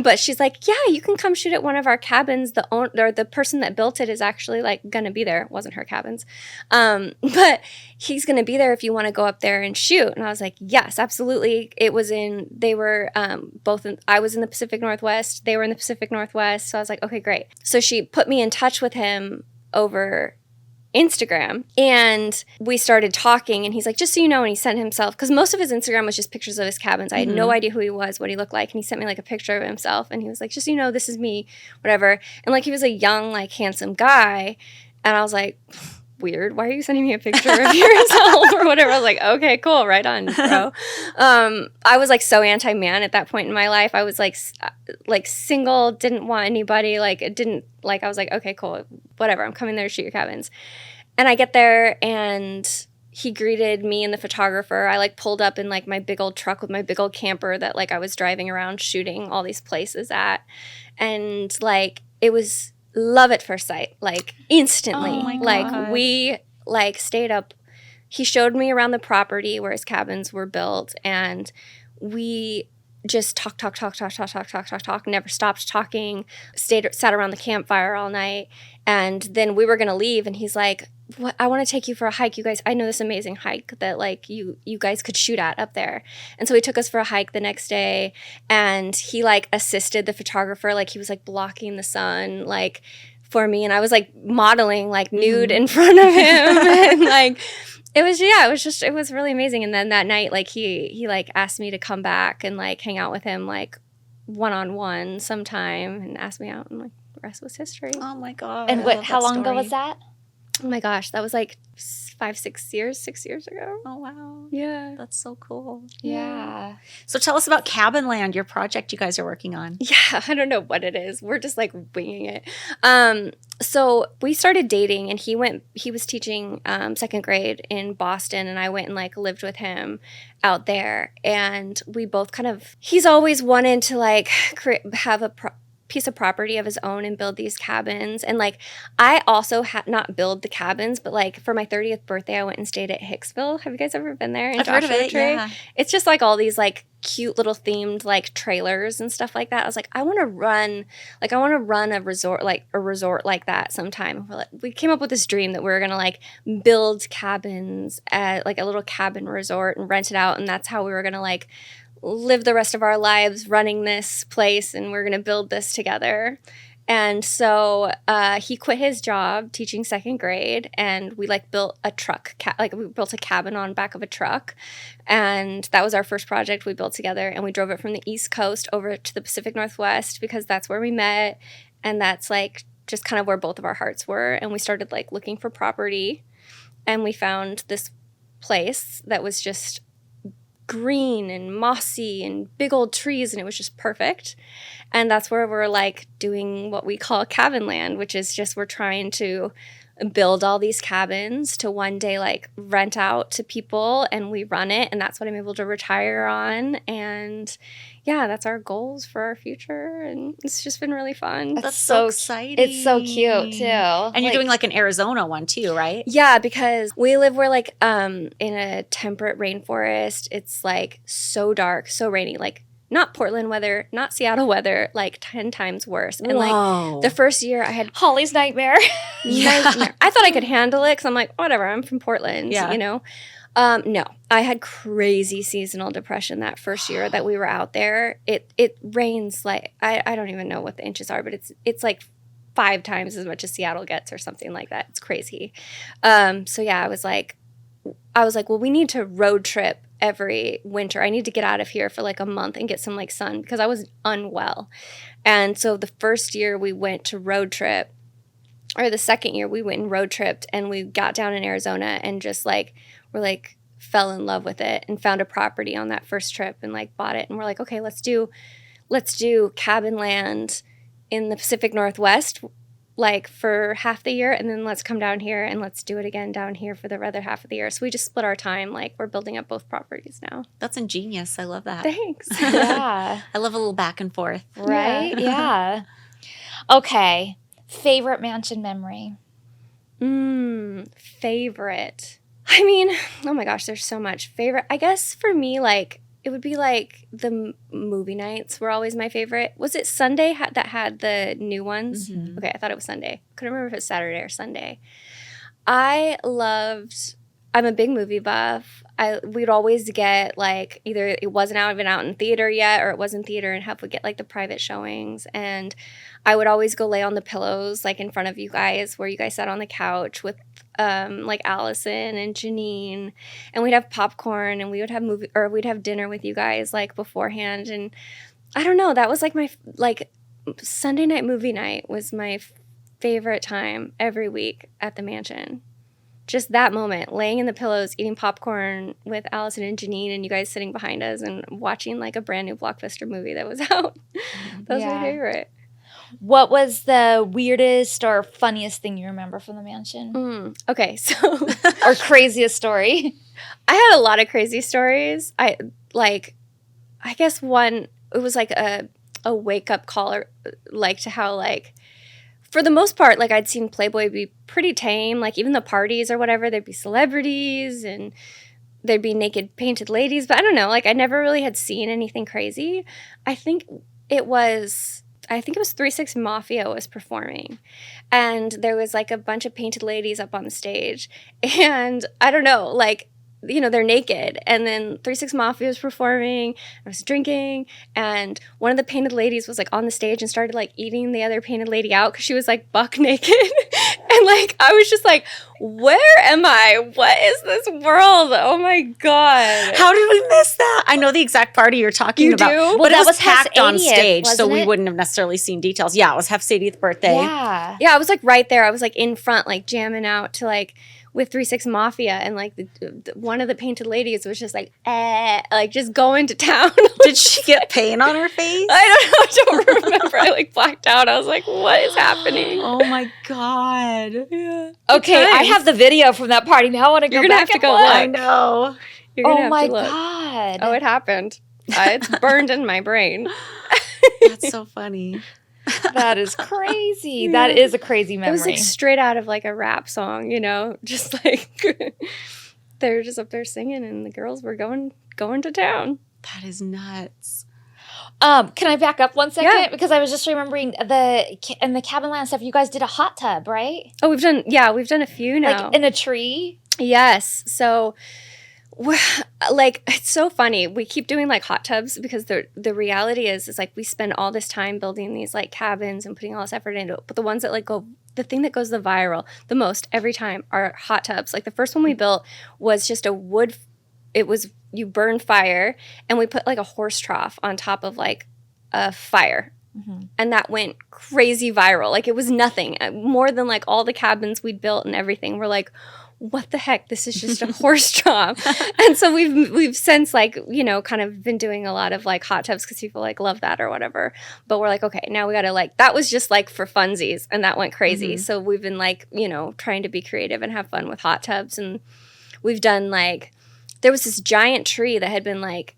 But she's like, yeah, you can come shoot at one of our cabins. The person that built it is actually like going to be there. It wasn't her cabins. But he's going to be there if you want to go up there and shoot. And I was like, yes, absolutely. I was in the Pacific Northwest. They were in the Pacific Northwest. So I was like, okay, great. So she put me in touch with him over Instagram, and we started talking, and he's like, just so you know, and he sent himself, because most of his Instagram was just pictures of his cabins. I had no idea who he was, what he looked like, and he sent me like a picture of himself, and he was like, just so you know, this is me, whatever. And like he was a young, like handsome guy, and I was like, weird, why are you sending me a picture of yourself or whatever? I was like, okay, cool, right on, bro. I was like so anti-man at that point in my life. I was like single, didn't want anybody, like it didn't, like I was like, okay, cool, whatever, I'm coming there to shoot your cabins. And I get there, and he greeted me and the photographer. I like pulled up in like my big old truck with my big old camper that like I was driving around shooting all these places at, and like it was love at first sight, like instantly. Oh my God. Like we like stayed up. He showed me around the property where his cabins were built, and we just talk, never stopped talking, sat around the campfire all night. And then we were going to leave, and he's like, "What? I want to take you for a hike, you guys. I know this amazing hike that like you guys could shoot at up there." And so he took us for a hike the next day, and he like assisted the photographer, like he was like blocking the sun like for me, and I was like modeling like nude in front of him. And like it was really amazing. And then that night, like he like asked me to come back and like hang out with him like one-on-one sometime, and asked me out, and like the rest was history. Oh my God. And how long ago was that? Oh my gosh, that was like 6 years ago. Oh wow. Yeah. That's so cool. Yeah. So tell us about Cabin Land, your project you guys are working on. Yeah, I don't know what it is. We're just like winging it. So we started dating, and he was teaching second grade in Boston, and I went and like lived with him out there, and we both he's always wanted to like have piece of property of his own and build these cabins. And like I also not build the cabins, but like for my 30th birthday I went and stayed at Hicksville. Have you guys ever been there? I've heard of it. Yeah. It's just like all these like cute little themed like trailers and stuff like that. I was like, I want to run a resort like that sometime. We came up with this dream that we were gonna like build cabins at like a little cabin resort and rent it out, and that's how we were gonna like live the rest of our lives running this place, and we're going to build this together. And so he quit his job teaching second grade, and we like built a truck, we built a cabin on back of a truck. And that was our first project we built together. And we drove it from the East Coast over to the Pacific Northwest because that's where we met. And that's like just kind of where both of our hearts were. And we started like looking for property, and we found this place that was just green and mossy and big old trees, and it was just perfect. And that's where we're like doing what we call cabin land, which is just we're trying to build all these cabins to one day like rent out to people, and we run it, and that's what I'm able to retire on. And yeah, that's our goals for our future, and it's just been really fun. That's so exciting. It's so cute too. And you're doing like an Arizona one too, right? Yeah, because we live where like in a temperate rainforest. It's like so dark, so rainy, like not Portland weather, not Seattle weather, like 10 times worse. And like the first year I had Holly's nightmare. nightmare. I thought I could handle it because I'm like, whatever, I'm from Portland, you know? No, I had crazy seasonal depression that first year that we were out there. It rains like, I don't even know what the inches are, but it's like 5 times as much as Seattle gets or something like that. It's crazy. So yeah, I was like, well, we need to road trip every winter. I need to get out of here for like a month and get some like sun because I was unwell. And so the first year we went to road trip, or the second year we went and road tripped, and we got down in Arizona and just like, we're like fell in love with it and found a property on that first trip and like bought it. And we're like, okay, let's do cabin land in the Pacific Northwest like for half the year, and then let's come down here and let's do it again down here for the other half of the year. So we just split our time. Like we're building up both properties now. That's ingenious. I love that. Thanks. Yeah. I love a little back and forth. Right? Yeah. Okay. Favorite mansion memory? Favorite. I mean, oh my gosh, there's so much. Favorite, I guess for me, like, it would be like the movie nights were always my favorite. Was it Sunday that had the new ones? Mm-hmm. Okay, I thought it was Sunday. Couldn't remember if it was Saturday or Sunday. I'm a big movie buff. We'd always get like either it wasn't even out in theater yet, or it was in theater, and would get like the private showings. And I would always go lay on the pillows like in front of you guys, where you guys sat on the couch with like Allison and Janine, and we'd have popcorn, and we would have we'd have dinner with you guys like beforehand. And I don't know, that was like my like Sunday night movie night was my favorite time every week at the mansion. Just that moment, laying in the pillows, eating popcorn with Allison and Janine, and you guys sitting behind us and watching like a brand new blockbuster movie that was out. That was my favorite. What was the weirdest or funniest thing you remember from the mansion? Okay, so or craziest story? I had a lot of crazy stories. I guess one, it was like a wake up call, or like to how like, for the most part, like I'd seen Playboy be pretty tame. Like even the parties or whatever, there'd be celebrities and there'd be naked painted ladies. But I don't know, like I never really had seen anything crazy. I think it was 3-6 Mafia was performing, and there was like a bunch of painted ladies up on the stage, and I don't know, like, you know, they're naked, and then 3-6 Mafia was performing, I was drinking, and one of the painted ladies was like on the stage and started like eating the other painted lady out because she was like buck naked. And like I was just like, where am I? What is this world? Oh my God. How did we miss that? I know the exact party you're talking about. Do? But that it was was Hef's packed on 80th, stage, so we wasn't it? wouldn't have necessarily seen details. Yeah, it was Hef's 80th birthday. Yeah. Yeah, I was like right there. I was like in front, like jamming out to like with 3-6 Mafia, and like one of the painted ladies was just like just going to town. Did she get paint on her face? I don't remember. I like blacked out. I was like, what is happening? Oh my God. Yeah. Okay, I have the video from that party. Now I want to go You're gonna back have to and go look. look. I know. You're gonna Oh have my to look. God. Oh, it happened. It's burned in my brain. That's so funny. That is crazy. That is a crazy memory. It was like straight out of like a rap song, you know, just like they were just up there singing and the girls were going to town. That is nuts. Can I back up 1 second? Yeah. Because I was just remembering in the cabin land stuff, you guys did a hot tub, right? Oh, we've done a few now. Like in a tree? Yes. So like it's so funny. We keep doing like hot tubs because the reality is like we spend all this time building these like cabins and putting all this effort into it. But the ones that like the thing that goes the viral the most every time are hot tubs. Like the first one we built was just a wood. It was you burn fire and we put like a horse trough on top of like a fire. Mm-hmm. And that went crazy viral. Like it was nothing more than like all the cabins we'd built and everything. We're like, what the heck? This is just a horse trough. And so we've since like, you know, kind of been doing a lot of like hot tubs because people like love that or whatever. But we're like, okay, now we got to like, that was just like for funsies and that went crazy. Mm-hmm. So we've been like, you know, trying to be creative and have fun with hot tubs. And we've done like, there was this giant tree that had been like,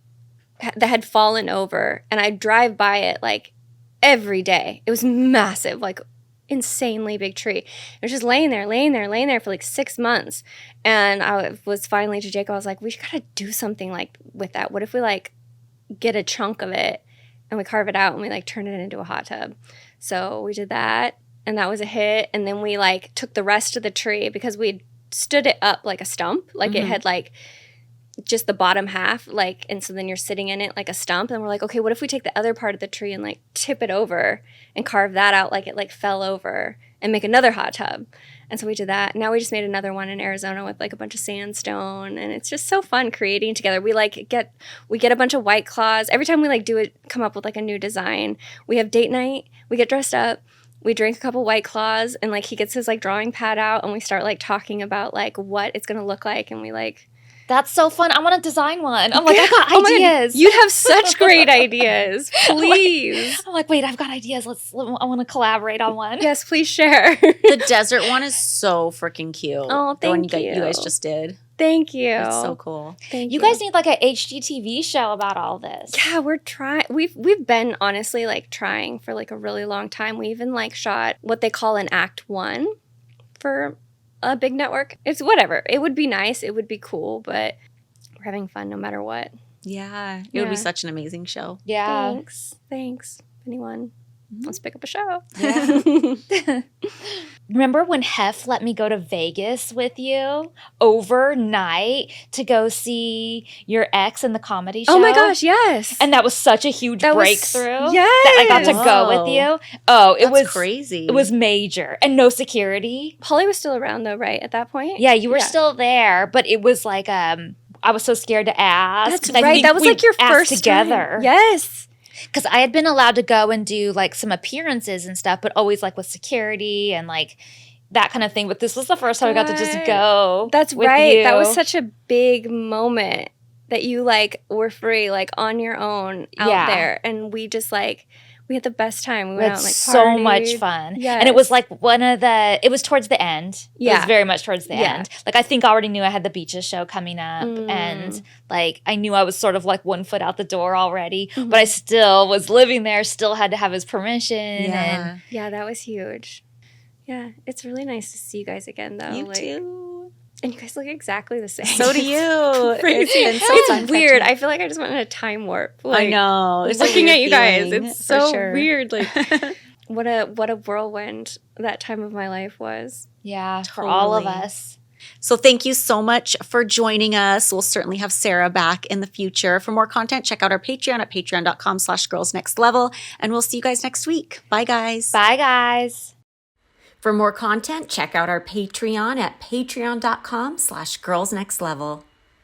that had fallen over. And I'd drive by it like every day. It was massive, like insanely big tree. It was just laying there for like 6 months. And I was finally to Jake, I was like, we gotta do something like with that. What if we like get a chunk of it and we carve it out and we like turn it into a hot tub? So we did that and that was a hit. And then we like took the rest of the tree because we'd stood it up like a stump. Like it had like just the bottom half, like, and so then you're sitting in it like a stump. And we're like, okay, what if we take the other part of the tree and like tip it over and carve that out like it like fell over and make another hot tub? And so we did that. Now we just made another one in Arizona with like a bunch of sandstone, and it's just so fun creating together. We like get a bunch of White Claws every time we like do it, come up with like a new design. We have date night. We get dressed up. We drink a couple White Claws, and like he gets his like drawing pad out, and we start like talking about like what it's gonna look like, and we like. That's so fun. I want to design one. I'm like, I got ideas. You have such great ideas. Please. I'm like, wait, I've got ideas. I want to collaborate on one. Yes, please share. The desert one is so freaking cute. Oh, the one thank you. You guys just did. Thank you. It's so cool. Thank you. You guys need like a HGTV show about all this. Yeah, we're trying. We've been honestly like trying for like a really long time. We even like shot what they call an Act 1 for a big network. It's whatever. It would be nice. It would be cool, but we're having fun no matter what. Yeah. It would be such an amazing show. Yeah. Thanks. Anyone wants to pick up a show. Yeah. Remember when Hef let me go to Vegas with you overnight to go see your ex in the comedy show? Oh my gosh, yes. And that was such a huge breakthrough. Yes. That I got to go with you. Oh, it was crazy. It was major. And no security. Polly was still around though, right? At that point? Yeah, you were still there, but it was like I was so scared to ask. That's right. That was like your first together. Time. Yes. Because I had been allowed to go and do like some appearances and stuff, but always like with security and like that kind of thing. But this was the first time I got to just go. That's with right. you. That was such a big moment that you like were free, like on your own out there. And we just like, we had the best time. We went out and like partied. So much fun. Yes. And it was like it was towards the end. Yeah. It was very much towards the end. Like I think I already knew I had the Beaches show coming up and like I knew I was sort of like 1 foot out the door already, but I still was living there, still had to have his permission. Yeah. Yeah, that was huge. Yeah, it's really nice to see you guys again though. You too. And you guys look exactly the same. So do you. It's weird. I feel like I just went in a time warp. Like, I know. It's looking at you guys. It's so sure. weird. Like what a whirlwind that time of my life was. Yeah, for all of us. So thank you so much for joining us. We'll certainly have Sara back in the future. For more content, check out our Patreon at patreon.com/girlsnextlevel. And we'll see you guys next week. Bye, guys. Bye, guys. For more content, check out our Patreon at patreon.com/girlsnextlevel.